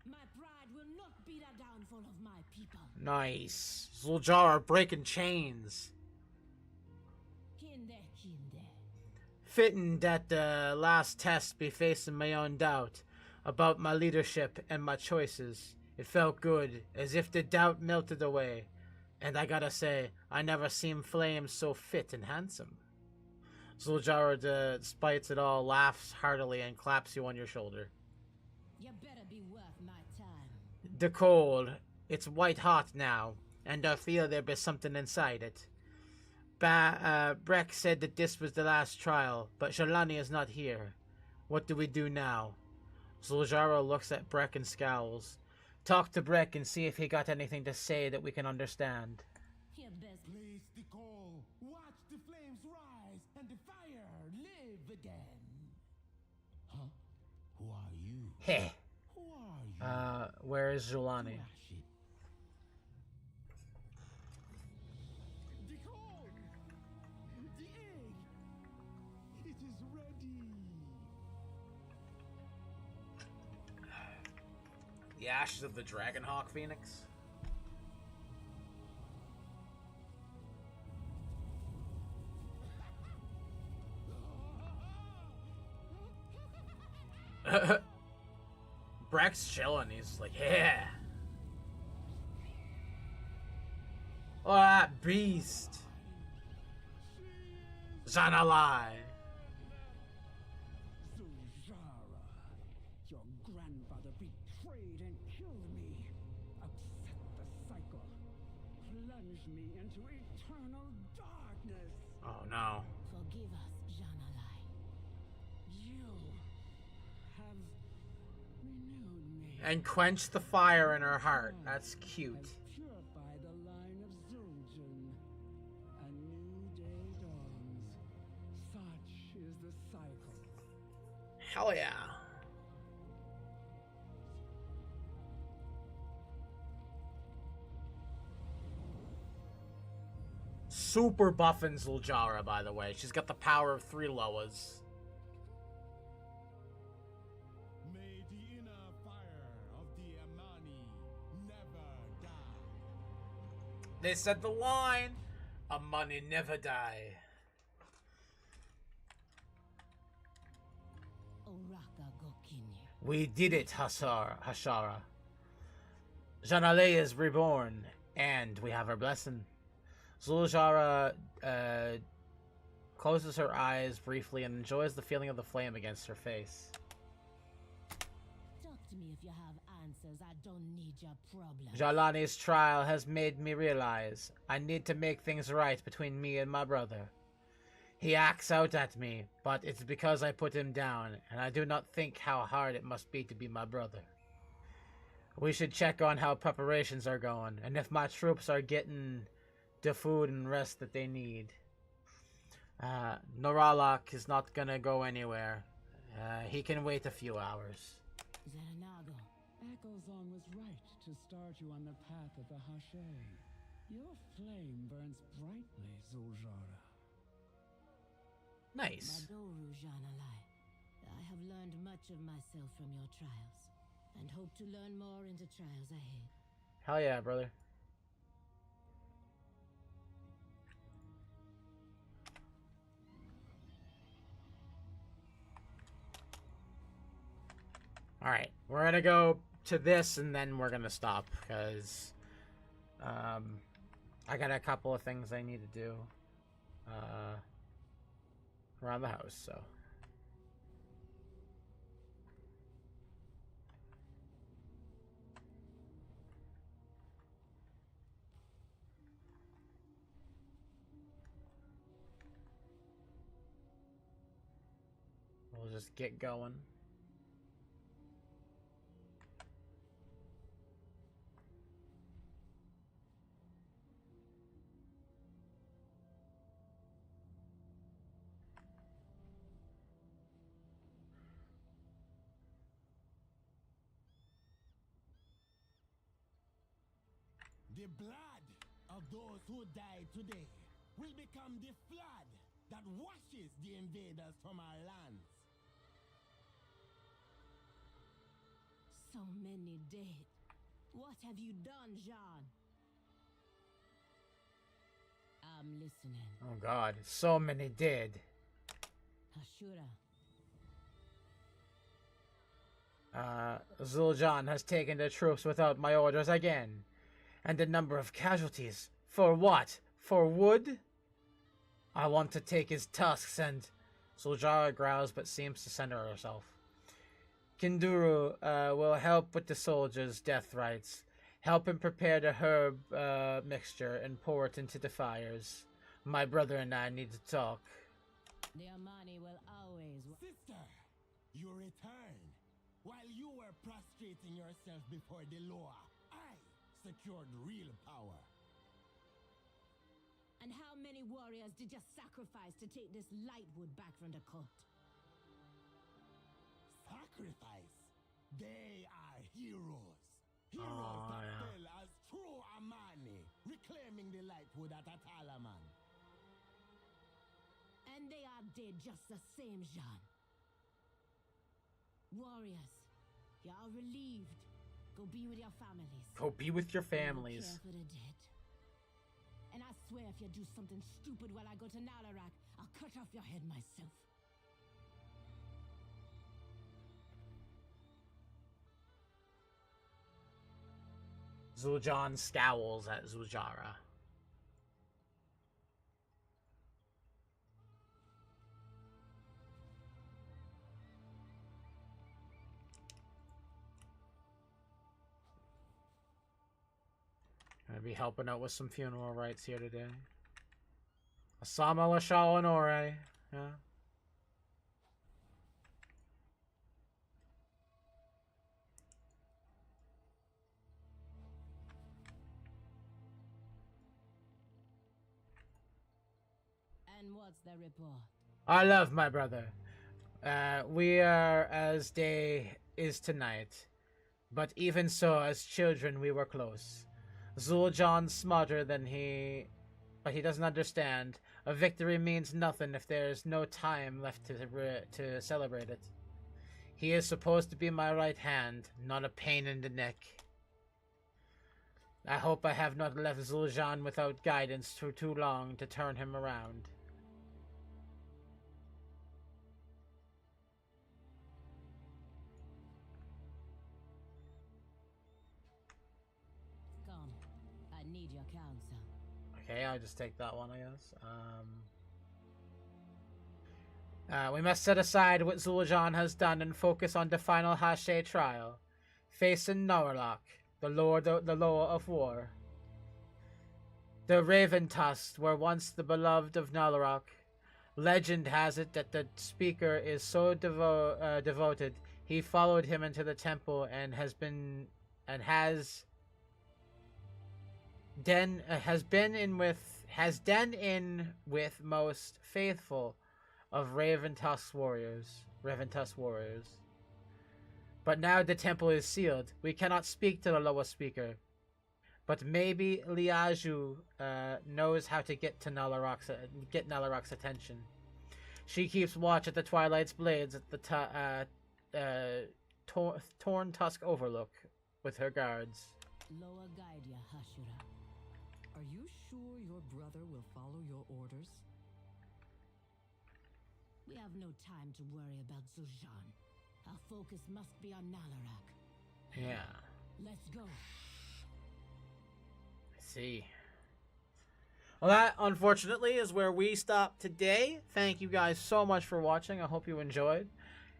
My pride will not be the downfall of my people. Nice. Zul'Jara breaking chains. Kinde. Fitting that the last test be facing my own doubt about my leadership and my choices. It felt good, as if the doubt melted away. And I gotta say, I never seen Flame so fit and handsome. Zul'Jara, despite it all, laughs heartily and claps you on your shoulder. You better be worth my time. The cold, it's white hot now, and I feel there be something inside it. Breck said that this was the last trial, but Sholani is not here. What do we do now? Zul'Jara looks at Breck and scowls. Talk to Breck and see if he got anything to say that we can understand. You best. Place the coal. Watch the flames rise and the fire live again. Huh? Who are you? Heh. Who are you? Where is Zul'Jani? Flash it. The coal! The egg! It is ready! The ashes of the Dragonhawk Phoenix? Breck's chilling. He's like, yeah. Oh, that beast. Zanalai. Zul'Jara, your grandfather betrayed and killed me. Upset the cycle. Plunged me into eternal darkness. Oh no. Forgive us, Janalai. You have renewed me. And quench the fire in her heart. That's cute. Has purified the line of Zul'jin. A new day dawns. Such is the cycle. Hell yeah. Super buffing Zul'jara, by the way. She's got the power of 3 Loas. May the inner fire of the Amani never die. They said the line, Amani never die. Oraka Gokinye. We did it, Hashara. Janale is reborn, and we have her blessing. Zul'jara closes her eyes briefly and enjoys the feeling of the flame against her face. Talk to me if you have answers. I don't need your problems. Jalani's trial has made me realize I need to make things right between me and my brother. He acts out at me, but it's because I put him down, and I do not think how hard it must be to be my brother. We should check on how preparations are going, and if my troops are getting the food and rest that they need. Noralak is not gonna go anywhere. He can wait a few hours. Zaranago. Echoes-on was right to start you on the path of the Hashe. Your flame burns brightly, Zul'jara. Nice. Madoru Janalai. I have learned much of myself from your trials, and hope to learn more in the trials ahead. Hell yeah, brother. Alright, we're gonna go to this and then we're gonna stop, because I got a couple of things I need to do around the house, so. We'll just get going. The blood of those who died today will become the flood that washes the invaders from our lands. So many dead. What have you done, Jean? I'm listening. Oh god, so many dead. Ashura. Zul'jan has taken the troops without my orders again. And the number of casualties. For what? For wood? I want to take his tusks and... Zul'jara growls but seems to center herself. Kinduru will help with the soldiers' death rites. Help him prepare the herb mixture and pour it into the fires. My brother and I need to talk. The Amani will always... Sister, you return. While you were prostrating yourself before the Loa, I secured real power. And how many warriors did you sacrifice to take this lightwood back from the court? Sacrifice? They are heroes. Heroes that fell as true Amani, reclaiming the lightwood at Atalaman. And they are dead just the same, Jean. Warriors, you are relieved. Go be with your families. Go be with your families. Care for the dead. And I swear if you do something stupid while I go to Nalarak, I'll cut off your head myself. Zul'jan scowls at Zul'jara. Gonna be helping out with some funeral rites here today. Asama wa Shawanore. Yeah. And what's the report? I love my brother. We are as day is tonight. But even so, as children, we were close. Zul'Jan's smarter than he... But he doesn't understand. A victory means nothing if there's no time left to celebrate it. He is supposed to be my right hand, not a pain in the neck. I hope I have not left Zul'Jan without guidance for too long to turn him around. Come, I need your counsel. Okay, I'll just take that one, I guess. We must set aside what Zul'Jan has done and focus on the final Hashe trial. Facing Narlock, the Lord of War. The Raven Tusks were once the beloved of Narlock. Legend has it that the speaker is so devoted, he followed him into the temple and has been den in with most faithful of Raven Tusk warriors. But now the temple is sealed. We cannot speak to the lower speaker. But maybe Liaju knows how to get Nalarak's attention. She keeps watch at the Twilight's blades at the Torn Tusk Overlook with her guards. Loa Guidia, Hashira. Are you sure your brother will follow your orders? We have no time to worry about Zul'Jan. Our focus must be on Nalarak. Yeah. Let's go. See. Well, that, unfortunately, is where we stop today. Thank you guys so much for watching. I hope you enjoyed.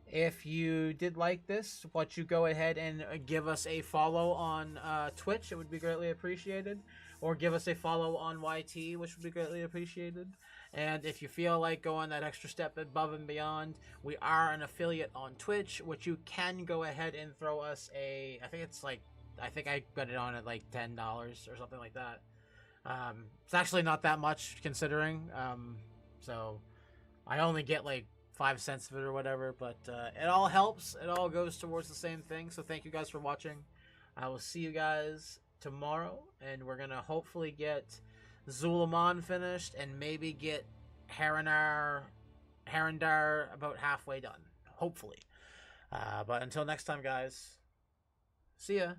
If you did like this, why don't you go ahead and give us a follow on Twitch. It would be greatly appreciated. Or give us a follow on YT, which would be greatly appreciated. And if you feel like going that extra step above and beyond, we are an affiliate on Twitch, which you can go ahead and throw us a... I think I got it on at like $10 or something like that. It's actually not that much considering. So I only get like 5 cents of it or whatever, but it all helps. It all goes towards the same thing. So thank you guys for watching. I will see you guys tomorrow, and we're gonna hopefully get Zul'Aman finished and maybe get Harandar about halfway done. Hopefully. But until next time, guys. See ya.